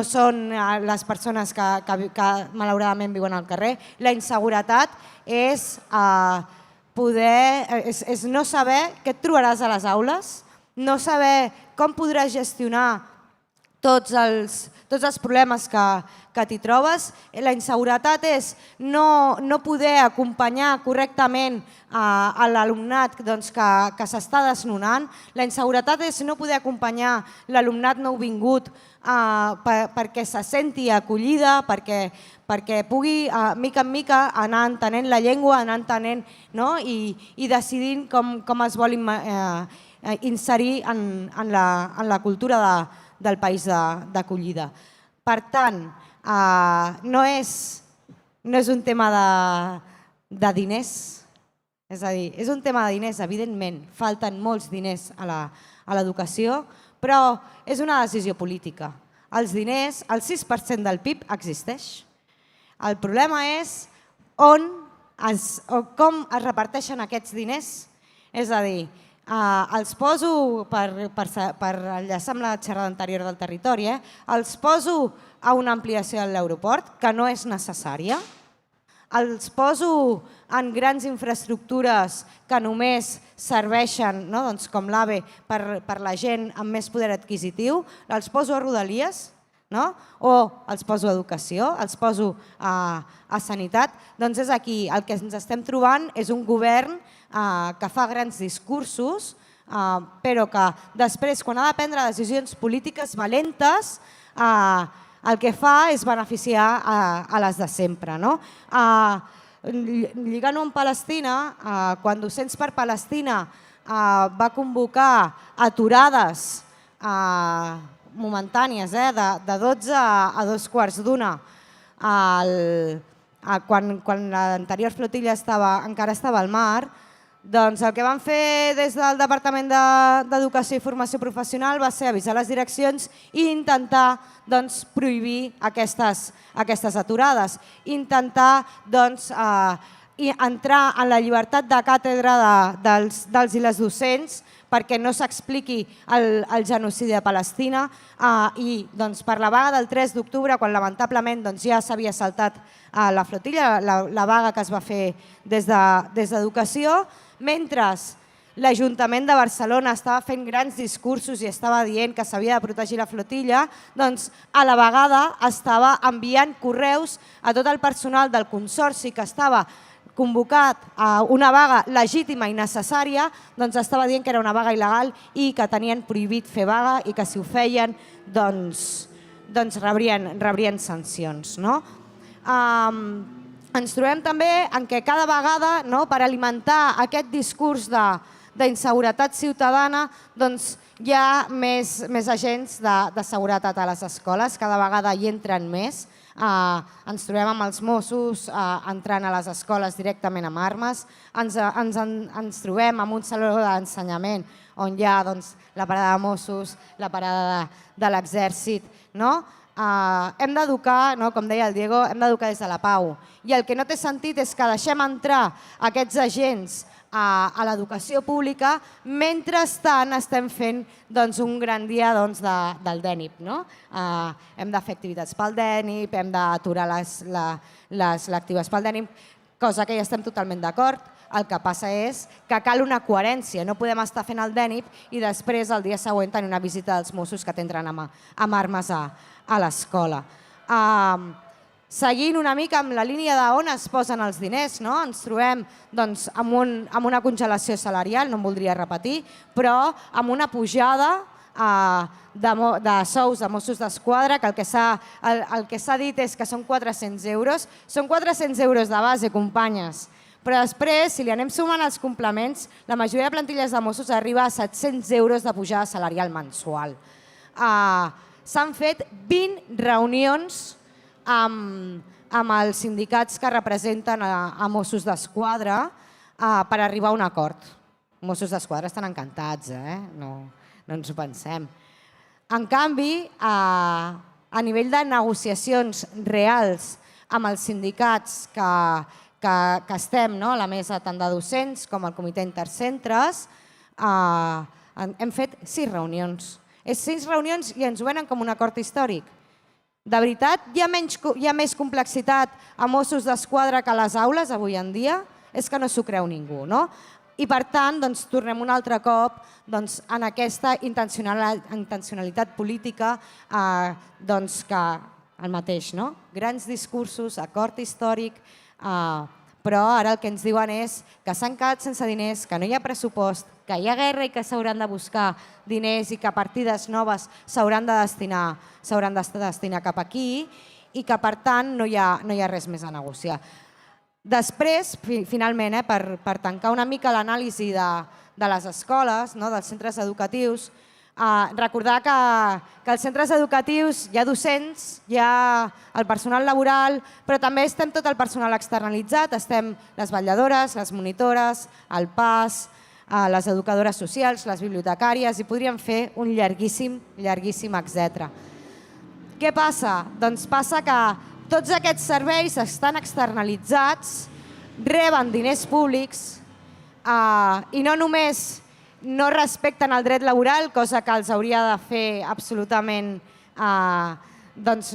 són les persones que malauradament viuen al carrer, la inseguretat és no saber què et trobaràs a les aules, no saber com podràs gestionar tots els problemes que t'hi trobes. La inseguretat és no poder acompanyar correctament a l'alumnat que s'està desnonant. La inseguretat és no poder acompanyar l'alumnat nouvingut perquè se senti acollida, perquè pugui, mica en mica, anar entenent la llengua, anar entenent i decidint com es vol inserir en la cultura del país d'acollida. Per tant, no és un tema de diners, és a dir, és un tema de diners, evidentment, falten molts diners a l'educació, però és una decisió política. Els diners, el 6% del PIB existeix. El problema és com es reparteixen aquests diners. És a dir, els poso, per enllaçar amb la xerrada anterior del territori, els poso a una ampliació de l'aeroport, que no és necessària, els poso en grans infraestructures que només serveixen, com l'AVE, per la gent amb més poder adquisitiu, els poso a Rodalies, o els poso a educació, els poso a sanitat. Doncs és aquí, el que ens estem trobant és un govern que fa grans discursos, però que després, quan ha de prendre decisions polítiques valentes, el que fa és beneficiar a les de sempre. Lligant-ho amb Palestina, quan Docents per Palestina va convocar aturades momentànies, de 12 a 2:15, quan l'anterior flotilla encara estava al mar, doncs el que van fer des del Departament d'Educació i Formació Professional va ser avisar les direccions i intentar prohibir aquestes aturades, intentar entrar en la llibertat de càtedra dels i les docents perquè no s'expliqui el genocidi de Palestina i per la vaga del 3 d'octubre, quan lamentablement ja s'havia saltat la flotilla, la vaga que es va fer des d'Educació, mentre l'Ajuntament de Barcelona estava fent grans discursos i estava dient que s'havia de protegir la flotilla, doncs a la vegada estava enviant correus a tot el personal del Consorci que estava convocat a una vaga legítima i necessària, doncs estava dient que era una vaga il·legal i que tenien prohibit fer vaga i que si ho feien doncs rebrien sancions. Ens trobem també en què cada vegada, per alimentar aquest discurs d'inseguretat ciutadana, hi ha més agents de seguretat a les escoles, cada vegada hi entren més. Ens trobem amb els Mossos entrant a les escoles directament amb armes, ens trobem amb un saló d'ensenyament on hi ha la parada de Mossos, la parada de l'Exèrcit. Hem d'educar, com deia el Diego, hem d'educar des de la pau. I el que no té sentit és que deixem entrar aquests agents a l'educació pública mentrestant estem fent un gran dia del DENIP. Hem de fer activitats pel DENIP, hem d'aturar les lectives pel DENIP, cosa que ja estem totalment d'acord. El que passa és que cal una coherència. No podem estar fent el DENIP i després el dia següent tenir una visita dels Mossos que t'entren amb armes a l'escola. Seguint una mica amb la línia d'on es posen els diners, ens trobem amb una congelació salarial, no em voldria repetir, però amb una pujada de sous de Mossos d'Esquadra, que el que s'ha dit és que són 400 euros. Són 400 euros de base, companyes, però després, si li anem sumant els complements, la majoria de plantilles de Mossos arriba a 700 euros de pujada salarial mensual. S'han fet 20 reunions amb els sindicats que representen a Mossos d'Esquadra per arribar a un acord. Mossos d'Esquadra estan encantats, no ens ho pensem. En canvi, a nivell de negociacions reals amb els sindicats que estem a la mesa tant de docents com al comitè intercentres, hem fet 6 reunions. 6 reunions i ens ho venen com un acord històric. De veritat, hi ha més complexitat a Mossos d'Esquadra que a les aules avui en dia? És que no s'ho creu ningú, no? I per tant, tornem un altre cop en aquesta intencionalitat política que el mateix, no? Grans discursos, acord històric, però ara el que ens diuen és que s'han quedat sense diners, que no hi ha pressupost, que hi ha guerra i que s'hauran de buscar diners i que partides noves s'hauran de destinar cap aquí i que, per tant, no hi ha res més a negociar. Després, finalment, per tancar una mica l'anàlisi de les escoles, dels centres educatius, recordar que als centres educatius hi ha docents, hi ha el personal laboral, però també estem tot el personal externalitzat, estem les vetlladores, les monitores, el PAS, les educadores socials, les bibliotecàries, i podríem fer un llarguíssim etc. Què passa? Doncs passa que tots aquests serveis estan externalitzats, reben diners públics i no només no respecten el dret laboral, cosa que els hauria de fer absolutament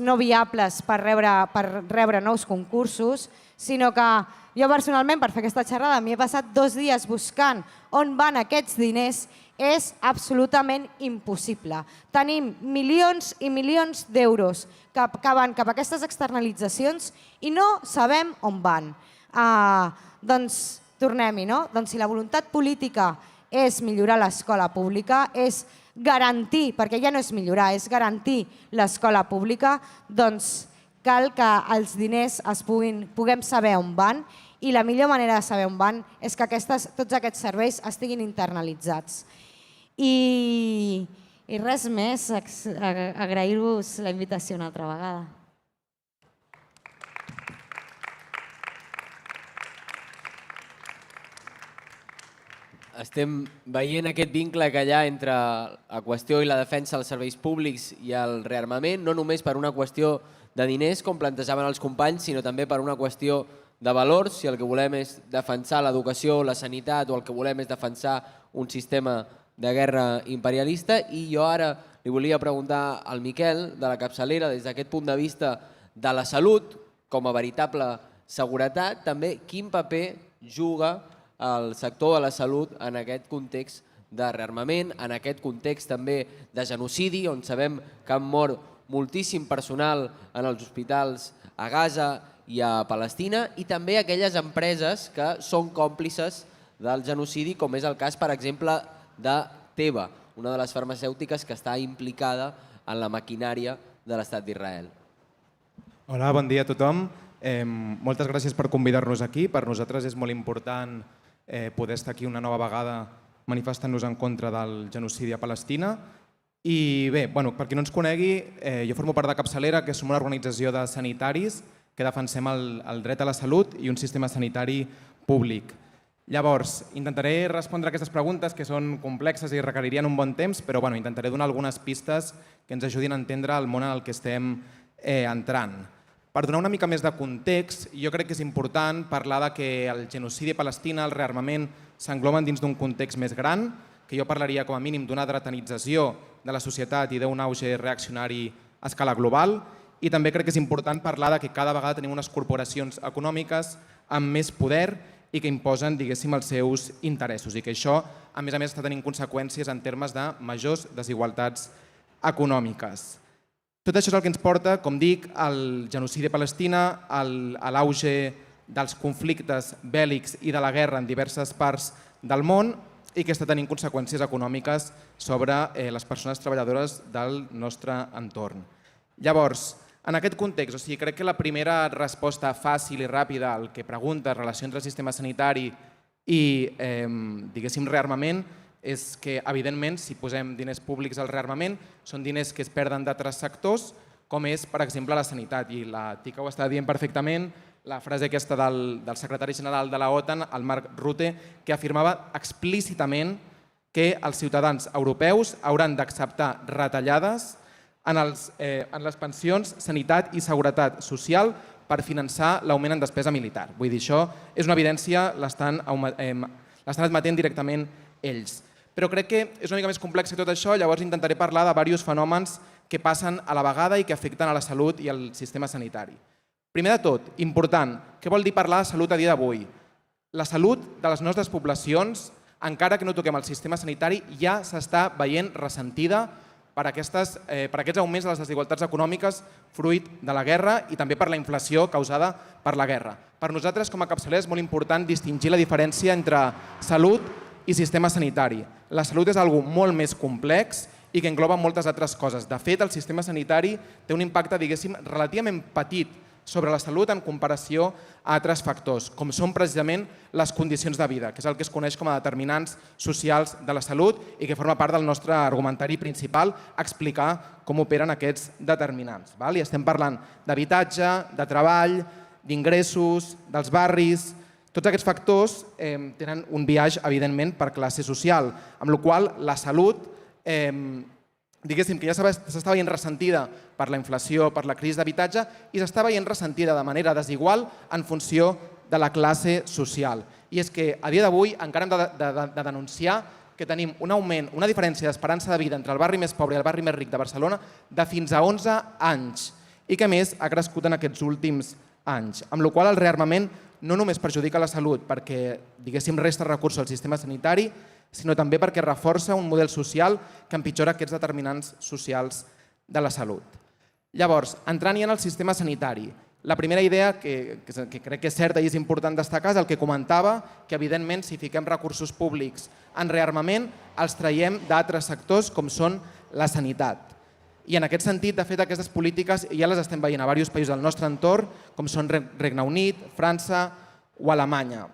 no viables per rebre nous concursos, sinó que jo personalment, per fer aquesta xerrada, m'hi he passat 2 dies buscant on van aquests diners. És absolutament impossible. Tenim milions i milions d'euros que van cap a aquestes externalitzacions i no sabem on van. Doncs tornem-hi, no? Doncs si la voluntat política és millorar l'escola pública, és garantir, perquè ja no és millorar, és garantir l'escola pública, doncs cal que els diners puguem saber on van i la millor manera de saber on van és que tots aquests serveis estiguin internalitzats. I I res més, agrair-vos la invitació una altra vegada. Estem veient aquest vincle que hi ha entre la qüestió i la defensa dels serveis públics i el rearmament, no només per una qüestió de diners, com plantejaven els companys, sinó també per una qüestió de valors, si el que volem és defensar l'educació, la sanitat, o el que volem és defensar un sistema de guerra imperialista. I jo ara li volia preguntar al Miquel, de la capçalera, des d'aquest punt de vista de la salut, com a veritable seguretat, també quin paper juga el sector de la salut en aquest context de rearmament, en aquest context també de genocidi, on sabem que han mort moltíssim personal en els hospitals a Gaza i a Palestina, i també aquelles empreses que són còmplices del genocidi, com és el cas, per exemple, de Teva, una de les farmacèutiques que està implicada en la maquinària de l'Estat d'Israel. Hola, bon dia a tothom. Moltes gràcies per convidar-nos aquí. Per nosaltres és molt important poder estar aquí una nova vegada manifestant-nos en contra del genocidi a Palestina. I bé, per qui no ens conegui, jo formo part de Capçalera, que som una organització de sanitaris que defensem el dret a la salut i un sistema sanitari públic. Llavors, intentaré respondre a aquestes preguntes que són complexes i requeririen un bon temps, però intentaré donar algunes pistes que ens ajudin a entendre el món en el que estem entrant. Per donar una mica més de context, jo crec que és important parlar de que el genocidi a Palestina, el rearmament, s'engloben dins d'un context més gran, que jo parlaria com a mínim d'una dretanització de la societat i d'un auge reaccionari a escala global, i també crec que és important parlar que cada vegada tenim unes corporacions econòmiques amb més poder i que imposen, diguéssim, els seus interessos, i que això, a més, està tenint conseqüències en termes de majors desigualtats econòmiques. Tot això és el que ens porta, com dic, al genocidi a Palestina, a l'auge dels conflictes bèl·lics i de la guerra en diverses parts del món, i que està tenint conseqüències econòmiques sobre les persones treballadores del nostre entorn. Llavors, en aquest context, crec que la primera resposta fàcil i ràpida al que pregunta relació entre el sistema sanitari i, diguéssim, rearmament, és que, evidentment, si posem diners públics al rearmament, són diners que es perden d'altres sectors, com és, per exemple, la sanitat. I la Tica ho està dient perfectament, la frase aquesta del secretari general de la OTAN, el Mark Rutte, que afirmava explícitament que els ciutadans europeus hauran d'acceptar retallades en les pensions, sanitat i seguretat social per finançar l'augment en despesa militar. Vull dir, això és una evidència, l'estan admetent directament ells. Però crec que és una mica més complex que tot això, llavors intentaré parlar de diversos fenòmens que passen a la vegada i que afecten a la salut i al sistema sanitari. Primer de tot, important, què vol dir parlar de salut a dia d'avui? La salut de les nostres poblacions, encara que no toquem el sistema sanitari, ja s'està veient ressentida per aquests augments de les desigualtats econòmiques fruit de la guerra i també per la inflació causada per la guerra. Per nosaltres, com a capçalera, és molt important distingir la diferència entre salut i sistema sanitari. La salut és una cosa molt més complex i que engloba moltes altres coses. De fet, el sistema sanitari té un impacte, diguéssim, relativament petit sobre la salut en comparació a altres factors, com són precisament les condicions de vida, que és el que es coneix com a determinants socials de la salut i que forma part del nostre argumentari principal, explicar com operen aquests determinants. I estem parlant d'habitatge, de treball, d'ingressos, dels barris. Tots aquests factors tenen un biaix, evidentment, per classe social, amb la qual cosa la salut, diguéssim, que ja s'està veient ressentida per la inflació, per la crisi d'habitatge, i s'està veient ressentida de manera desigual en funció de la classe social. I és que a dia d'avui encara hem de denunciar que tenim un augment, una diferència d'esperança de vida entre el barri més pobre i el barri més ric de Barcelona de fins a 11 anys, i que a més ha crescut en aquests últims anys, amb la qual cosa el rearmament no només perjudica la salut perquè, diguéssim, resta recursos al sistema sanitari, sinó també perquè reforça un model social que empitjora aquests determinants socials de la salut. Llavors, entrant ja en el sistema sanitari, la primera idea que crec que és certa i és important destacar és el que comentava, que evidentment si fiquem recursos públics en rearmament els traiem d'altres sectors com són la sanitat. I en aquest sentit, de fet, aquestes polítiques ja les estem veient a diversos països del nostre entorn, com són Regne Unit, França o Alemanya.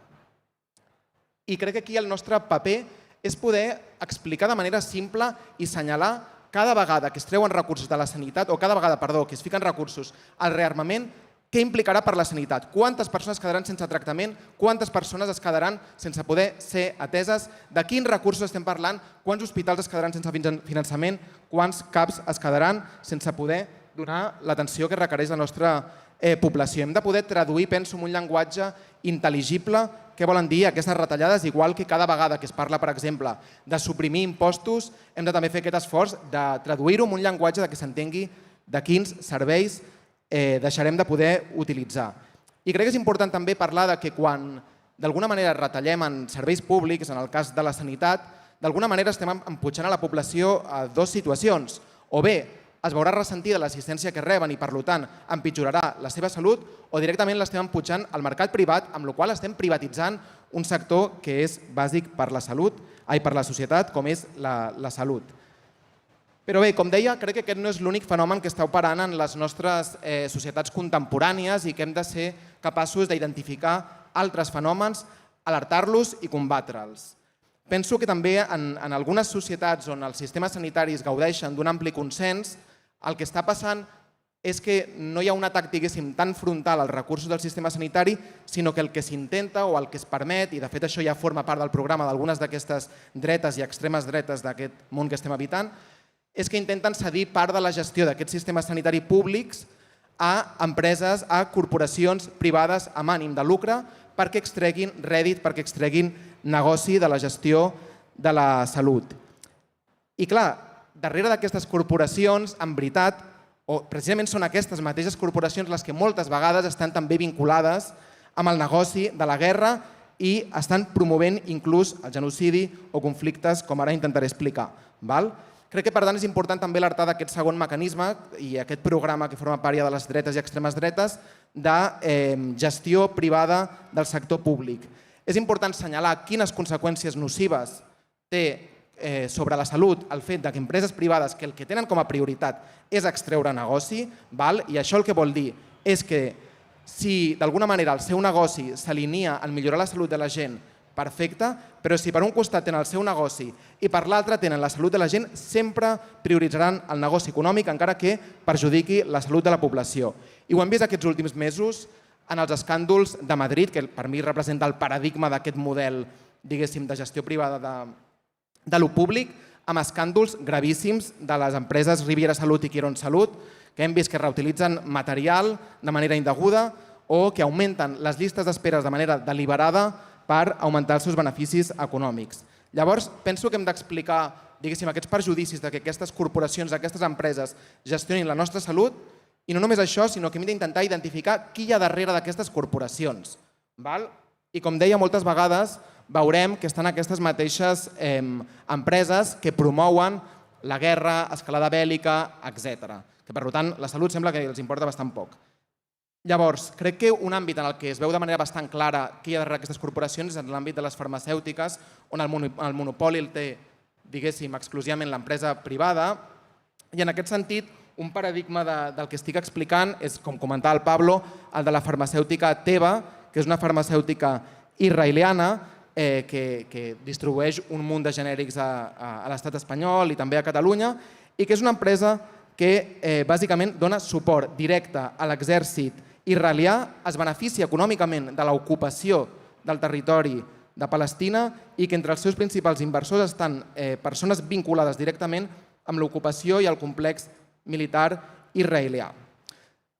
I crec que aquí el nostre paper és poder explicar de manera simple i assenyalar cada vegada que es treuen recursos de la sanitat, o cada vegada, perdó, que es fiquen recursos al rearmament, què implicarà per la sanitat? Quantes persones quedaran sense tractament? Quantes persones es quedaran sense poder ser ateses? De quins recursos estem parlant? Quants hospitals es quedaran sense finançament? Quants CAPs es quedaran sense poder donar l'atenció que requereix la nostra població? Hem de poder traduir, penso, en un llenguatge intel·ligible què volen dir aquestes retallades, igual que cada vegada que es parla, per exemple, de suprimir impostos, hem de també fer aquest esforç de traduir-ho en un llenguatge que s'entengui de quins serveis deixarem de poder utilitzar. I crec que és important també parlar de que quan d'alguna manera retallem en serveis públics, en el cas de la sanitat, d'alguna manera estem emputxant a la població a dues situacions. O bé es veurà ressentida l'assistència que reben i, per tant, empitjorarà la seva salut, o directament l'estem emputxant al mercat privat, amb la qual cosa estem privatitzant un sector que és bàsic per la societat, com és la salut. Però bé, com deia, crec que aquest no és l'únic fenomen que està operant en les nostres societats contemporànies i que hem de ser capaços d'identificar altres fenòmens, alertar-los i combatre'ls. Penso que també en algunes societats on els sistemes sanitaris gaudeixen d'un ampli consens, el que està passant és que no hi ha un atac, diguéssim, tan frontal als recursos del sistema sanitari, sinó que el que s'intenta o el que es permet, i de fet això ja forma part del programa d'algunes d'aquestes dretes i extremes dretes d'aquest món que estem habitant, és que intenten cedir part de la gestió d'aquests sistemes sanitaris públics a empreses, a corporacions privades amb ànim de lucre perquè extreguin rèdit, perquè extreguin negoci de la gestió de la salut. I clar, darrere d'aquestes corporacions, en veritat, o precisament són aquestes mateixes corporacions les que moltes vegades estan també vinculades amb el negoci de la guerra i estan promovent inclús el genocidi o conflictes, com ara intentaré explicar. Crec que, per tant, és important també alertar d'aquest segon mecanisme i aquest programa que forma part ja de les dretes i extremes dretes de gestió privada del sector públic. És important assenyalar quines conseqüències nocives té sobre la salut el fet que empreses privades que el que tenen com a prioritat és extreure negoci, i això el que vol dir és que si d'alguna manera el seu negoci s'alinea en millorar la salut de la gent, perfecte, però si per un costat tenen el seu negoci i per l'altre tenen la salut de la gent, sempre prioritzaran el negoci econòmic encara que perjudiqui la salut de la població. I ho hem vist aquests últims mesos en els escàndols de Madrid, que per mi representa el paradigma d'aquest model, diguéssim, de gestió privada de lo públic, amb escàndols gravíssims de les empreses Riviera Salut i Quirón Salut, que hem vist que reutilitzen material de manera indeguda o que augmenten les llistes d'espera de manera deliberada per augmentar els seus beneficis econòmics. Llavors, penso que hem d'explicar, diguéssim, aquests perjudicis que aquestes corporacions, aquestes empreses gestionin la nostra salut, i no només això, sinó que hem d'intentar identificar qui hi ha darrere d'aquestes corporacions. I com deia, moltes vegades veurem que estan aquestes mateixes empreses que promouen la guerra, escalada bèl·lica, etc. Que, per tant, la salut sembla que els importa bastant poc. Llavors, crec que un àmbit en el que es veu de manera bastant clara qui hi ha darrere d'aquestes corporacions és en l'àmbit de les farmacèutiques, on el monopoli el té, diguéssim, exclusivament l'empresa privada. I en aquest sentit, un paradigma del que estic explicant és, com comentava el Pablo, el de la farmacèutica Teva, que és una farmacèutica israeliana que distribueix un munt de genèrics a l'estat espanyol i també a Catalunya, i que és una empresa que bàsicament dona suport directe a l'exèrcit israelià, es beneficia econòmicament de l'ocupació del territori de Palestina i que entre els seus principals inversors estan persones vinculades directament amb l'ocupació i el complex militar israelià.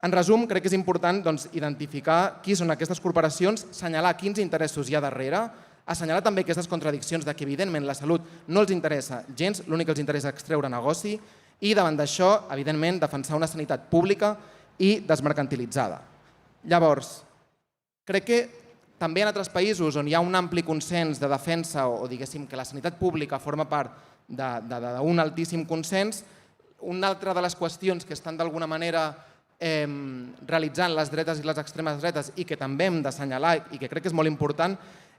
En resum, crec que és important identificar qui són aquestes corporacions, assenyalar quins interessos hi ha darrere, assenyalar també aquestes contradiccions de que evidentment la salut no els interessa gens, l'únic que els interessa és extreure negoci i davant d'això, evidentment, defensar una sanitat pública i desmercantilitzada. Llavors, crec que també en altres països on hi ha un ampli consens de defensa o diguéssim que la sanitat pública forma part d'un altíssim consens, una altra de les qüestions que estan d'alguna manera realitzant les dretes i les extremes dretes i que també hem d'assenyalar i que crec que és molt important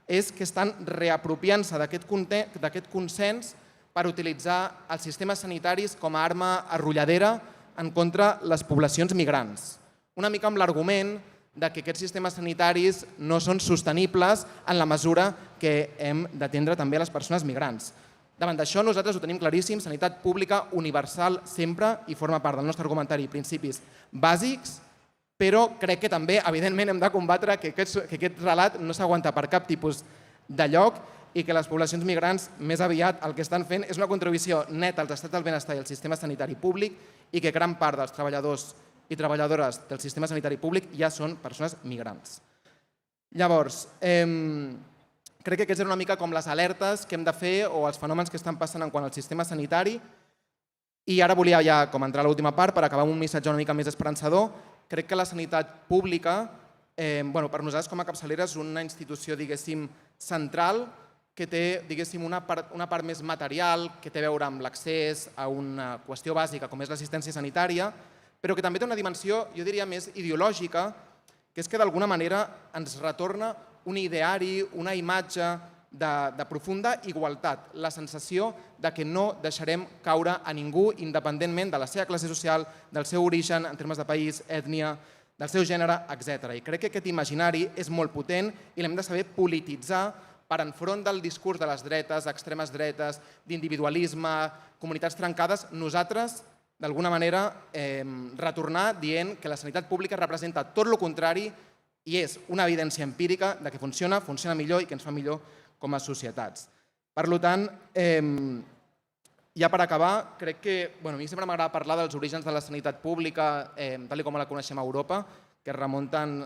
és que estan reapropiant-se d'aquest consens per utilitzar els sistemes sanitaris com a arma arrolladera en contra les poblacions migrants. Una mica amb l'argument que aquests sistemes sanitaris no són sostenibles en la mesura que hem d'atendre també les persones migrants. Davant d'això, nosaltres ho tenim claríssim, sanitat pública universal sempre i forma part del nostre argumentari i principis bàsics, però crec que també, evidentment, hem de combatre que aquest relat no s'aguanta per cap tipus de lloc i que les poblacions migrants més aviat el que estan fent és una contribució neta als estats del benestar i al sistema sanitari públic i que gran part dels treballadors i treballadores del sistema sanitari públic ja són persones migrants. Llavors, crec que aquestes eren una mica com les alertes que hem de fer o els fenòmens que estan passant en quant al sistema sanitari. I ara volia ja com entrar a l'última part per acabar amb un missatge una mica més esperançador. Crec que la sanitat pública, per nosaltres com a capçalera, és una institució, diguéssim, central que té, diguéssim, una part més material, que té a veure amb l'accés a una qüestió bàsica com és l'assistència sanitària, però que també té una dimensió, jo diria, més ideològica, que és que d'alguna manera ens retorna un ideari, una imatge de profunda igualtat, la sensació de que no deixarem caure a ningú independentment de la seva classe social, del seu origen en termes de país, ètnia, del seu gènere, etc. I crec que aquest imaginari és molt potent i l'hem de saber polititzar per enfront del discurs de les dretes, extremes dretes, d'individualisme, comunitats trencades, nosaltres, d'alguna manera, retornar dient que la sanitat pública representa tot el contrari i és una evidència empírica de que funciona millor i que ens fa millor com a societats. Per tant, ja per acabar, crec que a mi sempre m'agrada parlar dels orígens de la sanitat pública tal com la coneixem a Europa, que es remunten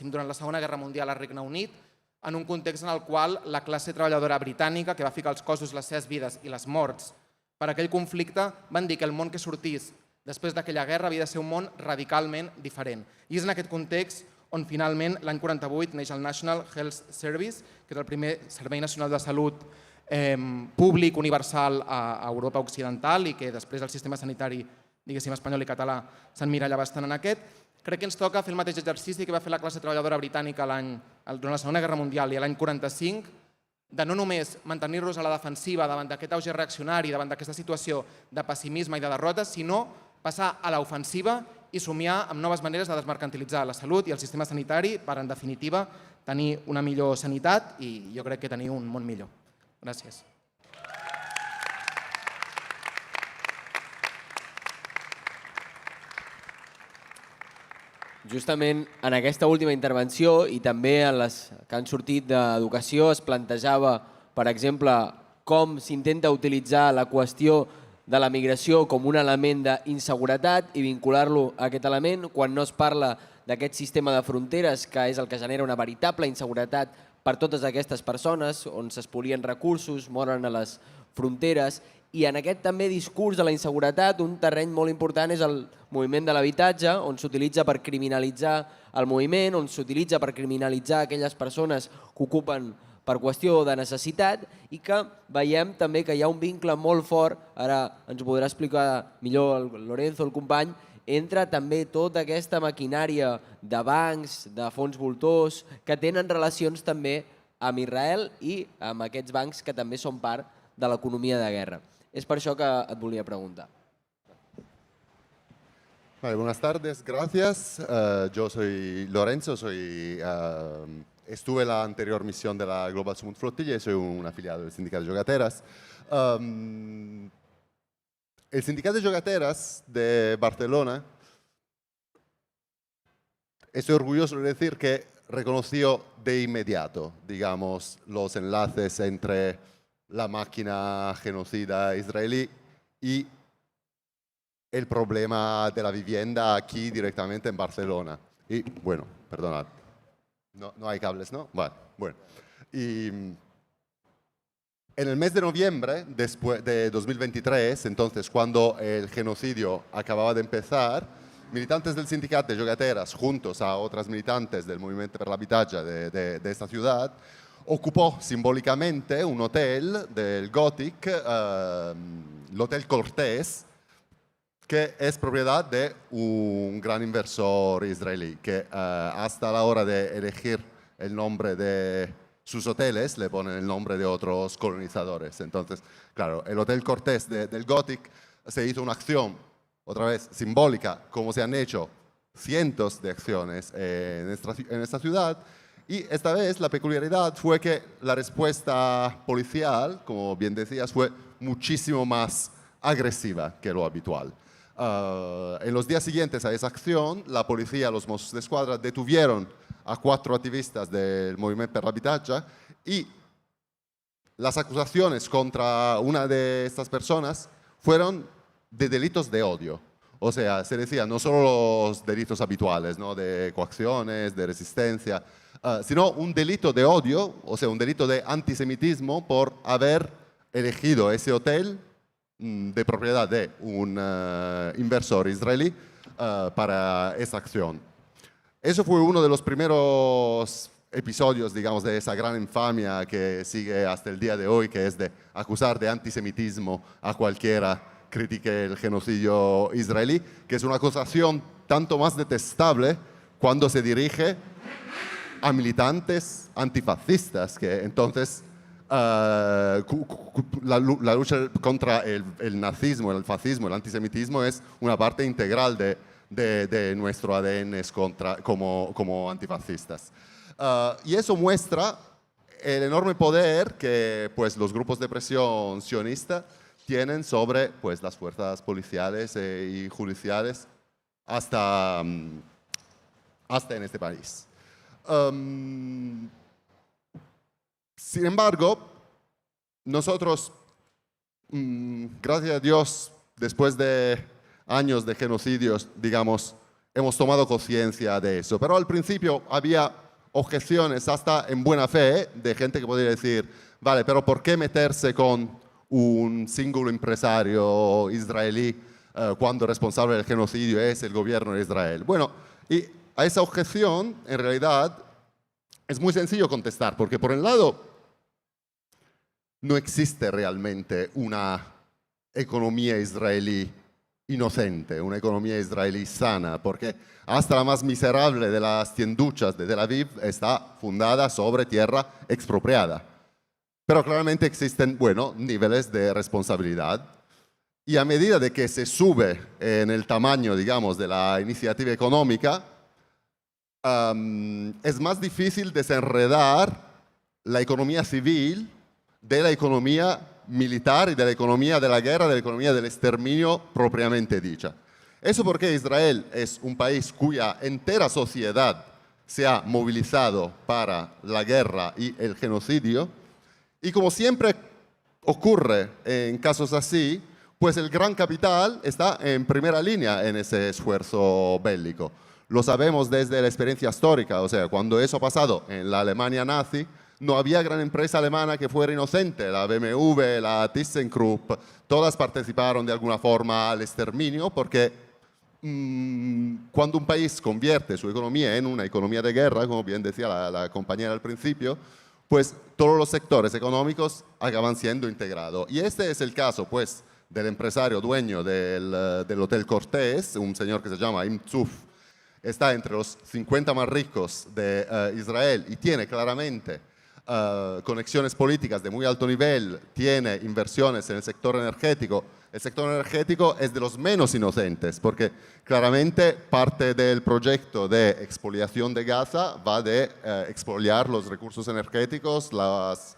durant la Segona Guerra Mundial al Regne Unit, en un context en el qual la classe treballadora britànica, que va ficar els costos, les seves vides i les morts per aquell conflicte, van dir que el món que sortís després d'aquella guerra havia de ser un món radicalment diferent. I és en aquest context on finalment l'any 48 neix el National Health Service, que és el primer servei nacional de salut públic universal a Europa Occidental i que després el sistema sanitari, diguéssim, espanyol i català s'emmiralla bastant en aquest. Crec que ens toca fer el mateix exercici que va fer la classe treballadora britànica durant la Segona Guerra Mundial i l'any 45, de no només mantenir-nos a la defensiva davant d'aquest auge reaccionari, davant d'aquesta situació de pessimisme i de derrota, sinó passar a l'ofensiva i somiar amb noves maneres de desmercantilitzar la salut i el sistema sanitari per, en definitiva, tenir una millor sanitat i jo crec que tenir un món millor. Gràcies. Justament en aquesta última intervenció i també en les que han sortit d'educació es plantejava, per exemple, com s'intenta utilitzar la qüestió de la migració com un element d'inseguretat i vincular-lo a aquest element quan no es parla d'aquest sistema de fronteres que és el que genera una veritable inseguretat per totes aquestes persones, on s'espolien recursos, moren a les fronteres. I en aquest també discurs de la inseguretat, un terreny molt important és el moviment de l'habitatge, on s'utilitza per criminalitzar el moviment, on s'utilitza per criminalitzar aquelles persones que ocupen per qüestió de necessitat i que veiem també que hi ha un vincle molt fort, ara ens ho podrà explicar millor el Lorenzo, el company, entre també tota aquesta maquinària de bancs, de fons voltors, que tenen relacions també amb Israel i amb aquests bancs que també són part de l'economia de guerra. Es por eso que et volia preguntar. Vale, buenas tardes, gracias. Yo soy Lorenzo, estuve en la anterior misión de la Global Summit Flotilla y soy un afiliado del Sindicato de Jogateras. El Sindicato de Jogateras de Barcelona, estoy orgulloso de decir que reconoció de inmediato, digamos, los enlaces entre la máquina genocida israelí y el problema de la vivienda aquí directamente en Barcelona. Y bueno, perdonad, no hay cables, ¿no? Vale, bueno. Y en el mes de noviembre después de 2023, entonces cuando el genocidio acababa de empezar, militantes del sindicato de Jogateras, juntos a otras militantes del movimiento per l'habitatge de esta ciudad, ocupó simbólicamente un hotel del Gothic, el Hotel Cortés, que es propiedad de un gran inversor israelí, que hasta la hora de elegir el nombre de sus hoteles le ponen el nombre de otros colonizadores. Entonces, claro, el Hotel Cortés del Gothic se hizo una acción, otra vez simbólica, como se han hecho cientos de acciones en esta ciudad, Y esta vez la peculiaridad fue que la respuesta policial, como bien decías, fue muchísimo más agresiva que lo habitual. En los días siguientes a esa acción, la policía, los Mossos d'Esquadra, detuvieron a 4 activistas del Movimiento per l'Habitatge y las acusaciones contra una de estas personas fueron de delitos de odio. O sea, se decía no solo los delitos habituales, ¿no? De coacciones, de resistencia, sino un delito de odio, o sea, un delito de antisemitismo por haber elegido ese hotel de propiedad de un inversor israelí para esa acción. Eso fue uno de los primeros episodios, digamos, de esa gran infamia que sigue hasta el día de hoy, que es de acusar de antisemitismo a cualquiera critique el genocidio israelí, que es una acusación tanto más detestable cuando se dirige a militantes antifascistas, que entonces la lucha contra el nazismo, el fascismo, el antisemitismo es una parte integral de nuestro ADN como antifascistas. Y eso muestra el enorme poder que pues, los grupos de presión sionista tienen sobre pues, las fuerzas policiales y judiciales hasta en este país. Sin embargo, nosotros, gracias a Dios, después de años de genocidios, digamos, hemos tomado conciencia de eso. Pero al principio había objeciones, hasta en buena fe, de gente que podría decir, vale, pero ¿por qué meterse con un singular empresario israelí cuando el responsable del genocidio es el gobierno de Israel? Bueno, y a esa objeción, en realidad, es muy sencillo contestar, porque por un lado, no existe realmente una economía israelí inocente, una economía israelí sana, porque hasta la más miserable de las tienduchas de Tel Aviv está fundada sobre tierra expropiada. Pero claramente existen, bueno, niveles de responsabilidad. Y a medida de que se sube en el tamaño, digamos, de la iniciativa económica, es más difícil desenredar la economía civil de la economía militar y de la economía de la guerra, de la economía del exterminio propiamente dicha. Eso porque Israel es un país cuya entera sociedad se ha movilizado para la guerra y el genocidio, y como siempre ocurre en casos así, pues el gran capital está en primera línea en ese esfuerzo bélico. Lo sabemos desde la experiencia histórica, o sea, cuando eso ha pasado en la Alemania nazi, no había gran empresa alemana que fuera inocente. La BMW, la ThyssenKrupp, todas participaron de alguna forma al exterminio porque cuando un país convierte su economía en una economía de guerra, como bien decía la compañera al principio, pues todos los sectores económicos acaban siendo integrados. Y este es el caso, pues, del empresario dueño del Hotel Cortés, un señor que se llama Im Tzuf. Está entre los 50 más ricos de Israel y tiene claramente conexiones políticas de muy alto nivel, tiene inversiones en el sector energético. El sector energético es de los menos inocentes, porque claramente parte del proyecto de expoliación de Gaza va de expoliar los recursos energéticos, los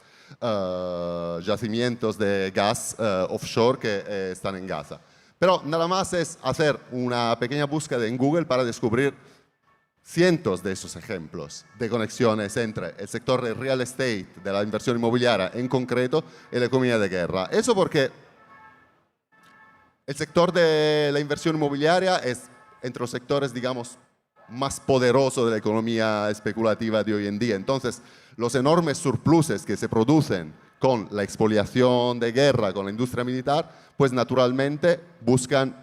yacimientos de gas offshore que están en Gaza. Pero nada más es hacer una pequeña búsqueda en Google para descubrir cientos de esos ejemplos de conexiones entre el sector del real estate, de la inversión inmobiliaria en concreto, y la economía de guerra. Eso porque el sector de la inversión inmobiliaria es entre los sectores, digamos, más poderosos de la economía especulativa de hoy en día. Entonces, los enormes surpluses que se producen con la expoliación de guerra, con la industria militar, pues naturalmente buscan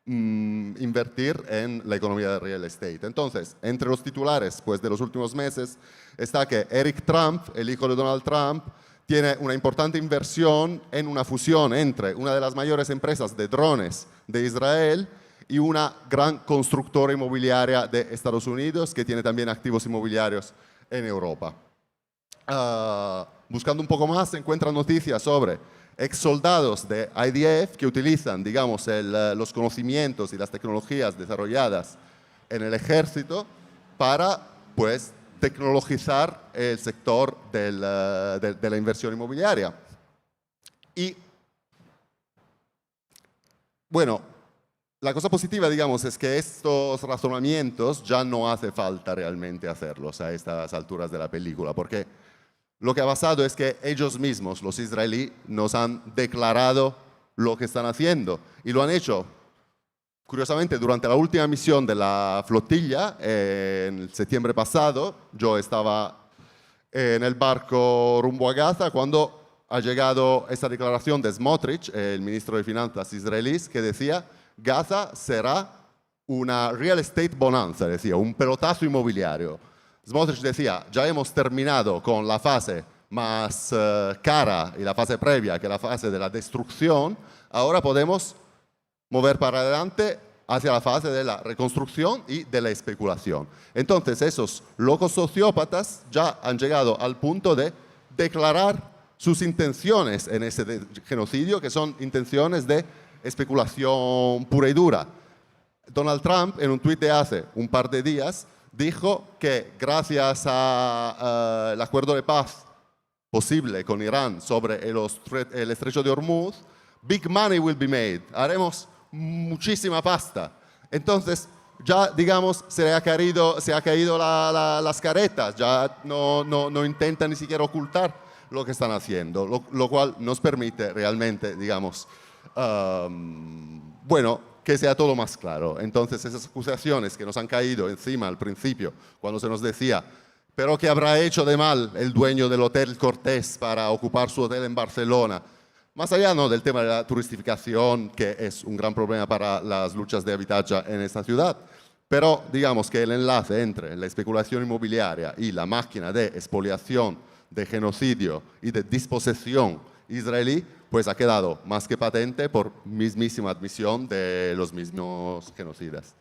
invertir en la economía de real estate. Entonces, entre los titulares pues, de los últimos meses está que Eric Trump, el hijo de Donald Trump, tiene una importante inversión en una fusión entre una de las mayores empresas de drones de Israel y una gran constructora inmobiliaria de Estados Unidos que tiene también activos inmobiliarios en Europa. Buscando un poco más se encuentran noticias sobre ex soldados de IDF que utilizan, digamos, los conocimientos y las tecnologías desarrolladas en el ejército para, pues, tecnologizar el sector de la inversión inmobiliaria. Y, bueno, la cosa positiva, digamos, es que estos razonamientos ya no hace falta realmente hacerlos a estas alturas de la película, porque lo que ha pasado es que ellos mismos, los israelíes, nos han declarado lo que están haciendo y lo han hecho. Curiosamente, durante la última misión de la flotilla, en septiembre pasado, yo estaba en el barco rumbo a Gaza cuando ha llegado esta declaración de Smotrich, el ministro de Finanzas israelí, que decía: Gaza será una real estate bonanza, decía, un pelotazo inmobiliario. Smotrich decía: ya hemos terminado con la fase más cara y la fase previa, que es la fase de la destrucción, ahora podemos mover para adelante hacia la fase de la reconstrucción y de la especulación. Entonces, esos locos sociópatas ya han llegado al punto de declarar sus intenciones en ese genocidio, que son intenciones de especulación pura y dura. Donald Trump, en un tuit de hace un par de días, dijo que gracias al acuerdo de paz posible con Irán sobre el estrecho de Hormuz, big money will be made, haremos muchísima pasta. Entonces, ya, digamos, se ha caído las caretas, ya no intentan ni siquiera ocultar lo que están haciendo, lo cual nos permite realmente, digamos, bueno, que sea todo más claro. Entonces, esas acusaciones que nos han caído encima al principio, cuando se nos decía: ¿pero qué habrá hecho de mal el dueño del Hotel Cortés para ocupar su hotel en Barcelona? Más allá del tema de la turistificación, que es un gran problema para las luchas de hábitat en esta ciudad, pero digamos que el enlace entre la especulación inmobiliaria y la máquina de expoliación, de genocidio y de disposesión israelí, pues ha quedado más que patente por mismísima admisión de los mismos genocidas.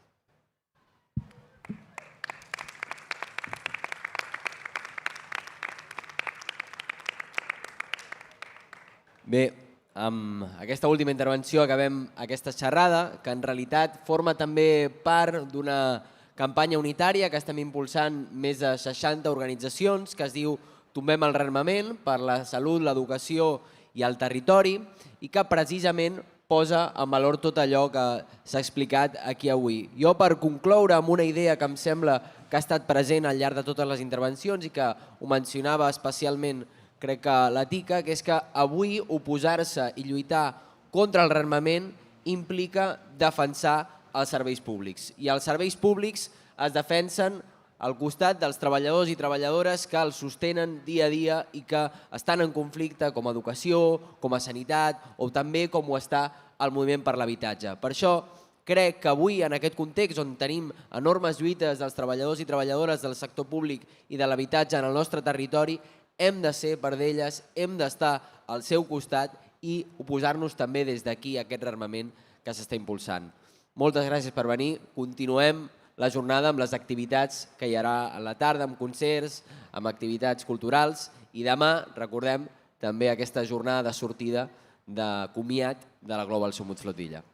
Bé, amb aquesta última intervenció acabem aquesta xerrada, que en realitat forma també part d'una campanya unitària que estem impulsant més de 60 organitzacions, que es diu Tombem el rearmament per la salut, l'educació i el territori, i que precisament posa en valor tot allò que s'ha explicat aquí avui. Jo, per concloure amb una idea que em sembla que ha estat present al llarg de totes les intervencions i que ho mencionava especialment, crec que la Tica, que és que avui oposar-se i lluitar contra el rearmament implica defensar els serveis públics. I els serveis públics es defensen al costat dels treballadors i treballadores que els sostenen dia a dia i que estan en conflicte com a educació, com a sanitat o també com ho està el moviment per l'habitatge. Per això crec que avui, en aquest context on tenim enormes lluites dels treballadors i treballadores del sector públic i de l'habitatge en el nostre territori, hem de ser part d'elles, hem d'estar al seu costat i oposar-nos també des d'aquí a aquest rearmament que s'està impulsant. Moltes gràcies per venir. Continuem la jornada amb les activitats que hi haurà a la tarda, amb concerts, amb activitats culturals, i demà, recordem, també aquesta jornada de sortida de comiat de la Global Summit Flotilla.